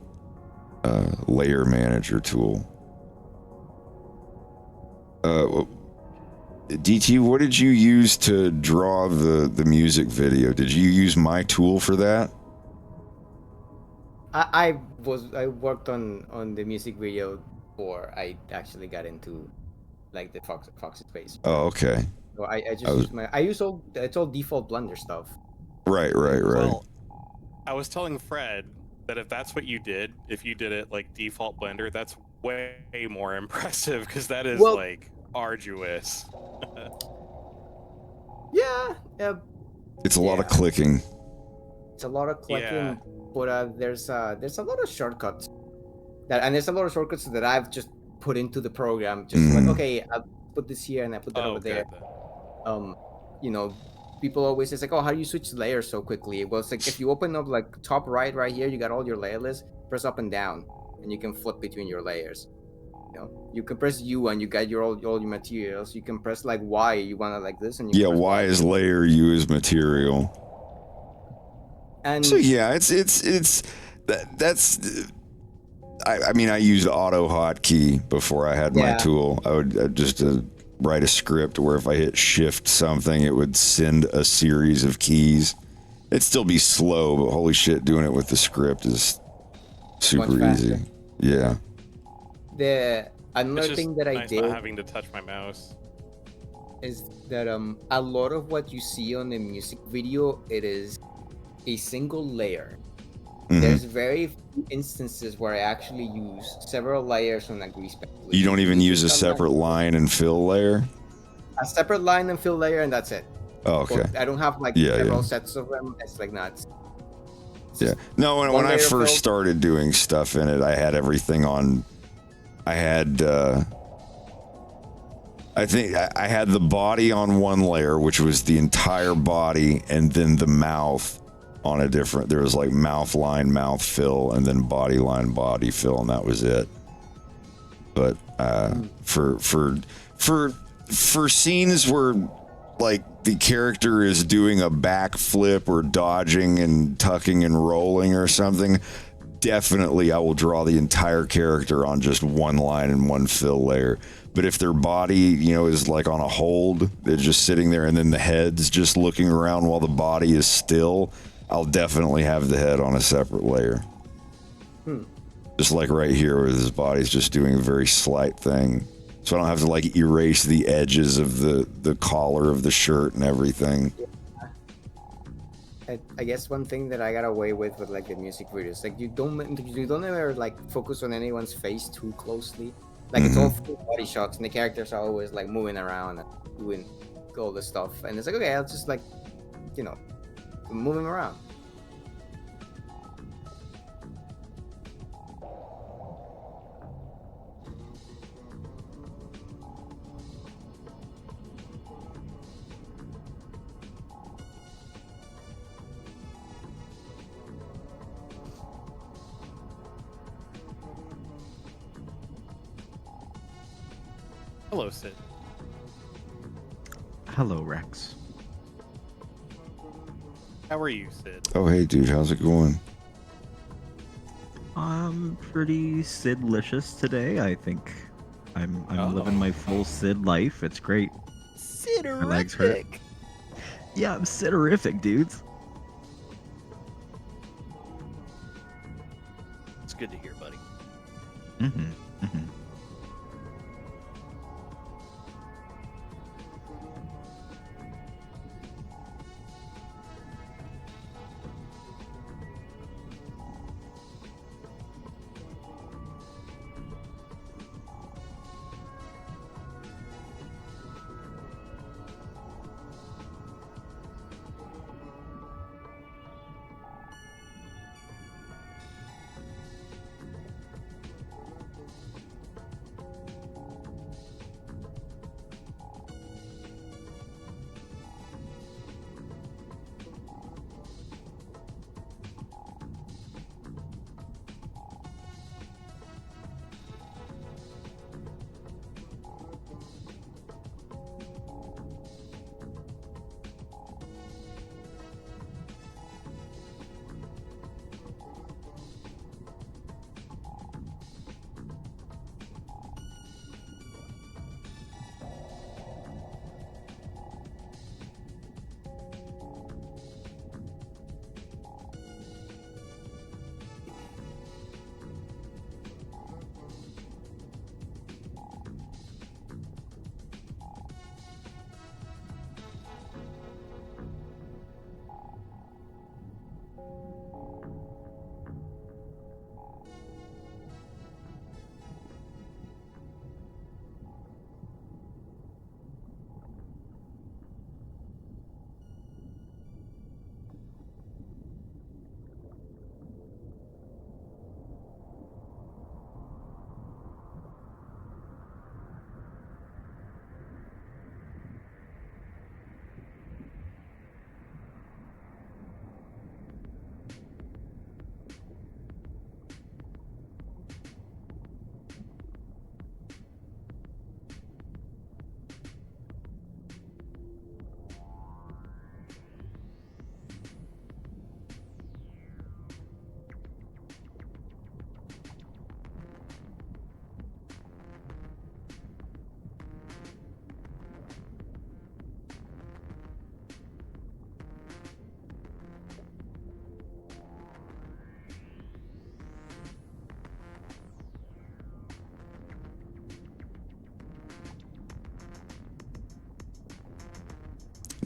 layer manager tool, DT, what did you use to draw the music video? Did you use my tool for that? I worked on the music video before I actually got into like the Fox Space. Oh, okay. So I use all it's all default Blender stuff. Right. Well, I was telling Fred that if that's what you did, if you did it like default Blender, that's way more impressive because that is like arduous. Yeah. It's a lot of clicking. It's a lot of clicking, but there's a lot of shortcuts. And there's a lot of shortcuts that I've just put into the program. Just like, okay, I'll put this here and I put that over there. You know, people always say like, oh, how do you switch layers so quickly? Well, it's like if you open up like top right here, you got all your layer lists. Press up and down, and you can flip between your layers. You know, you can press U and you got all your materials. You can press like Y, you want to like this, and you can press Y is layer, U is material. And so yeah, that's. I mean, I used auto hotkey before I had my tool. I would just write a script where if I hit shift something, it would send a series of keys. It'd still be slow, but holy shit, doing it with the script is super easy. Yeah. Another thing that I did not having to touch my mouse is that a lot of what you see on the music video, it is a single layer. There's very few instances where I actually use several layers on a grease pencil. You don't even use a separate line and fill layer? A separate line and fill layer, and that's it. Oh, okay. But I don't have like several sets of them. It's like not. Yeah. No, when I first started doing stuff in it, I had everything on. I had. I think I had the body on one layer, which was the entire body, and then the mouth on a different. There was like mouth line, mouth fill, and then body line, body fill, and that was it. But for scenes where like the character is doing a backflip or dodging and tucking and rolling or something, definitely I will draw the entire character on just one line and one fill layer. But if their body, you know, is like on a hold, they're just sitting there and then the head's just looking around while the body is still, I'll definitely have the head on a separate layer. Just like right here where his body's just doing a very slight thing. So I don't have to like erase the edges of the collar of the shirt and everything. I guess one thing that I got away with like the music videos, like you don't ever like focus on anyone's face too closely. Like it's all full body shots and the characters are always like moving around and doing all this stuff. And it's like, okay, I'll just like, you know, moving around. Hello, Sid. Hello, Rex. How are you, Sid? Oh, hey, dude, how's it going? I'm pretty Sid-licious today. I think I'm living my full Sid life. It's great. My legs hurt. Yeah, I'm Siderific, dudes. It's good to hear, buddy. Mm-hmm.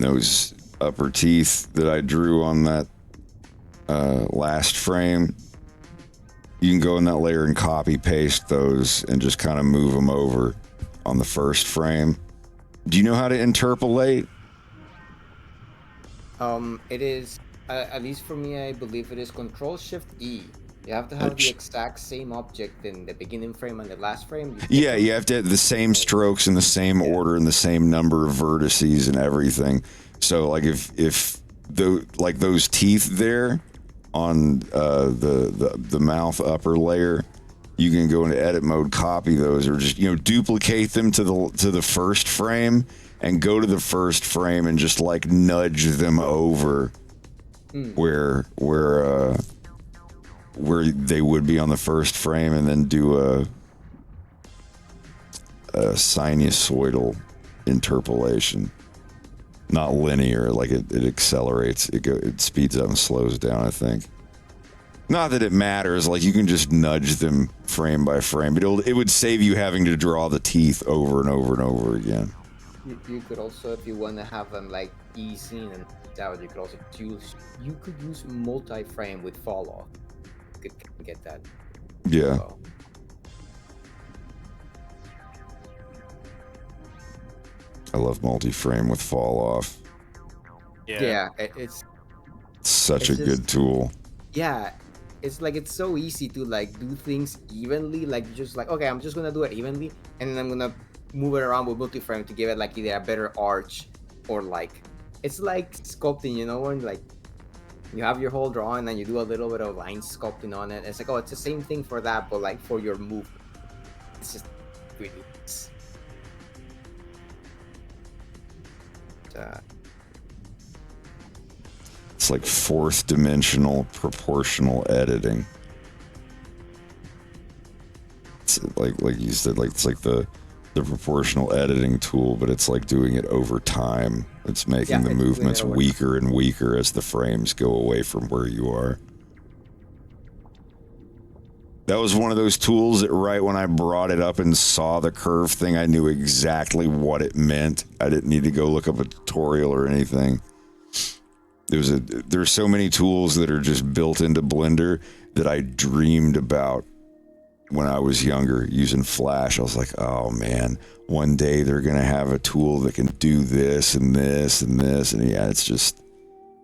those upper teeth that I drew on that last frame, you can go in that layer and copy paste those and just kind of move them over on the first frame. Do you know how to interpolate? It is at least for me. I believe it is Control-Shift-E. You have to have the exact same object in the beginning frame and the last frame. Yeah, you have to have the same strokes in the same order and the same number of vertices and everything. So, like, if those teeth there on the mouth upper layer, you can go into edit mode, copy those, or just duplicate them to the first frame and go to the first frame and just like nudge them over where they would be on the first frame, and then do a sinusoidal interpolation. Not linear, like it accelerates, it speeds up and slows down, I think. Not that it matters, like you can just nudge them frame by frame, but it would save you having to draw the teeth over and over and over again. You could also, if you want to have them like easy and out, you could also use multi-frame with fall off. You could get that. Yeah. Well. I love multi-frame with fall off. Yeah, it's such a good tool. Yeah, it's like it's so easy to like do things evenly. Like just like, okay, I'm just gonna do it evenly, and then I'm gonna move it around with multi-frame to give it like either a better arch or like it's like sculpting, when like you have your whole drawing and you do a little bit of line sculpting on it. It's like, oh, it's the same thing for that, but like for your movement. It's just really nice. It's like fourth dimensional proportional editing. It's like you said, like it's like the proportional editing tool, but it's like doing it over time. It's making the movements weaker and weaker as the frames go away from where you are. That was one of those tools that right when I brought it up and saw the curve thing, I knew exactly what it meant. I didn't need to go look up a tutorial or anything. There's so many tools that are just built into Blender that I dreamed about when I was younger using Flash. I was like, oh man, one day they're going to have a tool that can do this and this and this. And yeah, it's just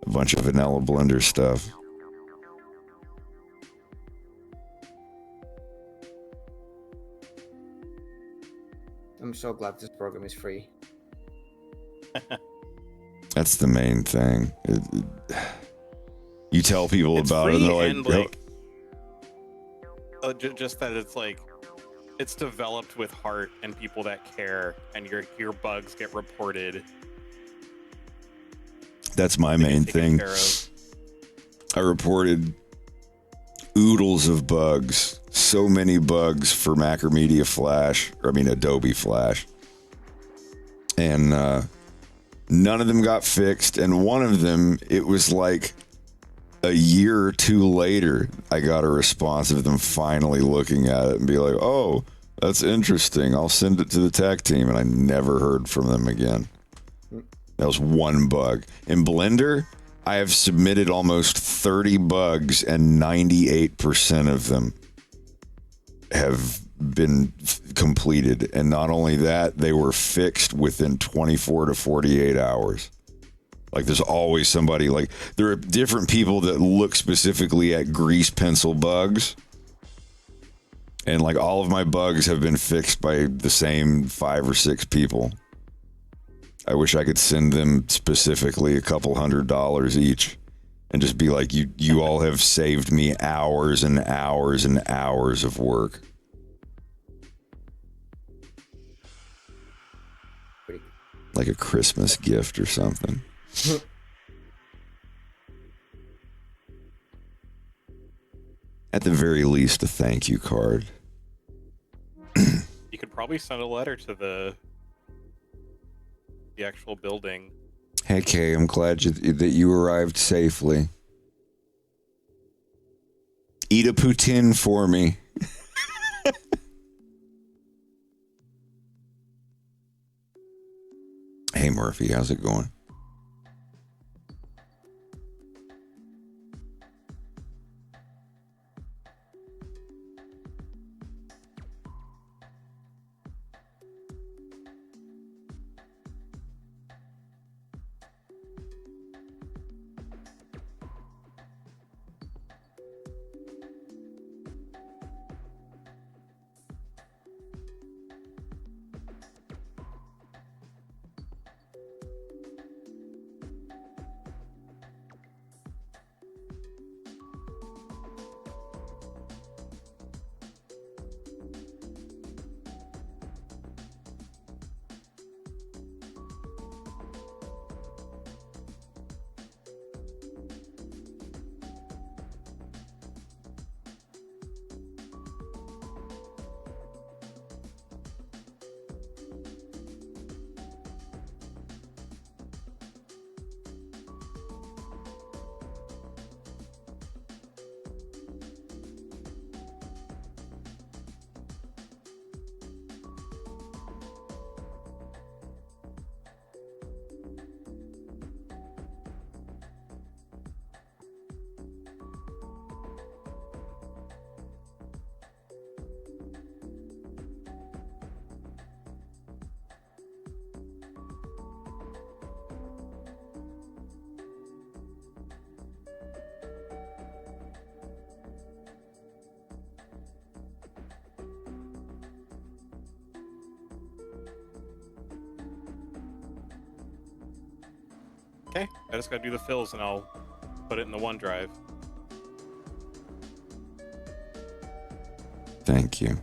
a bunch of vanilla Blender stuff. I'm so glad this program is free. That's the main thing. You tell people about it, and they're like, just that it's like it's developed with heart and people that care, and your bugs get reported. That's my main thing. I reported oodles of bugs, so many bugs for Macromedia Flash, Adobe Flash, and none of them got fixed. And one of them, it was like a year or two later, I got a response of them finally looking at it and be like, oh, that's interesting. I'll send it to the tech team. And I never heard from them again. That was one bug. In Blender, I have submitted almost 30 bugs and 98% of them have been completed. And not only that, they were fixed within 24 to 48 hours. Like there's always somebody, like there are different people that look specifically at grease pencil bugs. And like all of my bugs have been fixed by the same 5 or 6 people. I wish I could send them specifically a couple $100 each and just be like, you all have saved me hours and hours and hours of work. Like a Christmas gift or something. At the very least, a thank you card. You could probably send a letter to the actual building. Hey Kay, I'm glad that you arrived safely. Eat a poutine for me. Hey Murphy, how's it going? Okay, I just gotta do the fills and I'll put it in the OneDrive. Thank you.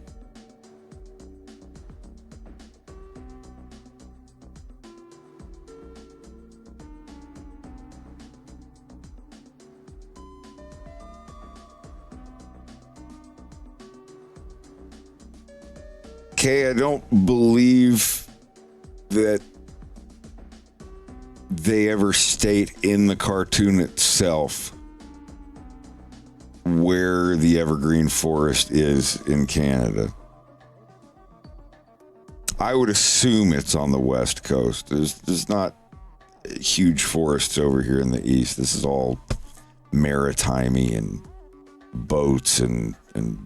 Okay, I don't believe that they ever state in the cartoon itself where the evergreen forest is in Canada. I would assume it's on the west coast. There's not huge forests over here in the east. This is all maritime-y and boats and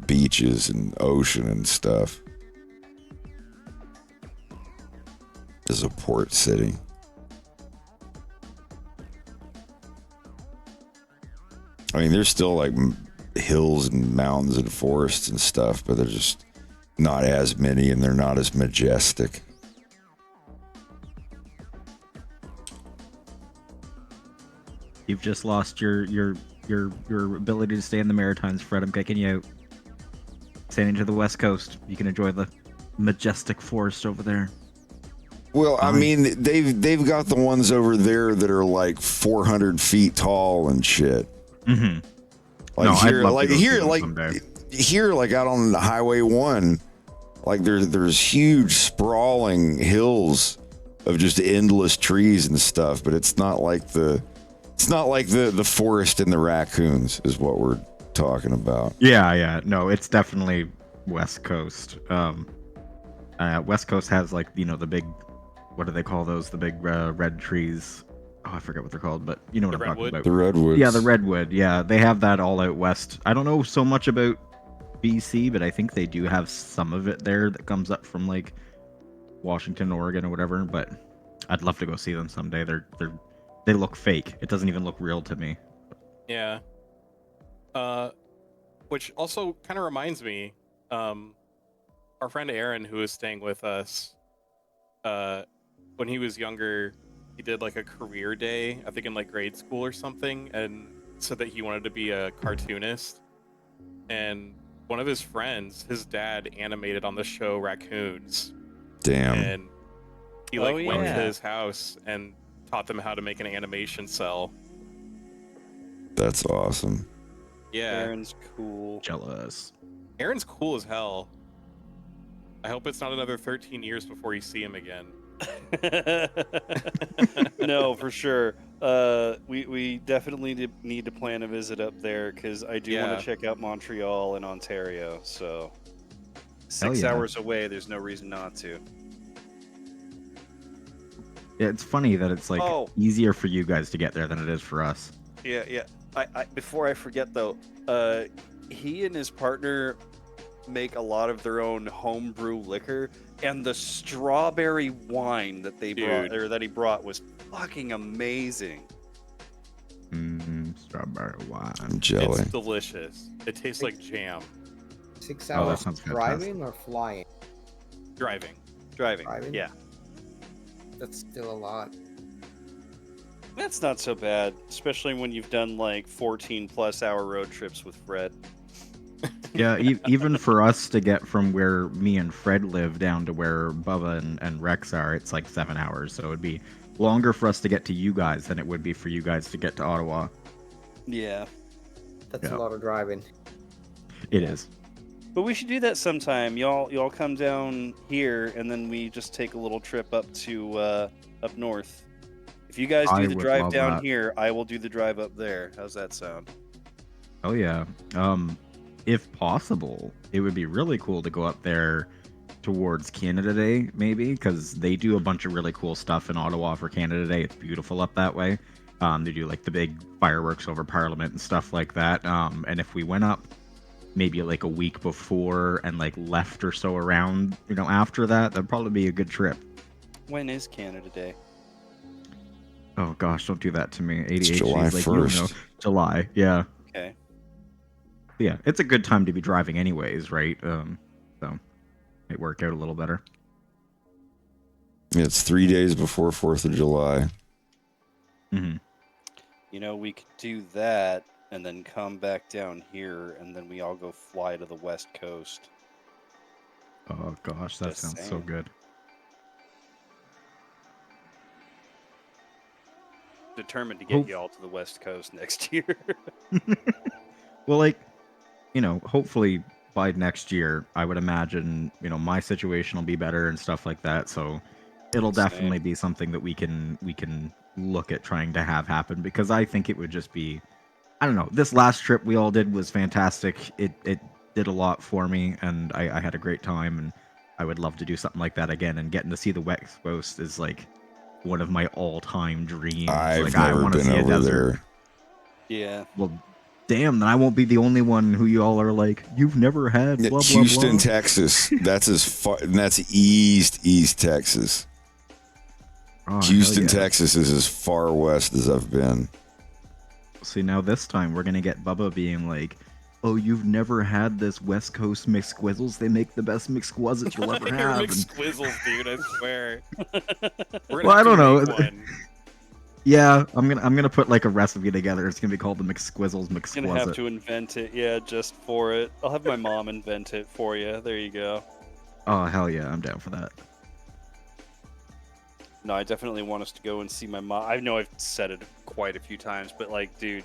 beaches and ocean and stuff. This is a port city. I mean, there's still like hills and mountains and forests and stuff, but they're just not as many and they're not as majestic. You've just lost your ability to stay in the Maritimes, Fred. I'm kicking you out. Sailing to the west coast, you can enjoy the majestic forest over there. Well, I mean, they've got the ones over there that are like 400 feet tall and shit. Mm-hmm. Like no, here, I'd love like to go here, see them like someday. here, like out on the Highway 1, like there's huge sprawling hills of just endless trees and stuff. But it's not like the forest and the raccoons is what we're talking about. Yeah. No, it's definitely West Coast. West Coast has like, you know, the big, what do they call those? The big red trees. Oh, I forget what they're called, but you know what I'm talking about. The redwoods. Yeah, the redwood. Yeah, they have that all out west. I don't know so much about BC, but I think they do have some of it there that comes up from like Washington, Oregon, or whatever. But I'd love to go see them someday. They look fake. It doesn't even look real to me. Yeah. Which also kind of reminds me, our friend Aaron, who is staying with us, when he was younger, he did like a career day, I think in like grade school or something, and said that he wanted to be a cartoonist. And one of his friends, his dad, animated on the show Raccoons. Damn. And he like went to his house and taught them how to make an animation cell. That's awesome. Yeah. Aaron's cool. Jealous. Aaron's cool as hell. I hope it's not another 13 years before you see him again. No, for sure. We definitely need to plan a visit up there because I do want to check out Montreal and Ontario. So 6 hours away, there's no reason not to. Yeah, it's funny that it's like easier for you guys to get there than it is for us. Yeah. I before I forget though, he and his partner make a lot of their own homebrew liquor, and the strawberry wine that they brought or that he brought was fucking amazing. Strawberry wine. I'm jelly. It's delicious. It tastes like jam. 6 Oh, hours that sounds driving or flying? Driving. Driving. Yeah. That's still a lot. That's not so bad, especially when you've done like 14+ hour road trips with Fred. Yeah, even for us to get from where me and Fred live down to where Bubba and Rex are, it's like 7 hours. So it'd be longer for us to get to you guys than it would be for you guys to get to Ottawa. Yeah. That's a lot of driving. It is. But we should do that sometime. Y'all come down here, and then we just take a little trip up to up north. If you guys do the drive down here, I will do the drive up there. How's that sound? Oh yeah. If possible, it would be really cool to go up there towards Canada Day, maybe, because they do a bunch of really cool stuff in Ottawa for Canada Day. It's beautiful up that way. They do like the big fireworks over Parliament and stuff like that. And if we went up maybe like a week before and like left or so around, after that'd probably be a good trip. When is Canada Day? Oh gosh, don't do that to me. ADHD July is like 1st. July, yeah. Okay. Yeah, it's a good time to be driving anyways, right? So it worked out a little better. It's 3 days before 4th of July. Hmm. You know, we could do that and then come back down here, and then we all go fly to the West Coast. Oh gosh, that Just sounds so saying. good. Determined to get Hope- you all to the West Coast next year. Well, like, hopefully by next year, I would imagine, my situation will be better and stuff like that. So it'll definitely Same. be something that we can look at trying to have happen, because I think it would just be, I don't know. This last trip we all did was fantastic. It did a lot for me, and I had a great time, and I would love to do something like that again. And getting to see the West Coast is like one of my all-time dreams. I've Like, I never want to been see a over desert. there. Yeah. Well, damn, then I won't be the only one who you all are like, you've never had blah blah Houston, blah. Texas. That's as far. That's East Texas. Oh, Houston, hell yeah. Texas is as far west as I've been. See, now this time we're gonna get Bubba being like, "Oh, you've never had this West Coast McSquizzles? They make the best McSquizzles you'll ever Your have." And- McSquizzles, dude, I swear. We're well, I don't know. make one. Yeah, I'm gonna put like a recipe together. It's gonna be called the McSquizzles I'm gonna have McSquizit. to invent it, yeah, just for it. I'll have my mom invent it for you. There you go. Oh hell yeah, I'm down for that. No, I definitely want us to go and see my mom. I know I've said it quite a few times, but like, dude,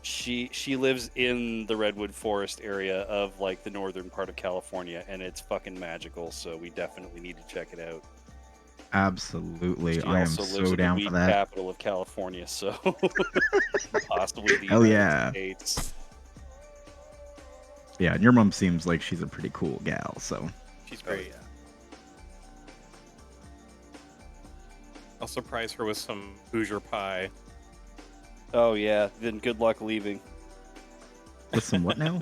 she lives in the redwood forest area of like the northern part of California, and it's fucking magical. So we definitely need to check it out. Absolutely, She I am also lives so in the down weed for that. capital of California, so possibly the Hell United yeah. States. Yeah, and your mom seems like she's a pretty cool gal. So She's great. I'll surprise her with some Hoosier pie. Oh yeah, then good luck leaving. with some what now?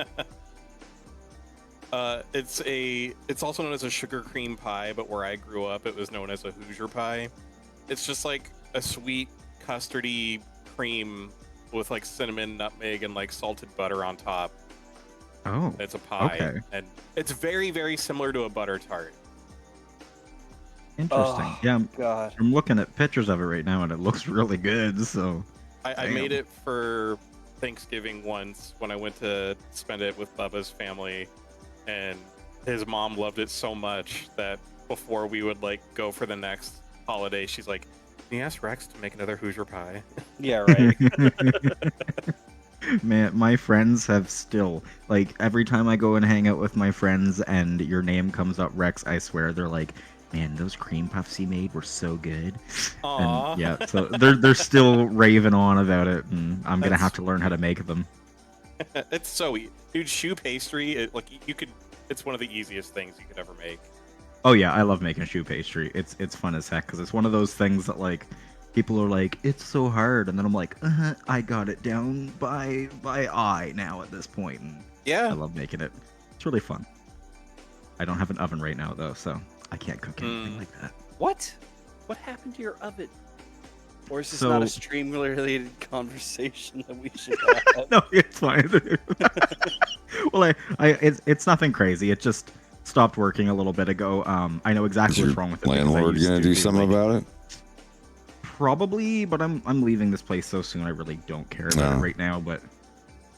It's also known as a sugar cream pie, but where I grew up, it was known as a Hoosier pie. It's just like a sweet custardy cream with like cinnamon, nutmeg, and like salted butter on top. Oh, It's a pie, okay. and it's very, very similar to a butter tart. Interesting. Oh, Yeah, God. I'm looking at pictures of it right now, and it looks really good. So I damn. made it for Thanksgiving once when I went to spend it with Bubba's family, and his mom loved it so much that before we would like go for the next holiday, she's like, "Can you ask Rex to make another Hoosier pie?" Yeah, right. Man, my friends have still, like, every time I go and hang out with my friends and your name comes up, Rex, I swear they're like, "Man, those cream puffs he made were so good." Aw. And yeah, so they're still raving on about it, and I'm gonna have to learn how to make them. It's so easy, dude. Shoe pastry, you could. It's one of the easiest things you could ever make. Oh yeah, I love making shoe pastry. It's fun as heck because it's one of those things that like people are like, it's so hard, and then I'm like, I got it down by eye now at this point, and yeah, I love making it. It's really fun. I don't have an oven right now though, so I can't cook anything like that. What? What happened to your oven? Or is this not a So- stream-related conversation that we should have? No, it's fine. Well, it's nothing crazy. It just stopped working a little bit ago. I know exactly Is what's your wrong with it. because I landlord used gonna to do do, something like- about it? Probably, but I'm leaving this place so soon. I really don't care about No. it right now. But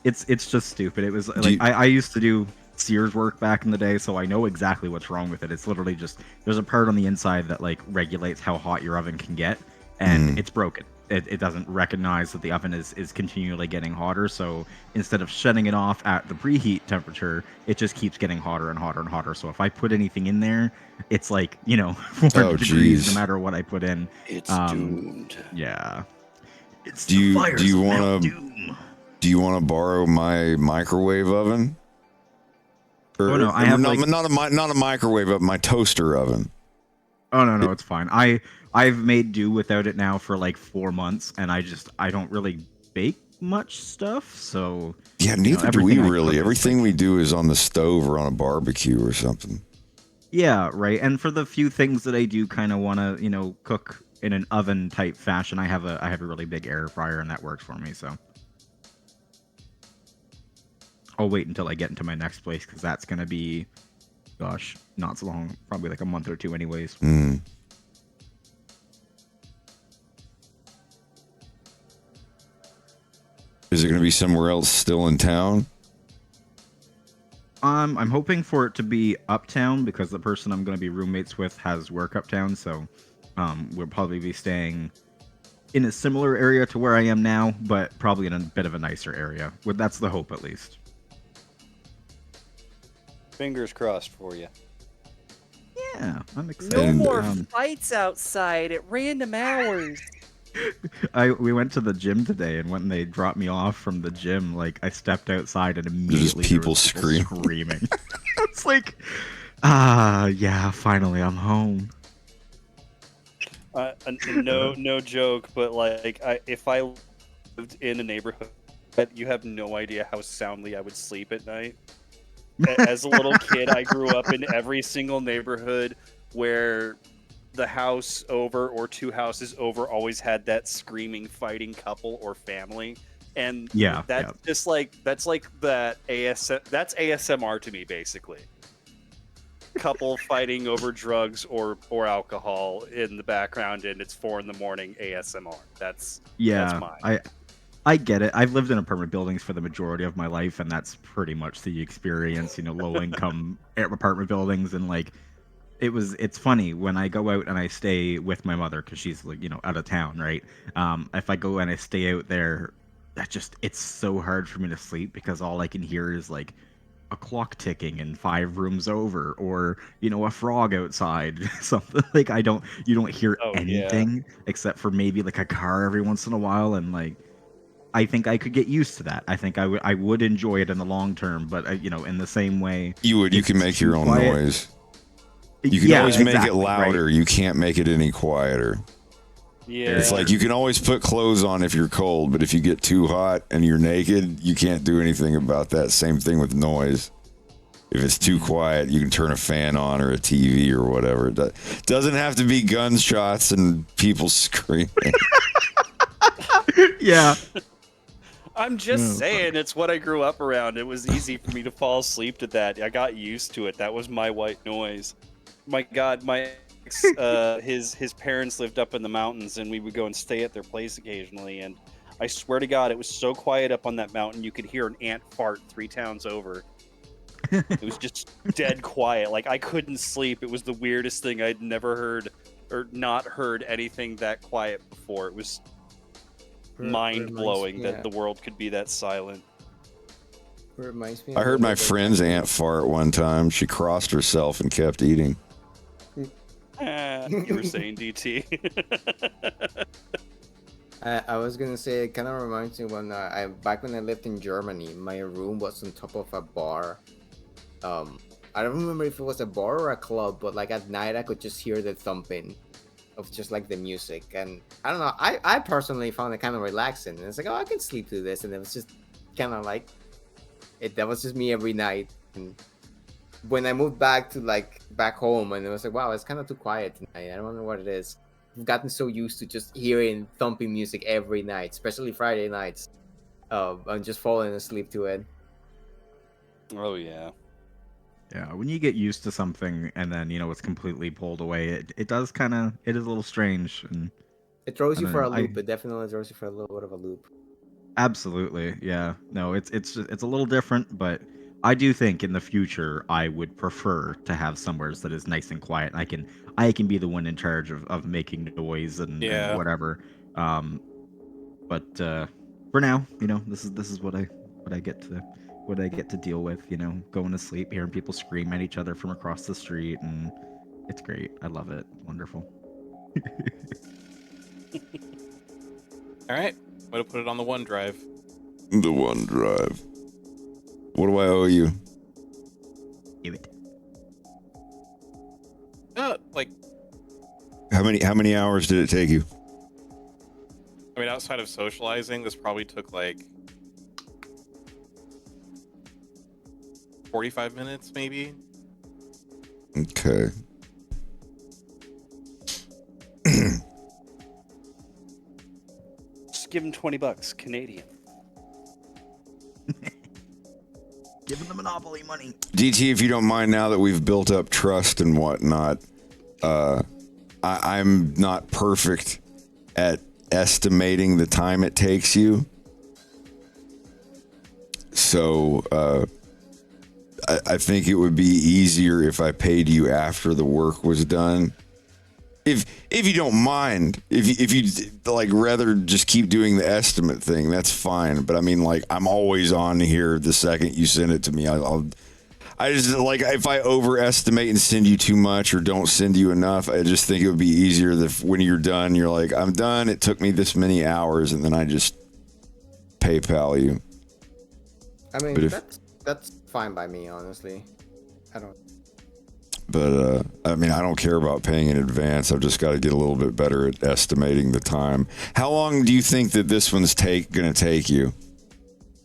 it's just stupid. It was Do like you- I used to do Sears work back in the day, so I know exactly what's wrong with it. It's literally just there's a part on the inside that like regulates how hot your oven can get, and it's broken. It doesn't recognize that the oven is continually getting hotter. So instead of shutting it off at the preheat temperature, it just keeps getting hotter and hotter and hotter. So if I put anything in there, it's like 400 degrees geez. no matter what I put in. It's doomed. Yeah. It's Do you fires do you of Mount want to Doom. do you want to borrow my microwave oven? Oh, no, I have, not, like- not a microwave, but my toaster oven. Oh no, it's fine. I've made do without it now for like 4 months, and I don't really bake much stuff. So Yeah, neither do we everything I really. cook is, Everything we do is on the stove or on a barbecue or something. yeah, right. And for the few things that I do kind of want to, cook in an oven type fashion, I have a really big air fryer, and that works for me. So I'll wait until I get into my next place because that's gonna be, gosh, not so long, probably like a month or two, anyways. it going to be somewhere else still in town? I'm hoping for it to be uptown because the person I'm going to be roommates with has work uptown, so we'll probably be staying in a similar area to where I am now, but probably in a bit of a nicer area. Well, that's the hope, at least. Fingers crossed for you. Yeah, I'm excited. No more fights outside at random hours. We went to the gym today, and when they dropped me off from the gym, like I stepped outside and immediately there people was screaming. It's like, yeah, finally I'm home. No joke, but like, if I lived in a neighborhood, you have no idea how soundly I would sleep at night. As a little kid, I grew up in every single neighborhood where the house over or two houses over always had that screaming, fighting couple or family, and that's just like that's ASMR to me, basically. Couple fighting over drugs or alcohol in the background, and it's 4 a.m. ASMR. That's mine. I get it. I've lived in apartment buildings for the majority of my life, and that's pretty much the experience. Low income apartment buildings, and like it's funny when I go out and I stay with my mother because she's like out of town, right? If I go and I stay out there, it's so hard for me to sleep because all I can hear is like a clock ticking in 5 rooms over, or a frog outside, something like you don't hear anything except for maybe like a car every once in a while, and like I think I could get used to that. I think I would enjoy it in the long term, but in the same way you can make your own noise. You can always make it louder. Right? You can't make it any quieter. Yeah. It's like you can always put clothes on if you're cold, but if you get too hot and you're naked, you can't do anything about that. Same thing with noise. If it's too quiet, you can turn a fan on or a TV or whatever. It doesn't have to be gunshots and people screaming. Yeah. I'm just saying, it's what I grew up around. It was easy for me to fall asleep to that. I got used to it. That was my white noise. My God, my his parents lived up in the mountains, and we would go and stay at their place occasionally. And I swear to God, it was so quiet up on that mountain, you could hear an ant fart 3 towns over. It was just dead quiet. Like, I couldn't sleep. It was the weirdest thing. I'd never heard or not heard anything that quiet before. It was mind-blowing that the world could be that silent. Reminds me. I heard my friend's aunt fart one time. She crossed herself and kept eating. You were saying, DT. I was gonna say, it kind of reminds me when back when I lived in Germany, my room was on top of a bar. I don't remember if it was a bar or a club, but like at night I could just hear the thumping of just like the music, and I don't know. I personally found it kind of relaxing, and it's like, oh, I can sleep through this, and it was just kind of like that was just me every night. And when I moved back home, and it was like, wow, it's kind of too quiet tonight. I don't know what it is. I've gotten so used to just hearing thumping music every night, especially Friday nights. I'm just falling asleep to it. Oh yeah. Yeah, when you get used to something and then it's completely pulled away, it is a little strange, and it throws you for a loop. It definitely throws you for a little bit of a loop. Absolutely, yeah. No, it's a little different, but I do think in the future I would prefer to have somewhere that is nice and quiet. I can be the one in charge of making noise and whatever. But for now, this is what I get to deal with. Going to sleep, hearing people scream at each other from across the street, and it's great. I love it. Wonderful. All right, I'm gonna put it on the OneDrive. The OneDrive. What do I owe you? Give it. Like, how many hours did it take you? I mean, outside of socializing, this probably took like 45 minutes, maybe. Okay. Just give him $20 Canadian. Give him the Monopoly money. DT, if you don't mind, now that we've built up trust and whatnot, I'm not perfect at estimating the time it takes you. So I think it would be easier if I paid you after the work was done. If you don't mind, if you like rather just keep doing the estimate thing, that's fine. But I mean, like, I'm always on here the second you send it to me. I just like, if I overestimate and send you too much or don't send you enough, I just think it would be easier that when you're done, you're like, I'm done. It took me this many hours, and then I just PayPal you. I mean, But that's fine by me, honestly. I don't. But I mean, I don't care about paying in advance. I've just got to get a little bit better at estimating the time. How long do you think that this one's going to take you?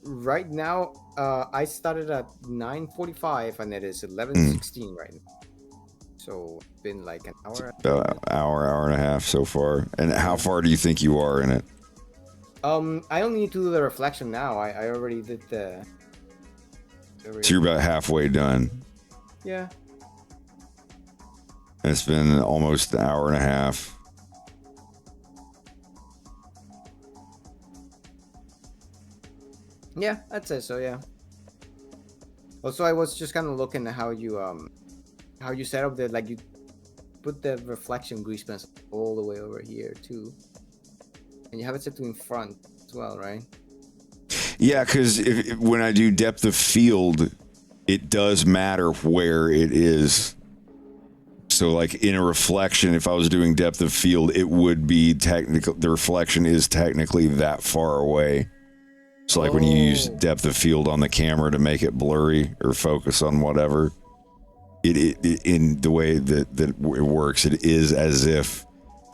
Right now, I started at 9:45 and it is 11:16 right now. So it's been like an hour. About an hour and a half so far. And how far do you think you are in it? I only need to do the reflection now. I already did the. So you're about halfway done. Yeah. And it's been almost an hour and a half. Yeah, I'd say so. Yeah. Also, I was just kind of looking at how you set up the, like, you put the reflection grease pencil all the way over here too, and you have it set to in front as well, right? Yeah, because when I do depth of field, it does matter where it is. So, like, in a reflection, if I was doing depth of field, it would be technical. The reflection is technically that far away. So, like, when you use depth of field on the camera to make it blurry or focus on whatever, it in the way that it works, it is as if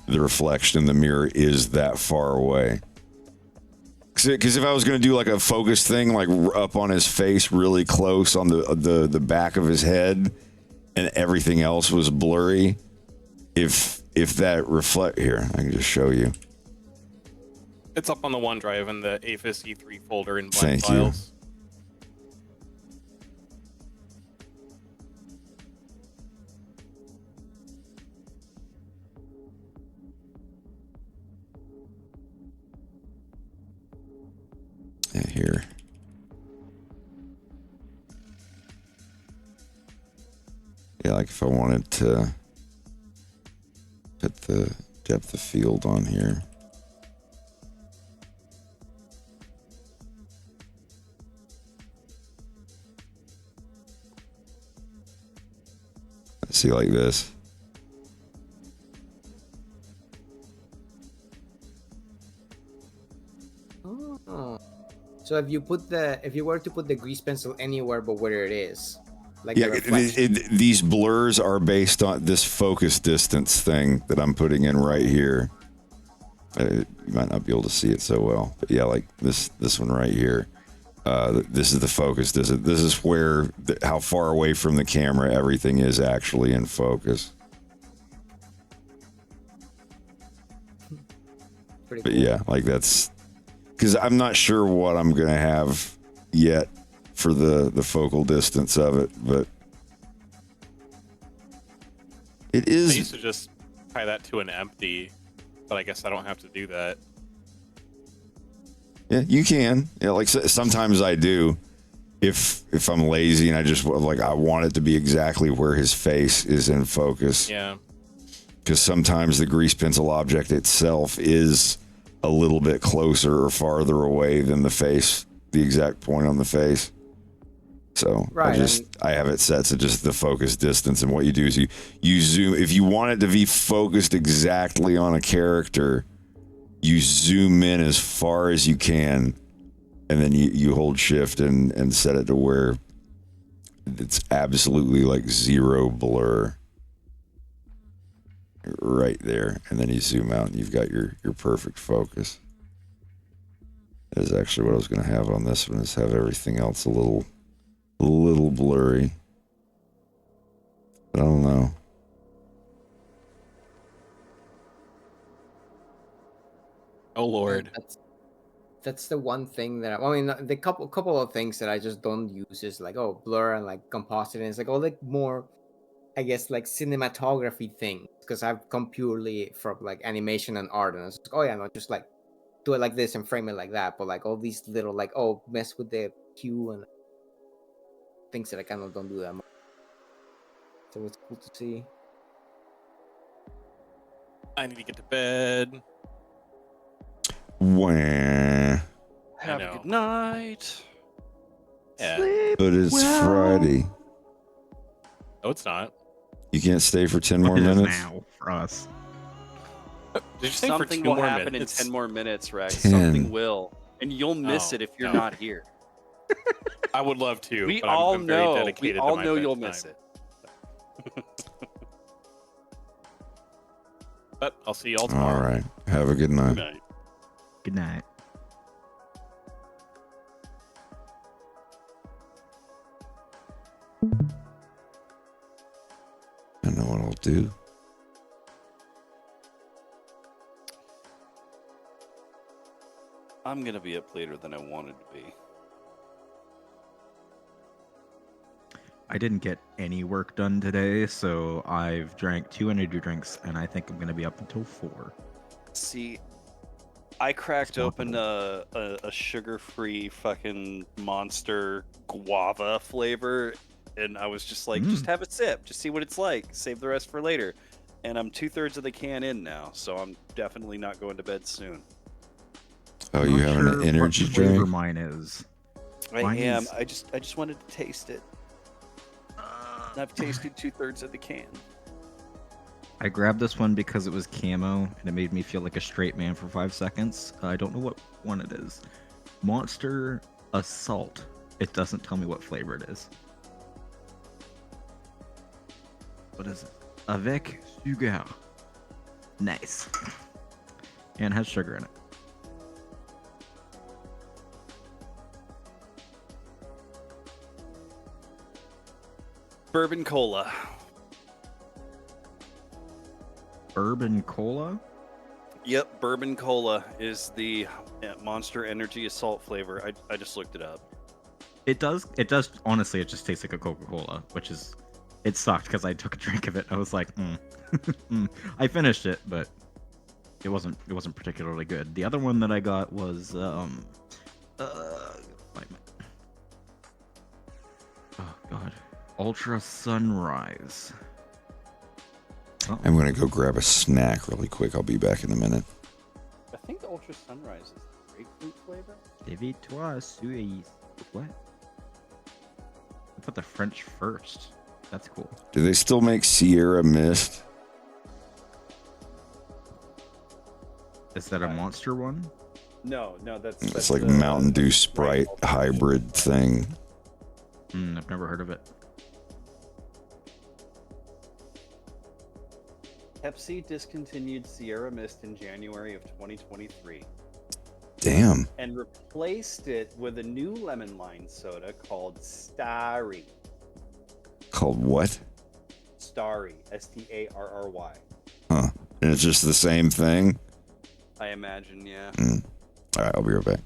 the reflection in the mirror is that far away. Because if I was going to do like a focus thing, like up on his face, really close on the back of his head, and everything else was blurry, if that reflect here, I can just show you. It's up on the OneDrive in the AFIS E3 folder in Thank blend you. files. Yeah, here. Yeah, like if I wanted to put the depth of field on here. See, like this. Oh. So if you were to put the grease pencil anywhere but where it is, like Yeah, the reflection. these blurs are based on this focus distance thing that I'm putting in right here. You might not be able to see it so well, but yeah, like this one right here. This is the focus. This is where how far away from the camera everything is actually in focus. Pretty But cool. yeah, like that's because I'm not sure what I'm gonna have yet for the focal distance of it, but it I is. used to just tie that to an empty, but I guess I don't have to do that. Yeah, you can. Yeah, like sometimes I do. If I'm lazy and I just like I want it to be exactly where his face is in focus. Yeah. Because sometimes the grease pencil object itself is a little bit closer or farther away than the face, the exact point on the face. So Right, I have it set to just the focus distance, and what you do is you zoom. If you want it to be focused exactly on a character, you zoom in as far as you can, and then you hold shift and set it to where it's absolutely like zero blur right there, and then you zoom out and you've got your perfect focus. That is actually what I was going to have on this one, is have everything else a little blurry. But I don't know. Oh Lord. That's the one thing that I mean, the couple of things that I just don't use is like, oh, blur and like composite, and it's like all like more, I guess, like cinematography things, because I've come purely from like animation and art, and it's like, oh yeah, no, just like do it like this and frame it like that. But like all these little like, oh, mess with the hue and things that I kind of don't do that much. So it's cool to see. I need to get to bed. Wah. Have a good night. Yeah. But it's Friday. No, it's not. You can't stay for 10 more It is minutes? now for us. Did you say for Something 2 will more happen minutes? in 10 more minutes, Rex. 10. Something will. And you'll miss Oh, it if you're no. not here. I would love to. We but all I'm very know. dedicated We all to my know you'll bedtime. miss it. But I'll see y'all tomorrow. All right. Have a good night. Good night. Good night. I know what I'll do. I'm going to be up later than I wanted to be. I didn't get any work done today, so I've drank 2 energy drinks, and I think I'm going to be up until 4. See, I cracked open a sugar-free fucking Monster guava flavor, and I was just like, just have a sip, just see what it's like, save the rest for later. And I'm 2/3 of the can in now, so I'm definitely not going to bed soon. Oh, you Not having sure an what energy flavor drink? mine is. I Mine am. is- I just wanted to taste it. And I've tasted 2/3 of the can. I grabbed this one because it was camo, and it made me feel like a straight man for 5 seconds. I don't know what one it is. Monster Assault. It doesn't tell me what flavor it is. What is it? Avec sugar. Nice. And it has sugar in it. Bourbon cola. Bourbon cola? Yep, bourbon cola is the Monster Energy Assault flavor. I just looked it up. It does, honestly, it just tastes like a Coca-Cola, which is, it sucked because I took a drink of it. I was like, I finished it, but it wasn't particularly good. The other one that I got was, oh god, Ultra Sunrise. Oh. I'm going to go grab a snack really quick. I'll be back in a minute. I think the Ultra Sunrise is grapefruit flavor. Évite-toi, Suisse. What? I put the French first. That's cool. Do they still make Sierra Mist? Is that a monster one? No, that's It's like Mountain Dew Sprite hybrid thing. I've never heard of it. Pepsi discontinued Sierra Mist in January of 2023. Damn. And replaced it with a new lemon lime soda called Starry. Called what? Starry. Starry. Huh. And it's just the same thing? I imagine, yeah. All right, I'll be right back.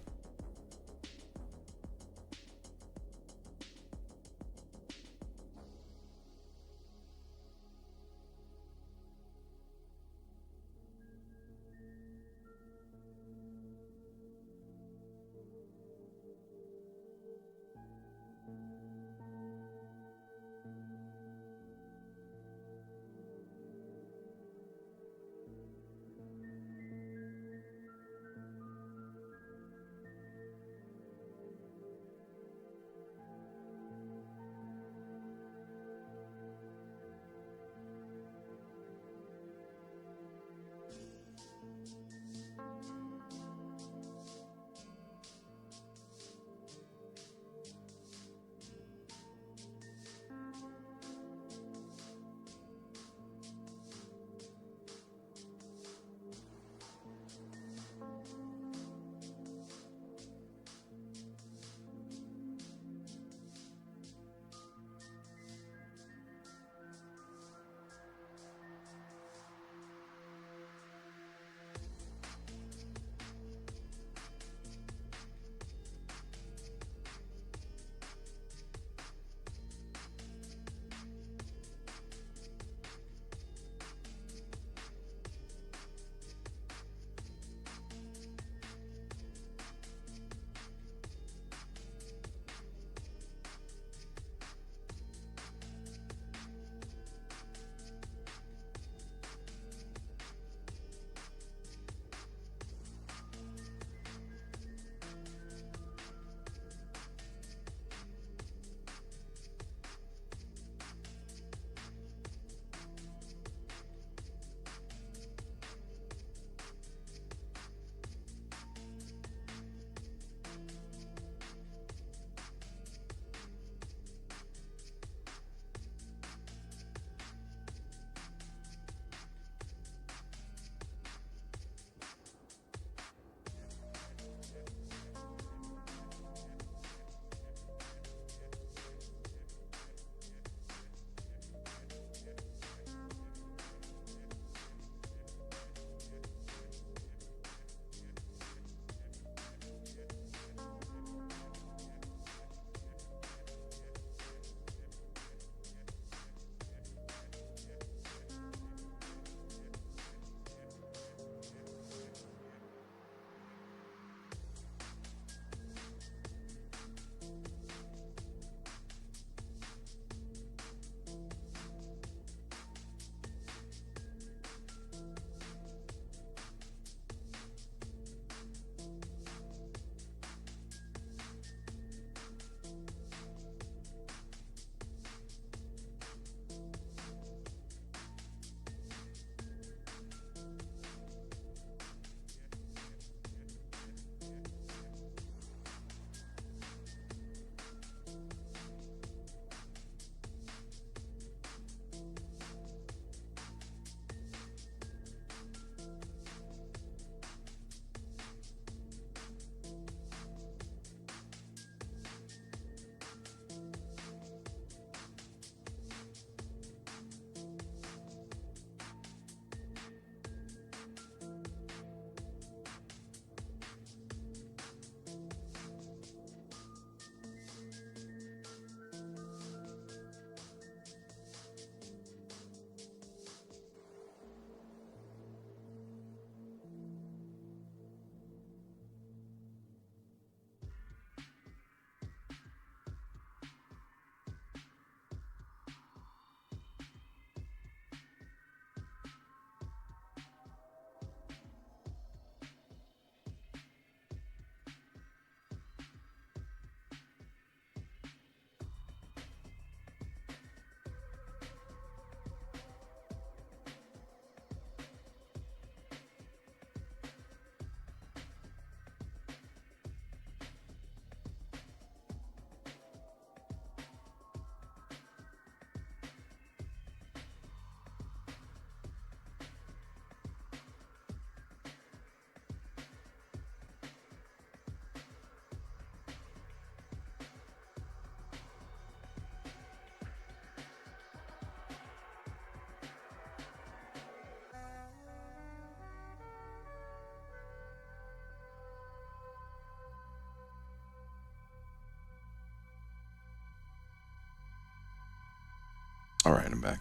All right, I'm back.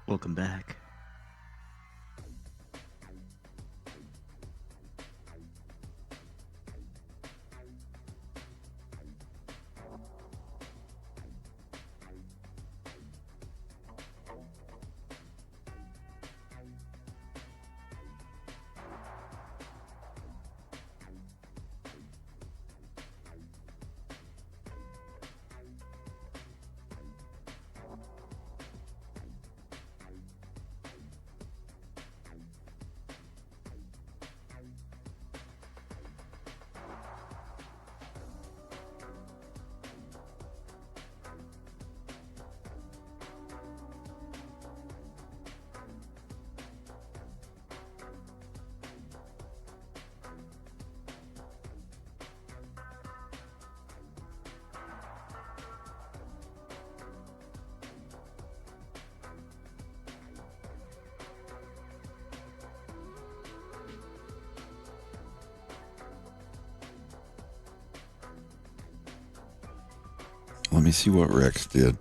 Welcome back. Let me see what Rex did.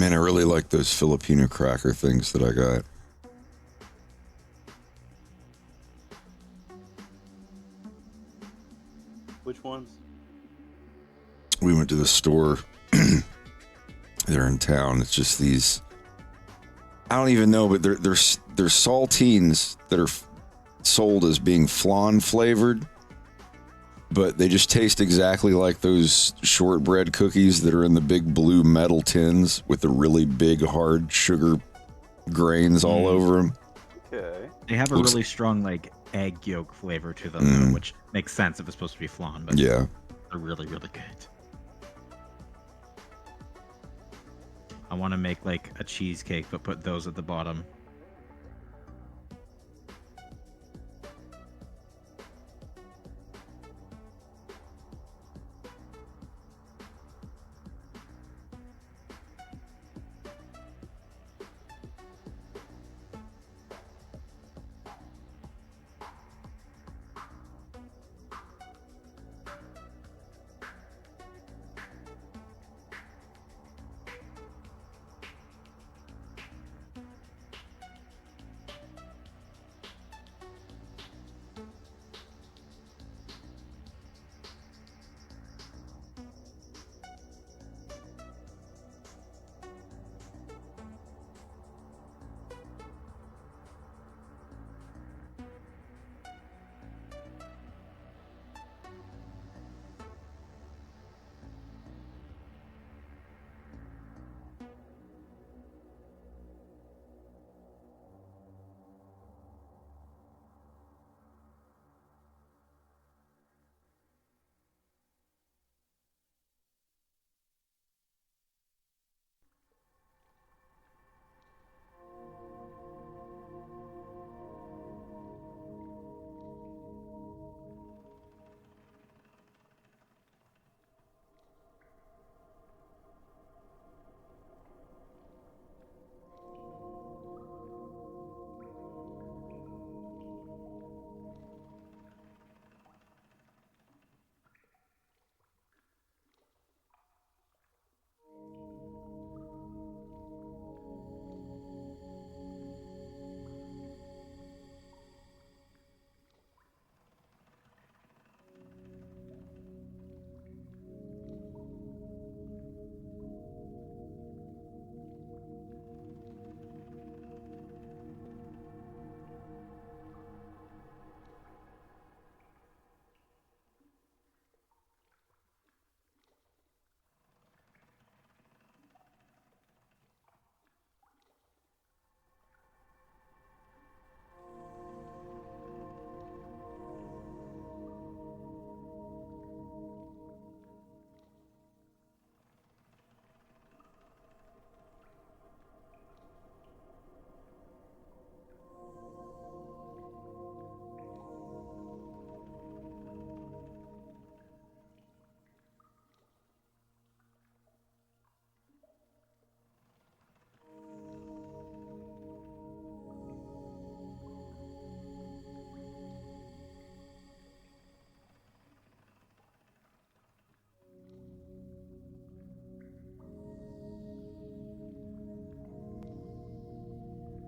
Man, I really like those Filipino cracker things that I got. Which ones? We went to the store there in town. It's just these, I don't even know, but they're saltines that are sold as being flan flavored, but they just taste exactly like those shortbread cookies that are in the big blue metal tins with the really big hard sugar grains all over them. Okay. They have a really strong like egg yolk flavor to them, though, which makes sense if it's supposed to be flan. But yeah, they're really, really good. I want to make like a cheesecake, but put those at the bottom.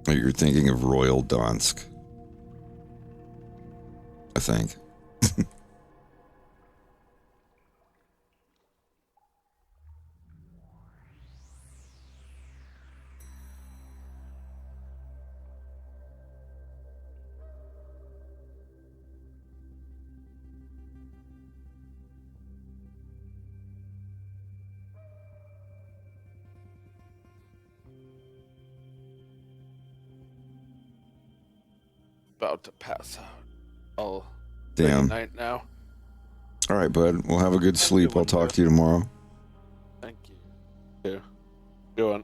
You're thinking of Royal Dansk, I think. About to pass out. Oh, Damn. Good night now. All right, bud. We'll have a good sleep. I'll talk to you tomorrow. Thank you. Yeah. Good one.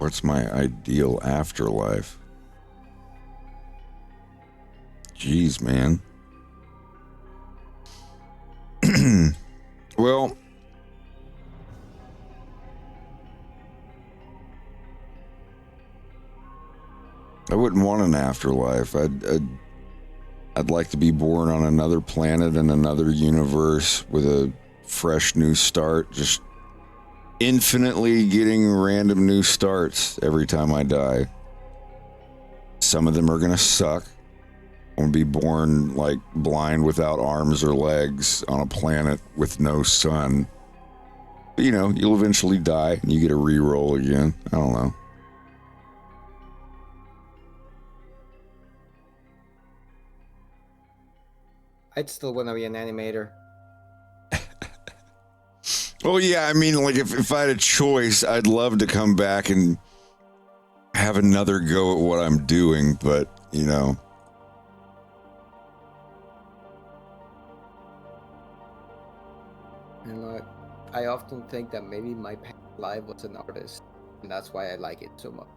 What's my ideal afterlife? Jeez, man. Well, I wouldn't want an afterlife. I'd like to be born on another planet in another universe with a fresh new start, just infinitely getting random new starts every time I die. Some of them are gonna suck. I'm gonna be born like blind without arms or legs on a planet with no sun. But, you know, you'll eventually die and you get a re-roll again. I don't know. I'd still want to be an animator. Well, yeah, I mean, like if I had a choice, I'd love to come back and have another go at what I'm doing, but, you know. And I often think that maybe my past life was an artist, and that's why I like it so much.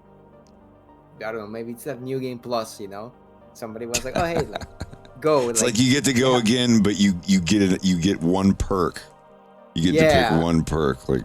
I don't know, maybe it's that New Game Plus, you know? Somebody was like, oh, hey, like, go. It's like you get to go again, but you get one perk. You get to pick one perk, like.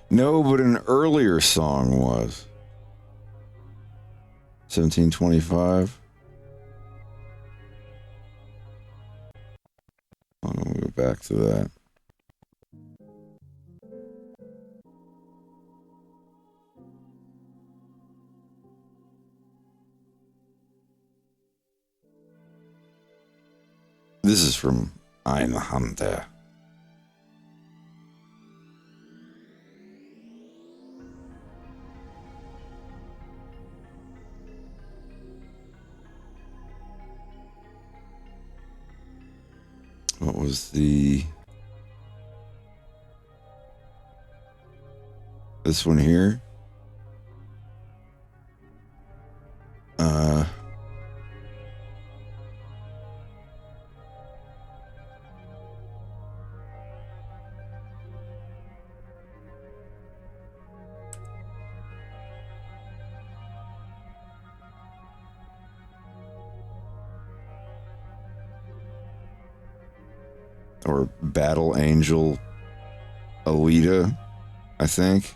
No, but an earlier song was 1725. I'm gonna go back to that. This is from Ein Hunter. What was this one here? Or Battle Angel Alita, I think.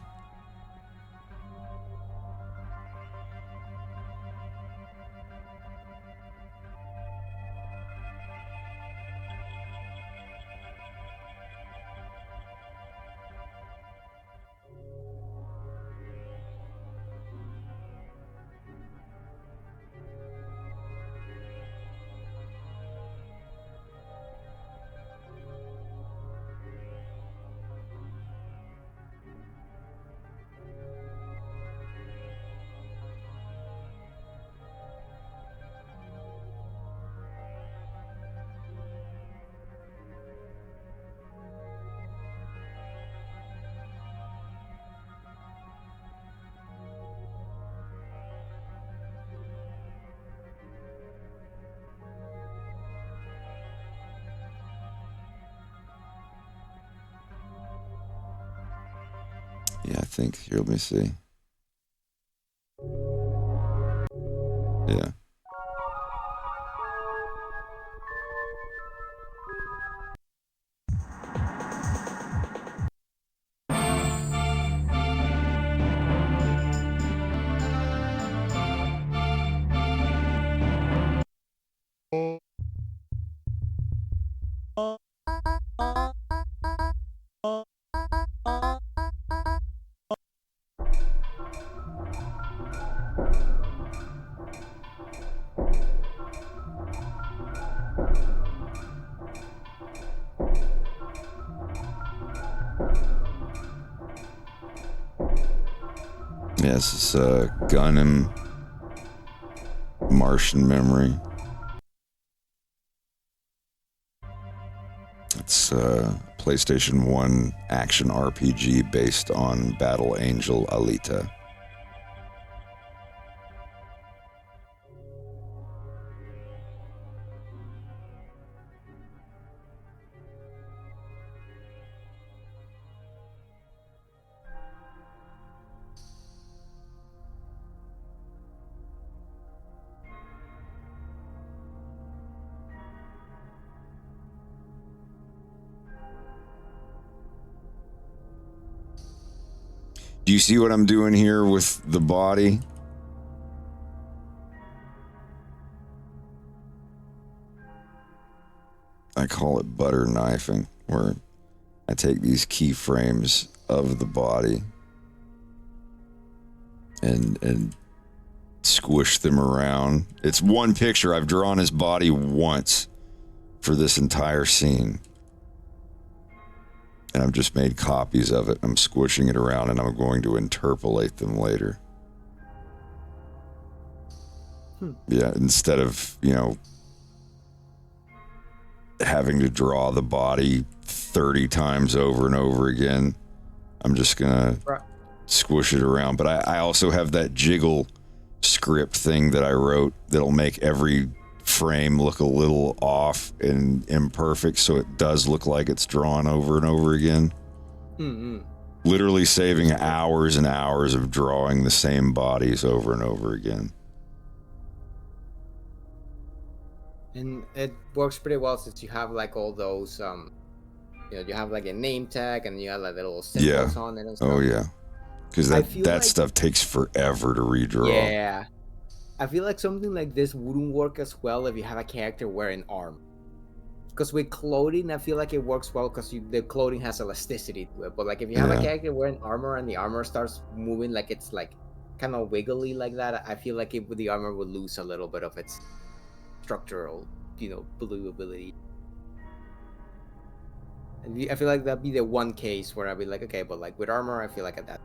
Yeah, I think. Here, let me see. Yeah. Yeah, this is Gun and Martian Memory. It's PlayStation 1 action RPG based on Battle Angel Alita. Do you see what I'm doing here with the body? I call it butter knifing, where I take these keyframes of the body and squish them around. It's one picture. I've drawn his body once for this entire scene. And I've just made copies of it. I'm squishing it around and I'm going to interpolate them later. Yeah, instead of, having to draw the body 30 times over and over again, I'm just gonna squish it around. But I also have that jiggle script thing that I wrote that'll make every frame look a little off and imperfect, so it does look like it's drawn over and over again. Literally saving hours and hours of drawing the same bodies over and over again. And it works pretty well since you have like all those You have like a name tag and you have like little Yeah. symbols on it and stuff. Oh yeah. Because I that feel that like- stuff takes forever to redraw. Yeah. I feel like something like this wouldn't work as well if you have a character wearing armor. Because with clothing, I feel like it works well because the clothing has elasticity to it. But like if you have a Yeah. character wearing armor and the armor starts moving like it's like kind of wiggly like that, I feel like the armor would lose a little bit of its structural, believability. I feel like that'd be the one case where I'd be like, okay, but like with armor, I feel like at that,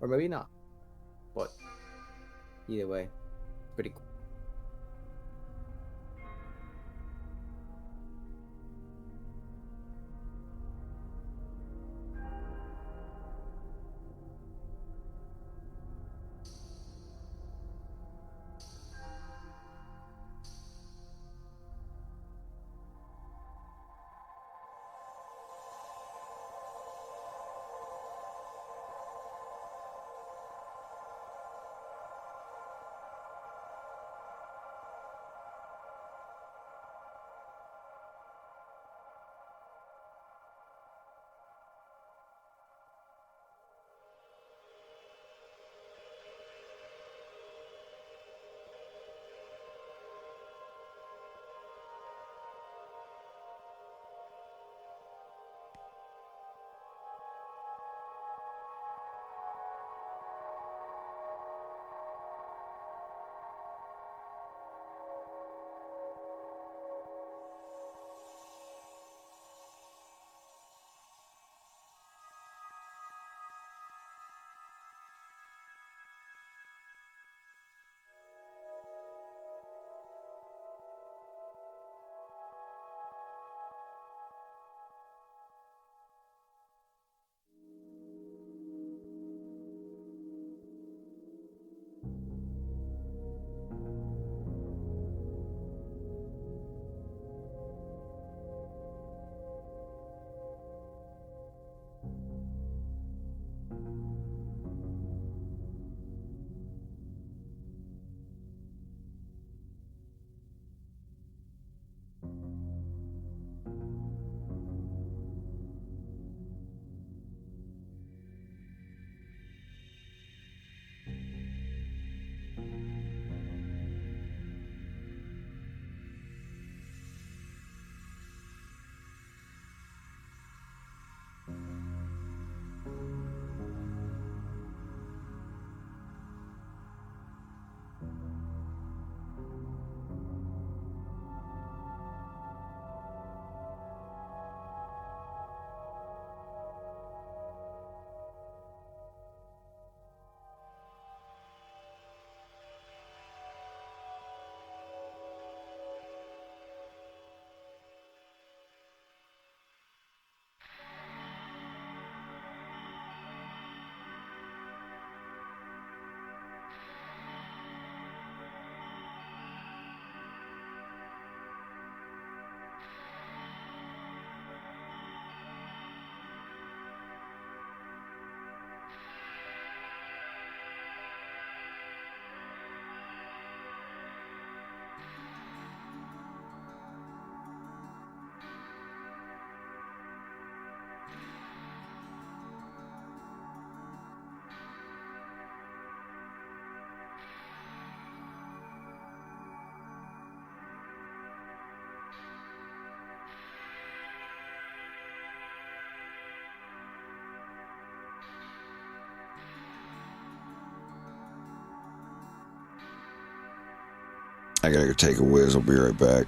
or maybe not. But either way, pretty cool. I gotta go take a whiz. I'll be right back.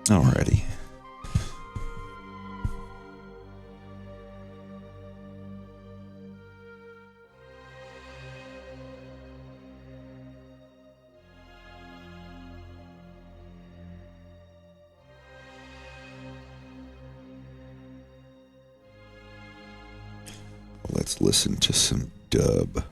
Alrighty. Let's listen to some dub.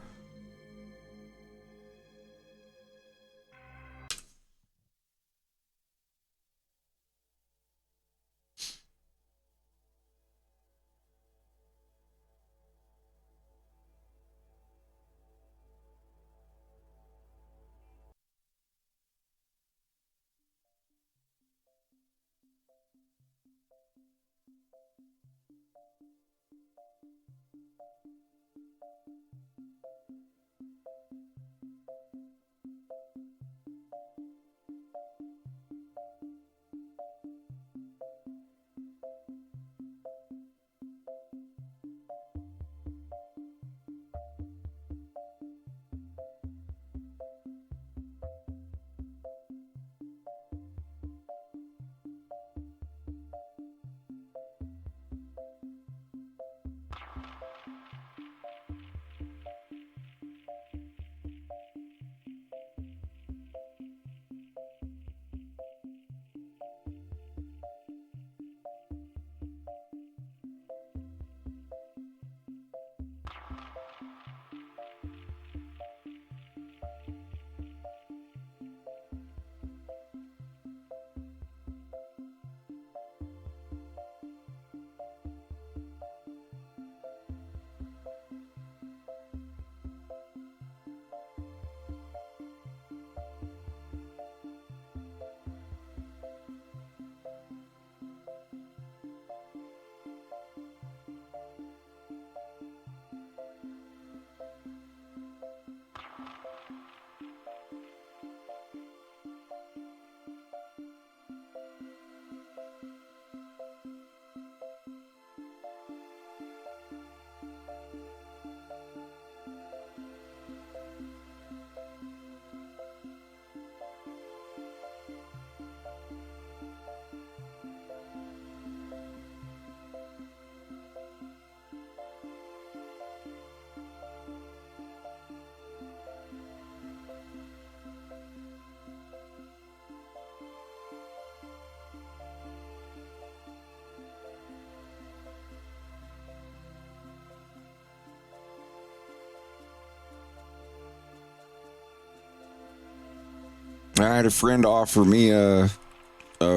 I had a friend offer me a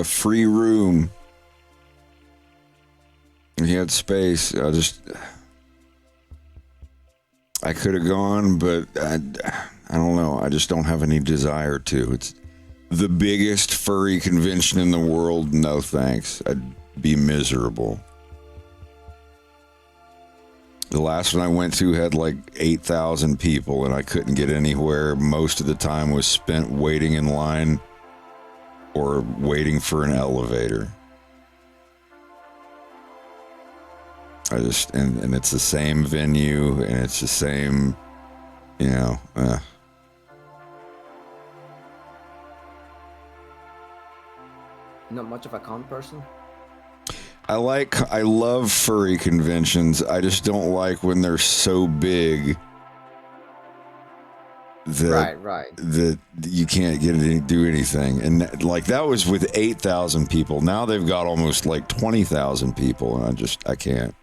free room. He had space. I could have gone, but I don't know. I just don't have any desire to. It's the biggest furry convention in the world. No thanks. I'd be miserable. The last one I went to had like 8,000 people and I couldn't get anywhere. Most of the time was spent waiting in line or waiting for an elevator. And it's the same venue and it's the same, Not much of a con person. I love furry conventions. I just don't like when they're so big that that you can't do anything. And like that was with 8,000 people. Now they've got almost like 20,000 people, and I can't.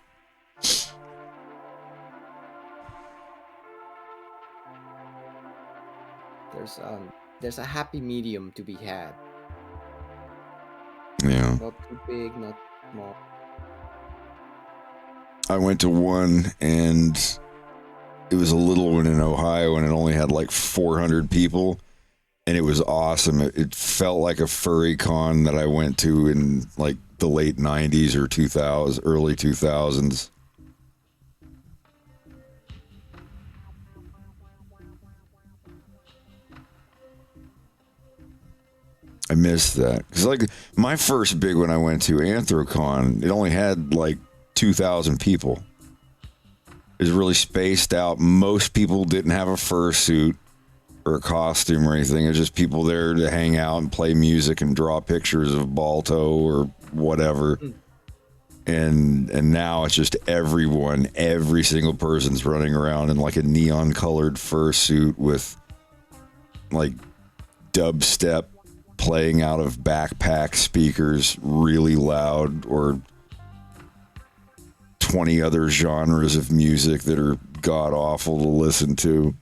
There's a happy medium to be had. Yeah. Not too big, not small. I went to one and it was a little one in Ohio and it only had like 400 people and it was awesome. It felt like a furry con that I went to in like the late 90s or early 2000s. I missed that. Because like my first big one I went to, Anthrocon, it only had like 2,000 people. It was really spaced out. Most people didn't have a fursuit or a costume or anything. It's just people there to hang out and play music and draw pictures of Balto or whatever. And now it's just everyone, every single person's running around in like a neon colored fursuit with like dubstep playing out of backpack speakers really loud, or 20 other genres of music that are god awful to listen to.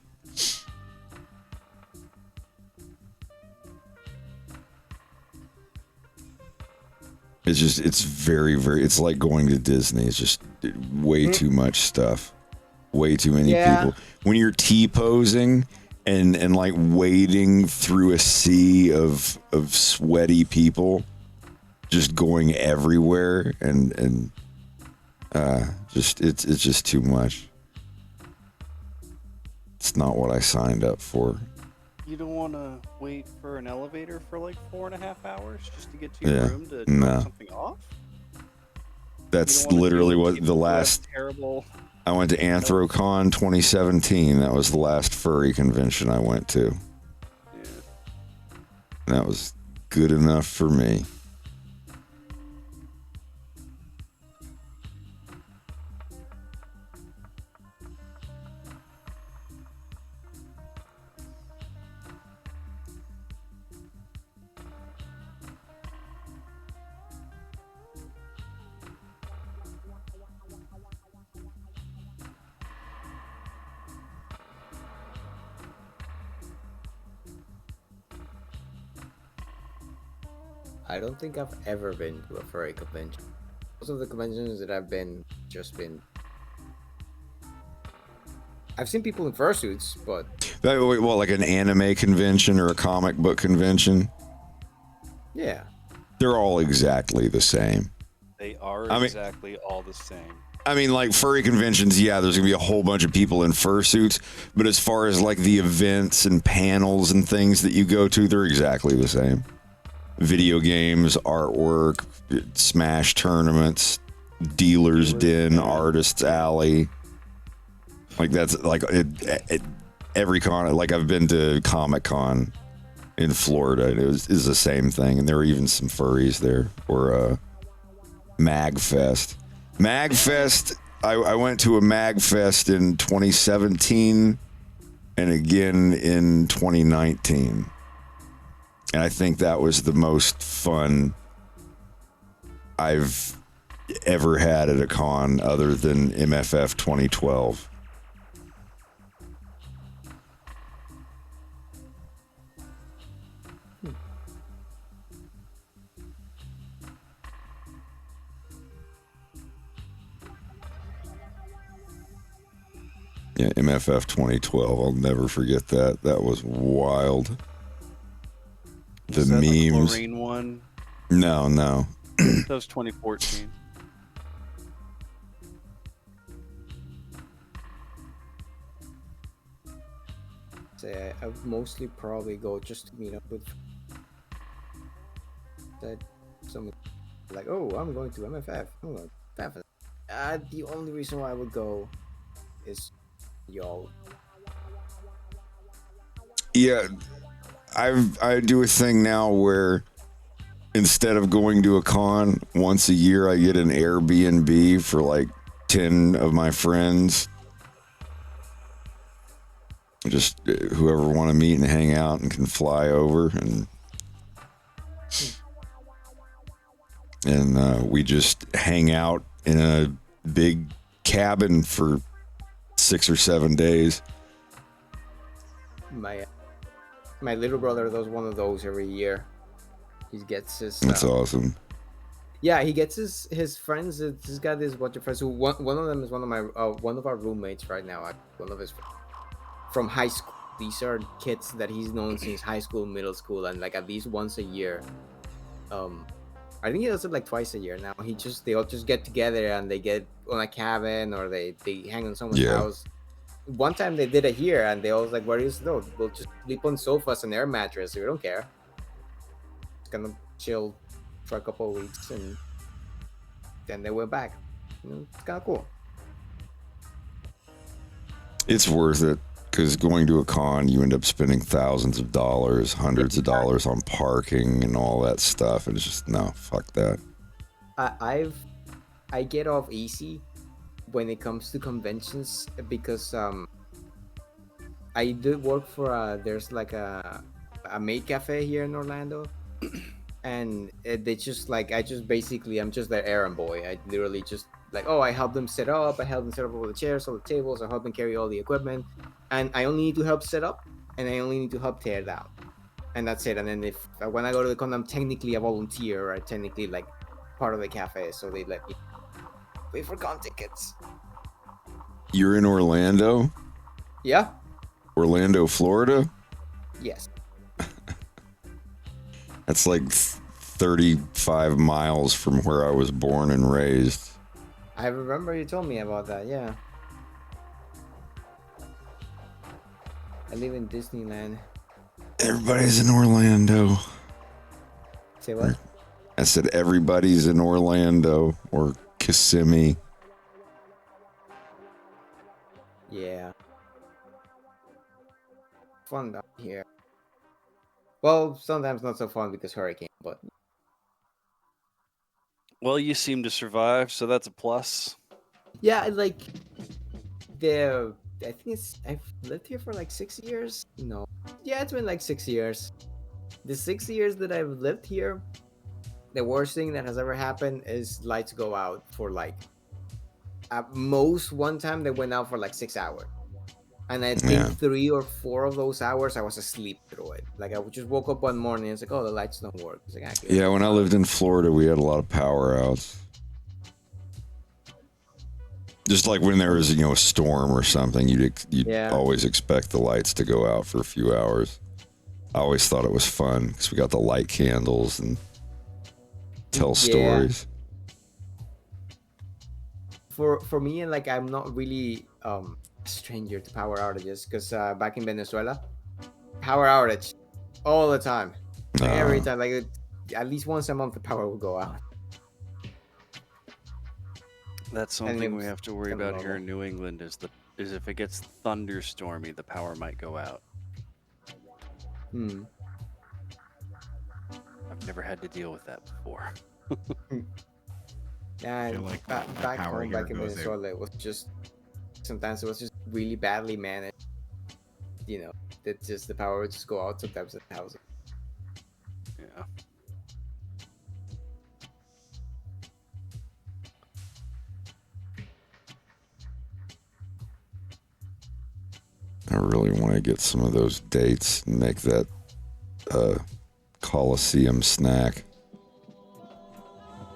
It's just, it's very, very, it's like going to Disney. It's just way too much stuff. Way too many people. When you're T-posing and like wading through a sea of sweaty people just going everywhere and just, it's just too much. It's not what I signed up for. You don't want to wait for an elevator for like 4.5 hours just to get to your room to no. drop something off? That's literally what the last... Terrible. I went to Anthrocon 2017. That was the last furry convention I went to. Yeah. And that was good enough for me. I don't think I've ever been to a furry convention. Most of the conventions that I've been, I've seen people in fursuits, but... Well, like an anime convention or a comic book convention? Yeah. They're all exactly the same. They are exactly all the same. I mean, like furry conventions, yeah, there's going to be a whole bunch of people in fursuits, but as far as like the events and panels and things that you go to, they're exactly the same. Video games, artwork, Smash tournaments, Dealer's Den, Artist's Alley. Like that's like every con. Like I've been to Comic-Con in Florida. And is the same thing, and there were even some furries there. Or MagFest. MagFest. I went to a MagFest in 2017, and again in 2019. And I think that was the most fun I've ever had at a con other than MFF 2012. Yeah, MFF 2012. I'll never forget that. That was wild. The Was that memes. The chlorine one? No. That was 2014. Say I would mostly probably go just to meet up with that someone like, oh, I'm going to MFF. I'm going to MFF. The only reason why I would go is y'all. Yeah, I do a thing now where instead of going to a con once a year, I get an Airbnb for like 10 of my friends. Just whoever want to meet and hang out and can fly over, and we just hang out in a big cabin for 6 or 7 days. My little brother does one of those every year. He gets his. That's awesome. Yeah, he gets his friends. He's got this bunch of friends. Who one of them is one of our roommates right now. One of his from high school. These are kids that he's known since high school, middle school, and like at least once a year. I think he does it like twice a year now. They all just get together and they get on a cabin or they hang on someone's house. One time they did it here and they all was like, "Where is no? We'll just sleep on sofas and air mattress. We don't care. It's gonna chill for a couple of weeks," and then they went back. It's kind of cool. It's worth it Because going to a con, you end up spending thousands of dollars, hundreds of dollars on parking and all that stuff. And it's just, no, fuck that. I get off easy when it comes to conventions because I do work for there's like a maid cafe here in Orlando, and they just like I'm just their errand boy. I literally just like, oh, I help them set up, all the chairs, all the tables, I help them carry all the equipment, and I only need to help set up, and I only need to help tear down, and that's it. And then if when I go to the con, I'm technically a volunteer, or technically like part of the cafe, so they let me pay for con tickets. You're in Orlando? Yeah. Orlando, Florida? Yes. That's like 35 miles from where I was born and raised. I remember you told me about that, yeah. I live in Disneyland. Everybody's in Orlando. Say what? I said everybody's in Orlando or Kissimmee. Yeah. Fun down here. Well, sometimes not so fun because hurricane, but Well, you seem to survive, so that's a plus. yeah, like I think I've lived here for like 6 years. No. Yeah, it's been like 6 years. The 6 years that I've lived here, the worst thing that has ever happened is lights go out for like at most one time they went out for like 6 hours. And I think 3 or 4 of those hours I was asleep through it. Like I just woke up one morning and it's like, oh, the lights don't work. It's like, Yeah, when I lived in Florida, we had a lot of power outs. Just like when there was, a storm or something, you'd always expect the lights to go out for a few hours. I always thought it was fun because we got to light candles and tell stories. For me, like I'm not really a stranger to power outages because back in Venezuela, power outage all the time, every time, like at least once a month the power will go out. That's something we have to worry about here in New England is if it gets thunderstormy, the power might go out. I've never had to deal with that before. Yeah, like back power home, here back in goes Venezuela, it was just sometimes it was just really badly managed. That just the power would just go out sometimes at the house. Yeah. I really want to get some of those dates and make that Coliseum snack.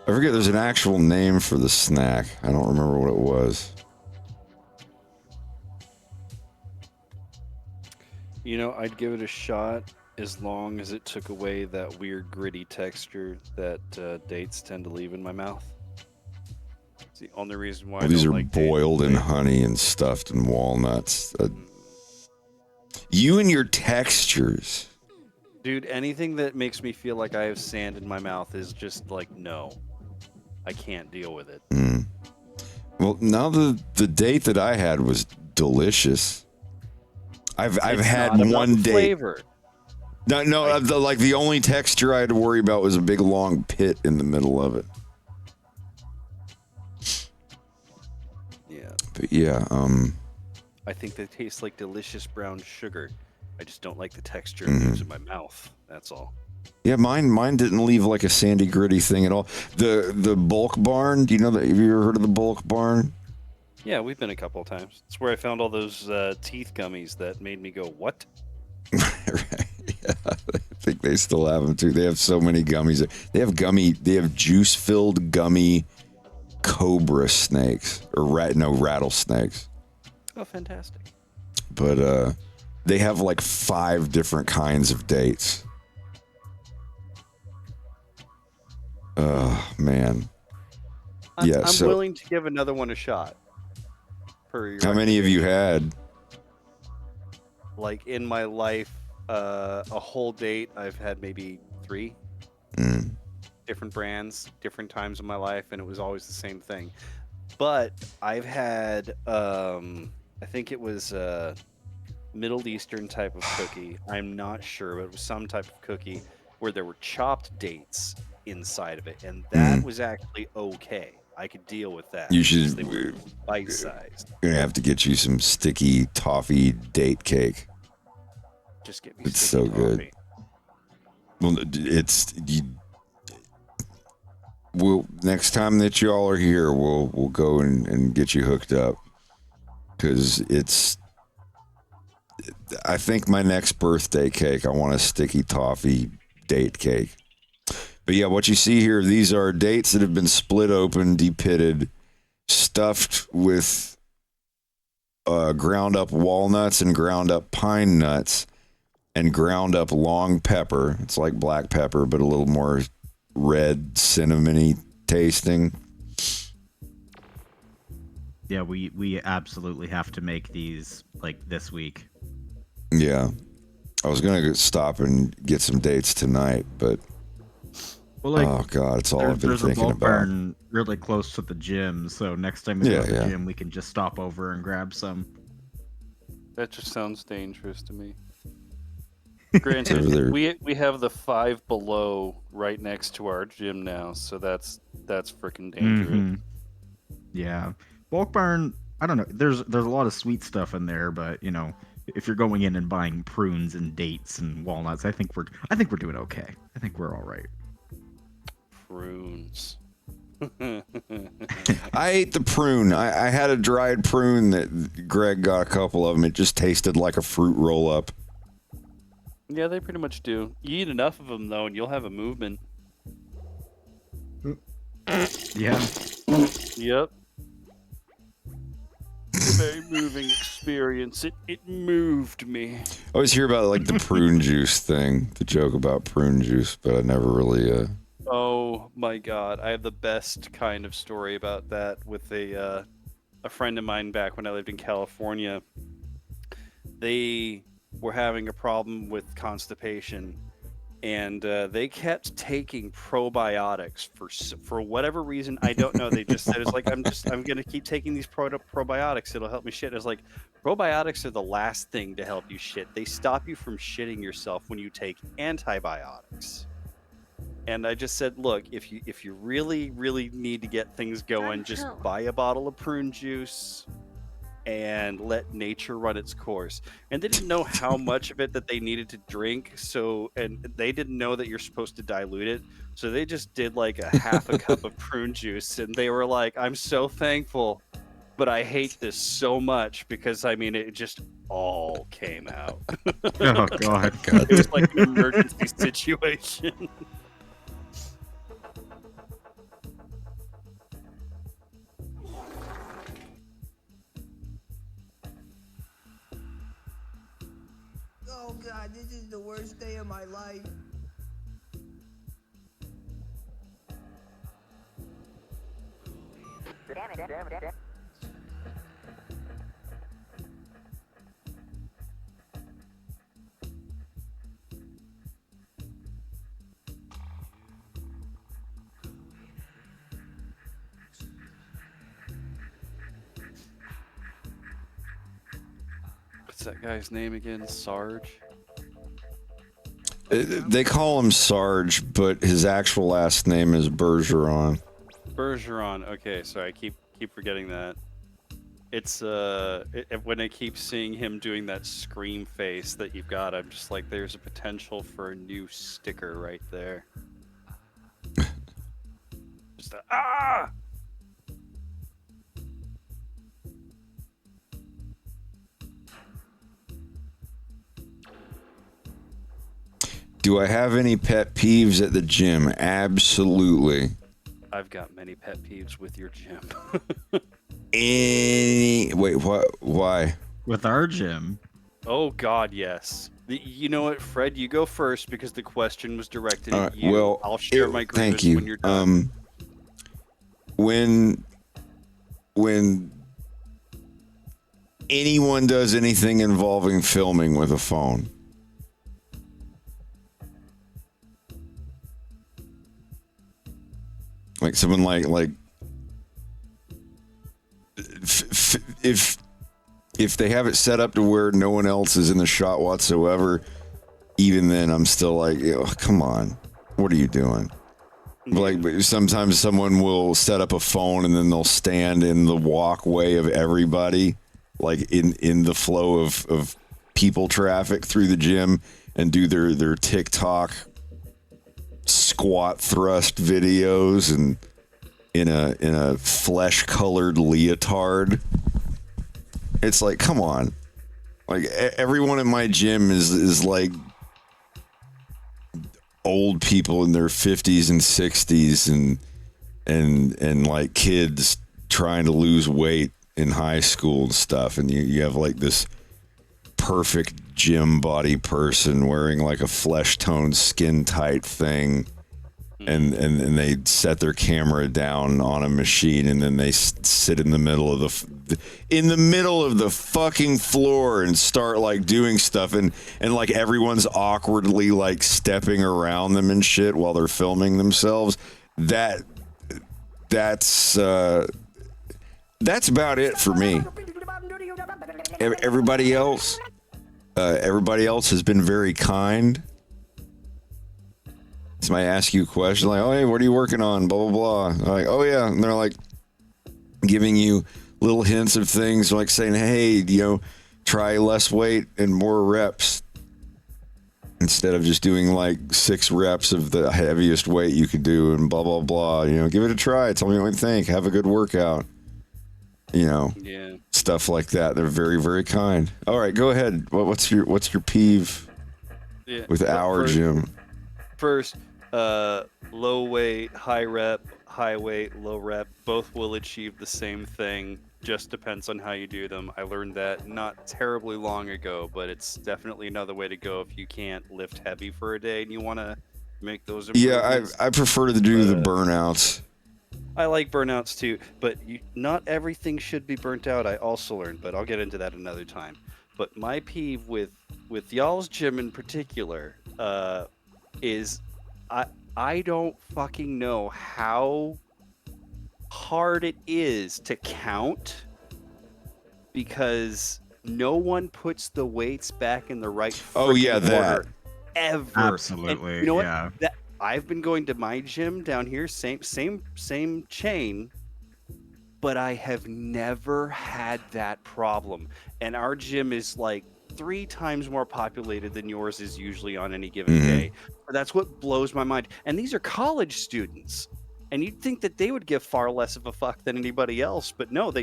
I forget, there's an actual name for the snack. I don't remember what it was. I'd give it a shot as long as it took away that weird gritty texture that dates tend to leave in my mouth. It's the only reason why These are boiled in honey and stuffed in walnuts. You and your textures. Dude, anything that makes me feel like I have sand in my mouth is just like, no. I can't deal with it. Well, now the date that I had was delicious. I've had one date. Flavor. No, the only texture I had to worry about was a big long pit in the middle of it. Yeah. But yeah, I think they taste like delicious brown sugar. I just don't like the texture it leaves in my mouth. That's all. Yeah, mine didn't leave like a sandy gritty thing at all. The Bulk Barn, do you know that? Have you ever heard of the Bulk Barn? Yeah, we've been a couple of times. It's where I found all those teeth gummies that made me go, what? Right. Yeah, I think they still have them too. They have so many gummies. They have juice-filled gummy cobra snakes or rattlesnakes. Oh, fantastic. But they have like 5 different kinds of dates. Oh, man. I'm willing to give another one a shot. How many have you had? Like in my life, a whole date, I've had maybe 3 different brands, different times in my life, and it was always the same thing. But I've had, I think it was Middle Eastern type of cookie. I'm not sure, but it was some type of cookie where there were chopped dates inside of it, and that was actually okay. I could deal with that. You because should. they were bite-sized. You're gonna have to get you some sticky toffee date cake. Just get me It's sticky so good. toffee. Well, we'll next time that y'all are here, we'll go and get you hooked up, because it's. I think my next birthday cake, I want a sticky toffee date cake. But yeah, what you see here, these are dates that have been split open, depitted, stuffed with ground up walnuts and ground up pine nuts and ground up long pepper. It's like black pepper, but a little more red, cinnamony tasting. Yeah, we absolutely have to make these like this week. Yeah. I was going to stop and get some dates tonight, but Well, like, oh god, it's all I've been there's a thinking bulk about. barn really close to the gym, so next time we go Yeah, to the yeah. gym, we can just stop over and grab some. That just sounds dangerous to me. Over Granted, there. we have the Five Below right next to our gym now, so that's freaking dangerous. Mhm. Yeah, bulk barn. I don't know. There's a lot of sweet stuff in there, but you know, if you're going in and buying prunes and dates and walnuts, I think we're doing okay. I think we're all right. Prunes. I ate the prune. I had a dried prune that Greg got a couple of them. It just tasted like a fruit roll up. Yeah, they pretty much do. You eat enough of them though, and you'll have a movement. Yeah. Yep. A very moving experience. It moved me. I always hear about like the prune juice thing, the joke about prune juice, but I never really. Oh my god, I have the best kind of story about that with a friend of mine back when I lived in California. They were having a problem with constipation, and they kept taking probiotics for whatever reason. I don't know. They just said it's like I'm gonna keep taking these probiotics. It'll help me shit. It's like probiotics are the last thing to help you shit. They stop you from shitting yourself when you take antibiotics. And I just said, look, if you really need to get things going, just buy a bottle of prune juice and let nature run its course. And they didn't know how much of it that they needed to drink, and they didn't know that you're supposed to dilute it, so they just did like a half a cup of prune juice, and they were like, I'm so thankful, but I hate this so much, because I mean it just all came out. Oh god. It was like an emergency situation. Oh god, this is the worst day of my life. What's that guy's name again? Sarge? They call him Sarge, but his actual last name is Bergeron. Bergeron. Okay, sorry, I keep forgetting that. It's when I keep seeing him doing that scream face that you've got, I'm just like, there's a potential for a new sticker right there. Just a, ah! Do I have any pet peeves at the gym? Absolutely. I've got many pet peeves with your gym. Wait, what? Why? With our gym? Oh God, yes. You know what, Fred? You go first because the question was directed All at right, you. well, I'll share my grievance thank you. when you're done. When anyone does anything involving filming with a phone, like someone like if if they have it set up to where no one else is in the shot whatsoever, even then I'm still like, come on, what are you doing? Like, sometimes someone will set up a phone and then they'll stand in the walkway of everybody, like in the flow of people traffic through the gym, and do their TikTok squat thrust videos and in a flesh colored leotard. It's like, come on. Like, everyone in my gym is like old people in their 50s and 60s and like kids trying to lose weight in high school and stuff, and you have like this perfect gym body person wearing like a flesh toned skin tight thing, and they set their camera down on a machine, and then they sit in the middle of the fucking floor and start like doing stuff, and like everyone's awkwardly like stepping around them and shit while they're filming themselves. That's about it for me. Everybody else has been very kind. Somebody ask you a question like, oh, hey, what are you working on? Blah, blah, blah. Like, oh, yeah. And they're like giving you little hints of things, like saying, hey, try less weight and more reps, instead of just doing like 6 reps of the heaviest weight you could do and blah, blah, blah. Give it a try. Tell me what you think. Have a good workout. Yeah. Stuff like that. They're very, very kind. All right, go ahead. What's your peeve with our gym? First, low weight, high rep, high weight, low rep, both will achieve the same thing. Just depends on how you do them. I learned that not terribly long ago, but it's definitely another way to go if you can't lift heavy for a day and you want to make those improvements. Yeah, I prefer to do the burnouts. I like burnouts too, but not everything should be burnt out. I also learned, but I'll get into that another time. But my peeve with y'all's gym in particular is I don't fucking know how hard it is to count, because no one puts the weights back in the right order ever. Absolutely. And you know yeah. what? I've been going to my gym down here, same chain, but I have never had that problem. And our gym is like 3 times more populated than yours is usually on any given day. That's what blows my mind. And these are college students, and you'd think that they would give far less of a fuck than anybody else, but no,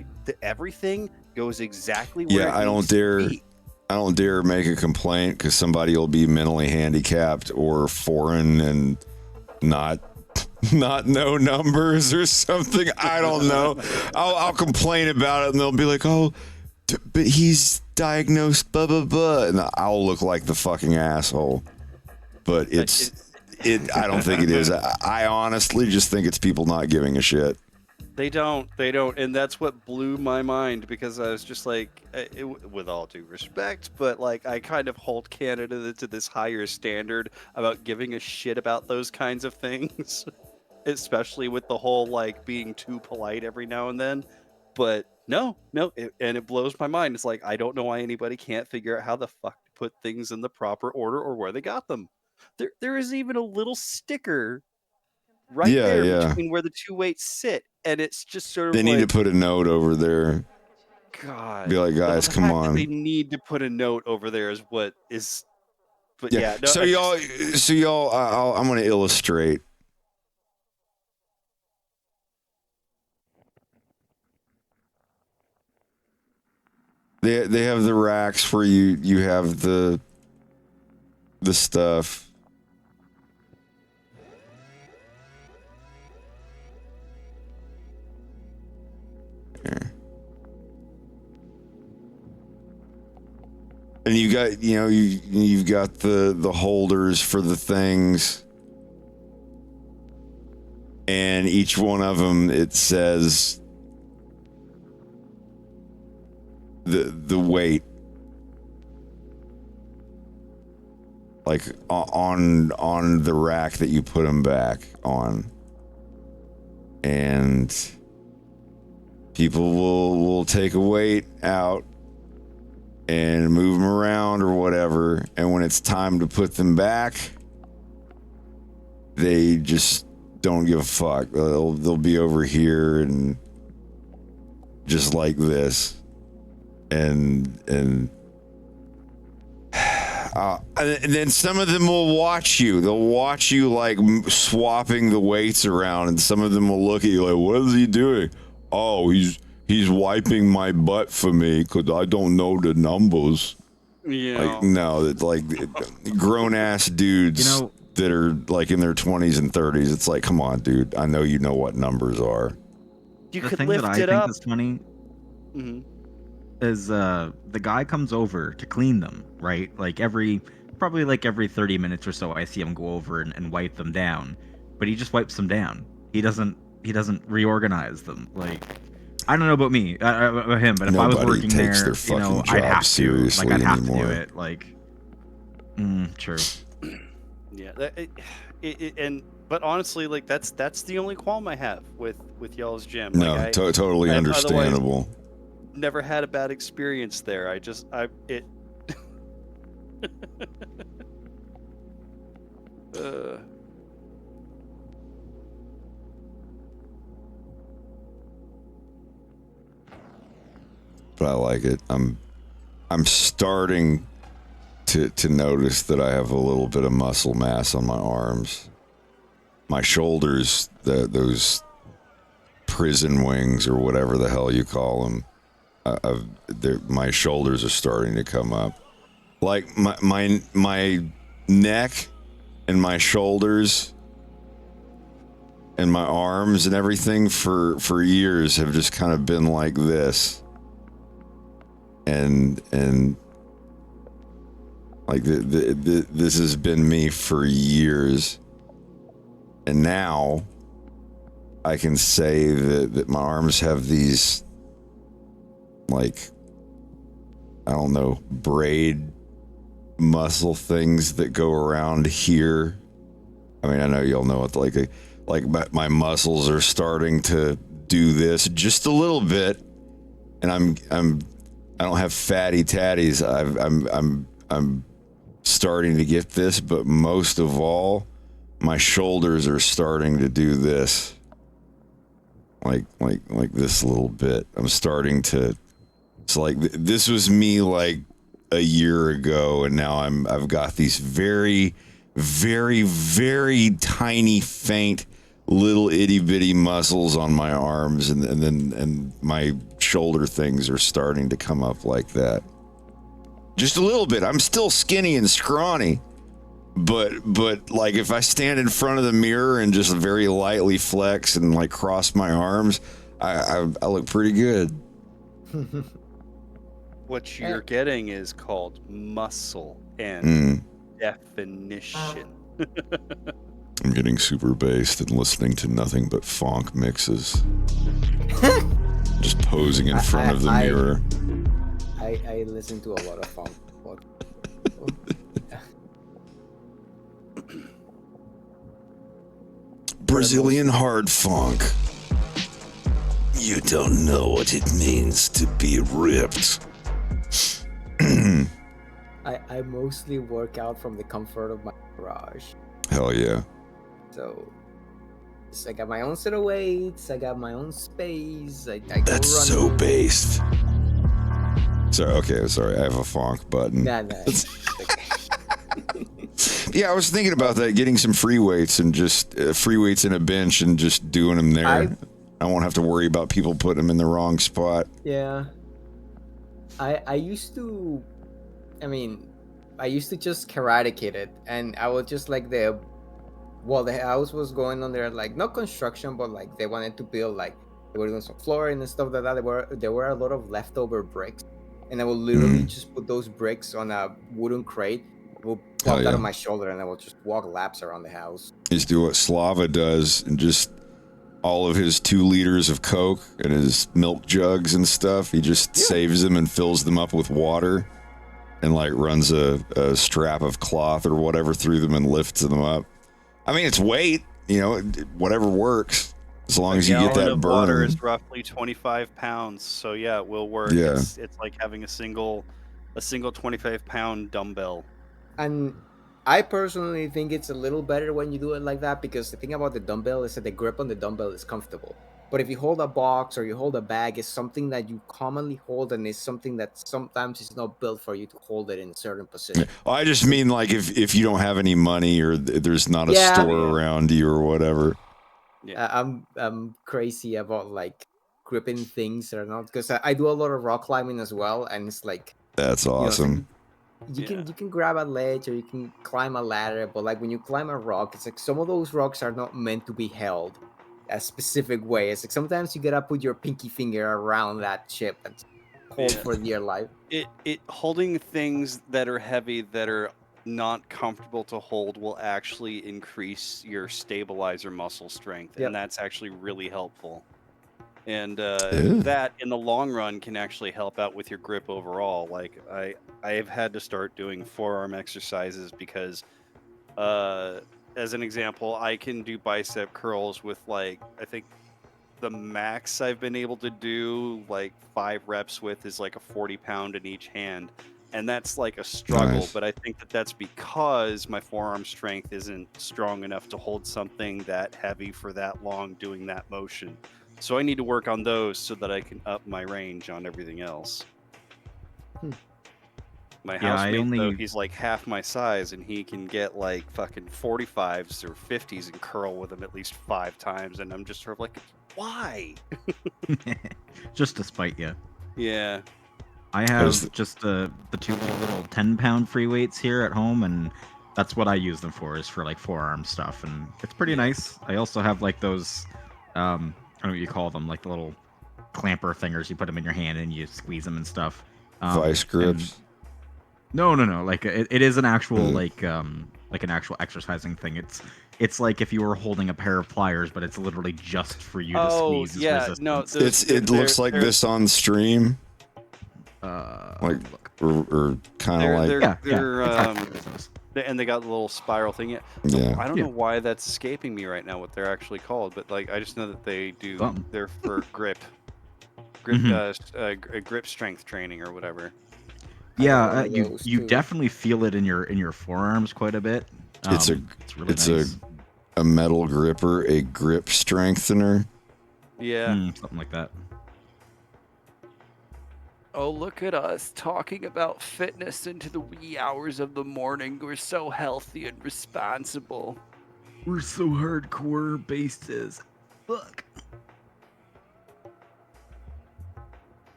everything goes exactly where it needs to be. I don't dare make a complaint, because somebody will be mentally handicapped or foreign and not know numbers or something. I don't know. I'll complain about it, and they'll be like, oh, but he's diagnosed blah blah blah, and I'll look like the fucking asshole. But I don't think it is. I honestly just think it's people not giving a shit. They don't, and that's what blew my mind, because I was just like, with all due respect, but like I kind of hold Canada to this higher standard about giving a shit about those kinds of things, especially with the whole like being too polite every now and then. But no, and it blows my mind. It's like, I don't know why anybody can't figure out how the fuck to put things in the proper order or where they got them. There is even a little sticker right there between where the 2 weights sit, and it's just sort of they need to put a note over there. God, be like, guys, the come fact on. that they need to put a note over there is what is. But yeah, no, so y'all, I'm going to illustrate. They have the racks where you have the stuff. Here. And you got, you've got the holders for the things, and each one of them, it says the weight, like on the rack that you put them back on, and people will take a weight out and move them around or whatever. And when it's time to put them back, they just don't give a fuck. They'll be over here and just like this. And then some of them will watch you. They'll watch you like swapping the weights around, and some of them will look at you like, "What is he doing?" "Oh, he's wiping my butt for me because I don't know the numbers." Yeah. Like, no, it's like grown ass dudes that are like in their 20s and 30s. It's like, come on, dude. I know you know what numbers are. You The could thing lift that I it think up. is funny Mhm. is the guy comes over to clean them, right? Like probably every 30 minutes or so, I see him go over and wipe them down, but he just wipes them down. He doesn't reorganize them. Like, I don't know about me, about him, but if I was Nobody working takes there, their fucking I'd job have to. seriously Like, I'd have to anymore. do it. Like, true. Yeah, but honestly, like that's the only qualm I have with y'all's gym. No, Like, totally I've otherwise understandable. never had a bad experience there. But I like it. I'm starting to notice that I have a little bit of muscle mass on my arms. My shoulders, those prison wings or whatever the hell you call them, my shoulders are starting to come up. Like my neck and my shoulders and my arms and everything for years have just kind of been like this. And like this has been me for years. And now I can say that my arms have these, like, I don't know, braid muscle things that go around here. I mean, I know y'all know what, like my muscles are starting to do this just a little bit, and I don't have fatty tatties. I'm starting to get this, but most of all, my shoulders are starting to do this, like this little bit. I'm starting to. It's like this was me like a year ago, and now I've got these very, very, very tiny, faint, little itty bitty muscles on my arms, and my shoulder things are starting to come up like that. Just a little bit. I'm still skinny and scrawny, but like if I stand in front of the mirror and just very lightly flex and like cross my arms, I look pretty good. What you're getting is called muscle and definition. I'm getting super based and listening to nothing but funk mixes. Just posing in front of the mirror. I listen to a lot of funk. Brazilian hard funk. You don't know what it means to be ripped. I mostly work out from the comfort of my garage. Hell yeah. So I got my own set of weights, I got my own space. I go That's so based. Sorry, okay, sorry. I have a funk button. Nah. Yeah, I was thinking about that, getting some free weights and just free weights in a bench and just doing them there. I won't have to worry about people putting them in the wrong spot. Yeah. I used to just karate kid it, and I was just like the house was going on there, like not construction, but like they wanted to build, like they were doing some flooring and stuff like that. There were a lot of leftover bricks, and I would literally just put those bricks on a wooden crate, will pop out of my shoulder, and I will just walk laps around the house. Just do what Slava does and just all of his 2 liters of Coke and his milk jugs and stuff. He just saves them and fills them up with water and like runs a strap of cloth or whatever through them and lifts them up. I mean, it's weight, whatever works as long as you get that burn. Water is roughly 25 pounds, so yeah, it will work. Yeah. It's like having a single a single 25-pound dumbbell. And I personally think it's a little better when you do it like that, because the thing about the dumbbell is that the grip on the dumbbell is comfortable. But if you hold a box or you hold a bag, it's something that you commonly hold, and it's something that sometimes is not built for you to hold it in a certain position. Well, I just mean like if you don't have any money or there's not a Yeah. store around you or whatever. I'm crazy about like gripping things or not, because I do a lot of rock climbing as well, and it's like That's you know, it's like awesome. you can grab a ledge or you can climb a ladder, but like when you climb a rock, it's like some of those rocks are not meant to be held a specific way. It's like sometimes you gotta put your pinky finger around that chip and hold for dear life. It holding things that are heavy that are not comfortable to hold will actually increase your stabilizer muscle strength, Yep. and that's actually really helpful. And Ew. that in the long run can actually help out with your grip overall. Like I have had to start doing forearm exercises because as an example, I can do bicep curls with like, I think the max I've been able to do like 5 reps with is like a 40-pound in each hand. And that's like a struggle, Nice. but I think that that's because my forearm strength isn't strong enough to hold something that heavy for that long doing that motion. So I need to work on those so that I can up my range on everything else. My Yeah, I housemate, though, only- he's like half my size, and he can get like fucking 45s or 50s and curl with them at least 5 times, and I'm just sort of like, why? Just to spite you. Yeah. I have just the two little 10-pound free weights here at home, and that's what I use them for, is for like forearm stuff, and it's pretty nice. I also have like those, I don't know what you call them, like the little clamper thingers. You put them in your hand and you squeeze them and stuff. Vice grips. No. Like it is an actual like an actual exercising thing. It's like if you were holding a pair of pliers, but it's literally just for you to squeeze this resistance. It looks like this on stream. Like or kind of like And they got the little spiral thing. Yeah. I don't know why that's escaping me right now, what they're actually called, but like I just know that they do. They're for grip strength training or whatever. Yeah, you definitely feel it in your forearms quite a bit. It's really nice. a metal gripper, a grip strengthener. Yeah. Something like that. Oh, look at us talking about fitness into the wee hours of the morning. We're so healthy and responsible. We're so hardcore bases. Fuck.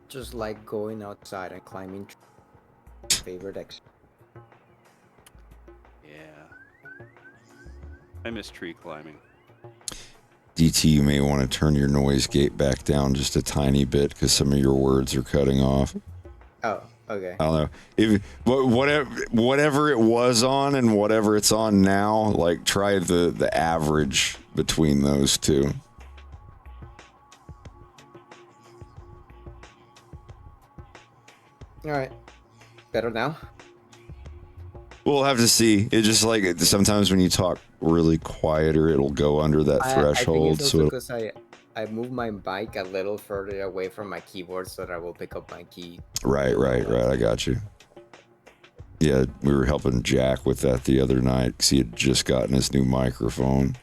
Just like going outside and climbing favorite exercise. Yeah. I miss tree climbing. DT, you may want to turn your noise gate back down just a tiny bit because some of your words are cutting off. Oh, okay. I don't know. If whatever it was on and whatever it's on now, like try the average between those two. All right. Better now? We'll have to see. It's just like sometimes when you talk really quieter, it'll go under that threshold. I think it's also because I moved my mic a little further away from my keyboard so that I will pick up my key. Right. I got you. Yeah, we were helping Jack with that the other night because he had just gotten his new microphone.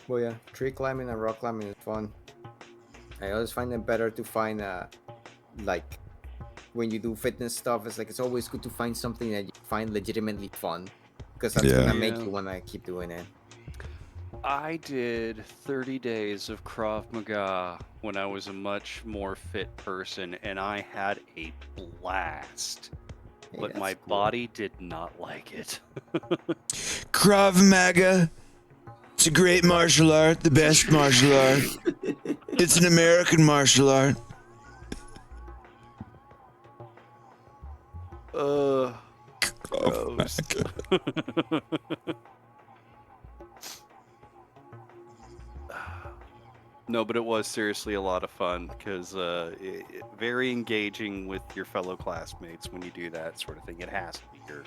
Well, yeah, tree climbing and rock climbing is fun. I always find it better to find like when you do fitness stuff, it's always good to find something that you find legitimately fun, because that's gonna make you wanna keep doing it. I did 30 days of Krav Maga when I was a much more fit person, and I had a blast. But my body did not like it. Krav Maga. It's a great martial art, the best martial art. It's an American martial art. Gross. No, but it was seriously a lot of fun because very engaging with your fellow classmates when you do that sort of thing. It has to be your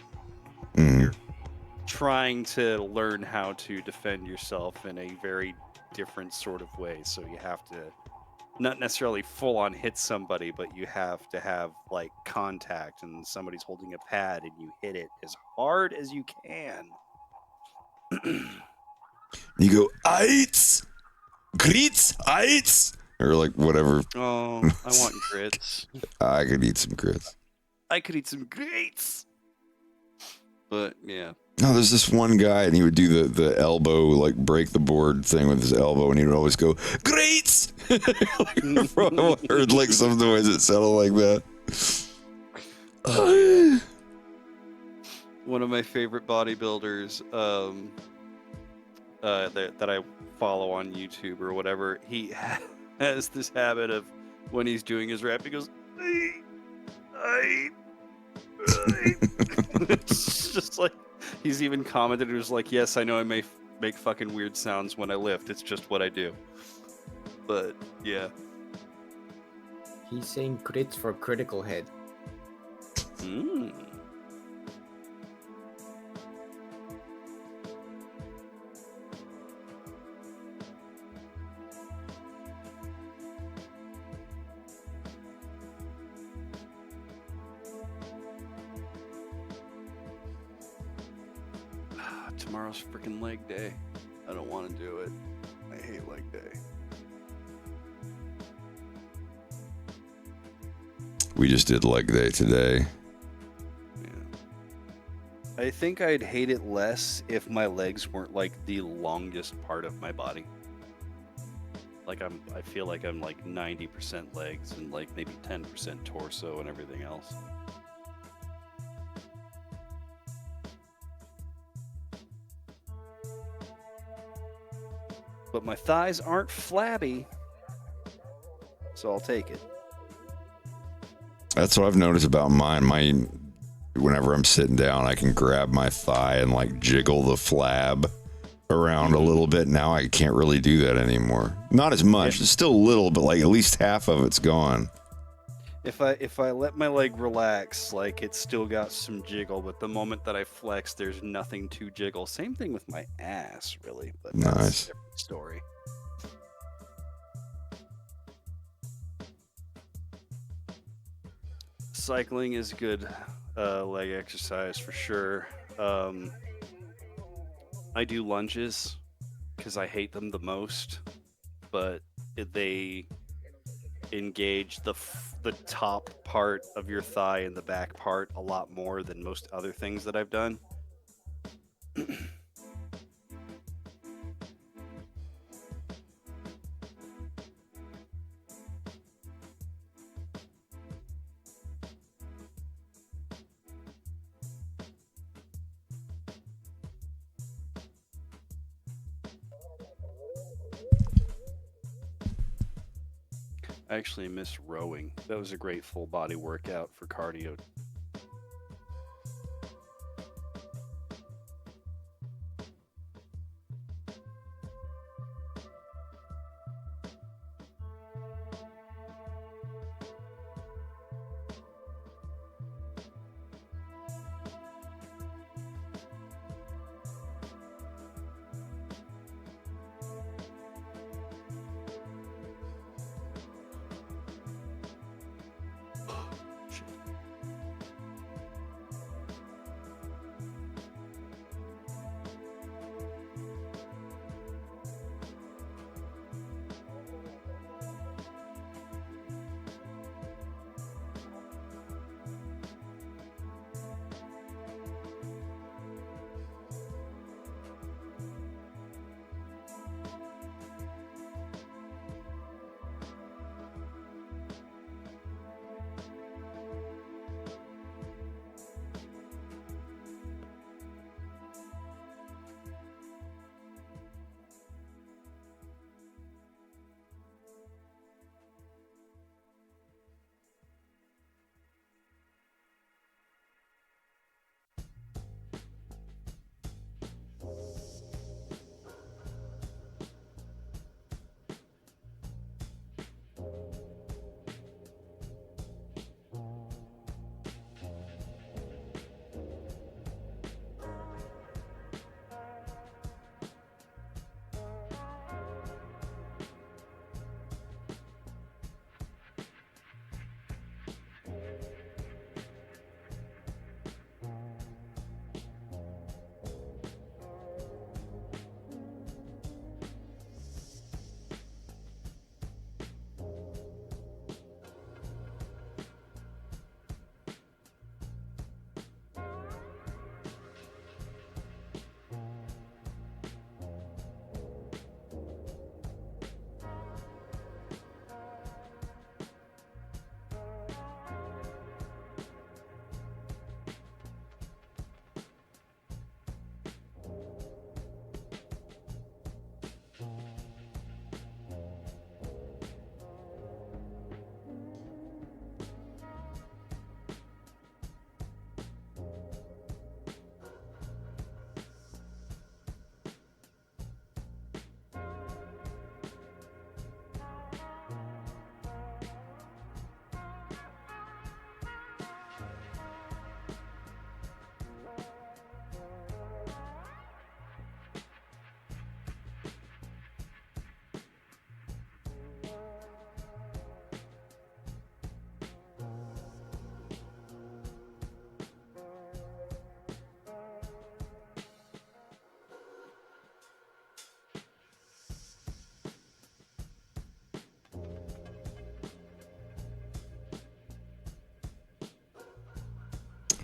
trying to learn how to defend yourself in a very different sort of way. So you have to not necessarily full on hit somebody, but you have to have like contact, and somebody's holding a pad and you hit it as hard as you can. You go, "Aights! Grits! Aights!" Or like whatever. Oh, I want grits. I could eat some grits. I could eat some grits. But yeah. No, there's this one guy, and he would do the elbow, like break the board thing with his elbow, and he would always go, "Greats!" Like, I heard like some noise that sounded like that. One of my favorite bodybuilders that I follow on YouTube or whatever, he has this habit of when he's doing his rap, he goes, it's just like, he's even commented, it was like, yes, I know I may make fucking weird sounds when I lift, it's just what I do. But yeah. He's saying crits for critical hit. Tomorrow's freaking leg day. I don't want to do it. I hate leg day. We just did leg day today. I think I'd hate it less if my legs weren't like the longest part of my body. Like I feel like I'm like 90% legs and like maybe 10% torso and everything else. But my thighs aren't flabby, so I'll take it. That's what I've noticed about mine. Whenever I'm sitting down, I can grab my thigh and like jiggle the flab around a little bit. Now I can't really do that anymore. Not as much. It's still a little, but like at least half of it's gone. If I let my leg relax, like it's still got some jiggle, but the moment that I flex, there's nothing to jiggle. Same thing with my ass, really. But that's a different story. Cycling is good leg exercise for sure. I do lunges because I hate them the most, but they engage the top part of your thigh and the back part a lot more than most other things that I've done. I actually miss rowing. That was a great full body workout for cardio.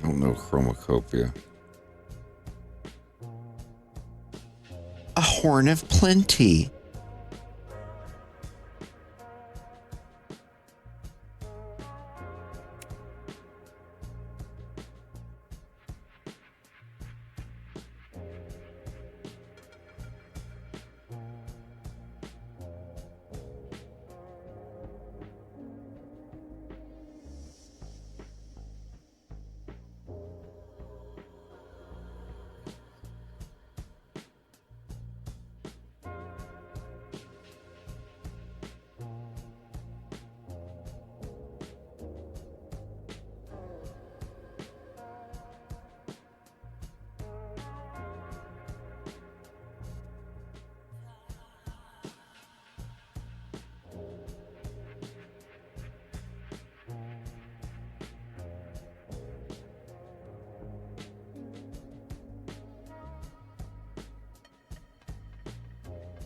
don't know chromacopia. A horn of plenty.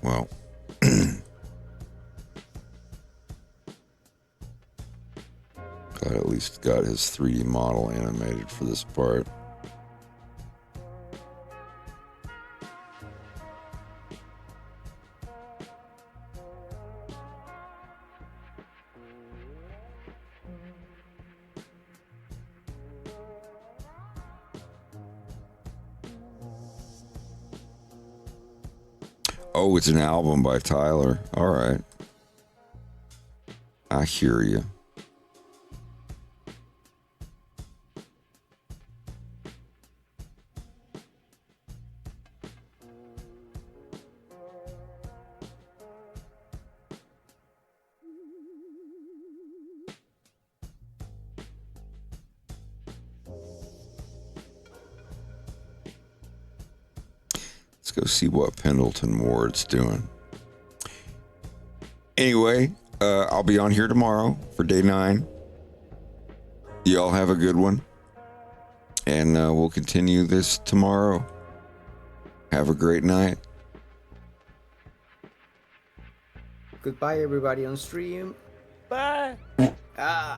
Well, God at least got his 3D model animated for this part. Oh, it's an album by Tyler. All right. I hear you. Let's go see what Pendleton Ward's doing. Anyway, I'll be on here tomorrow for day 9. Y'all have a good one. And we'll continue this tomorrow. Have a great night. Goodbye, everybody on stream. Bye. Ah.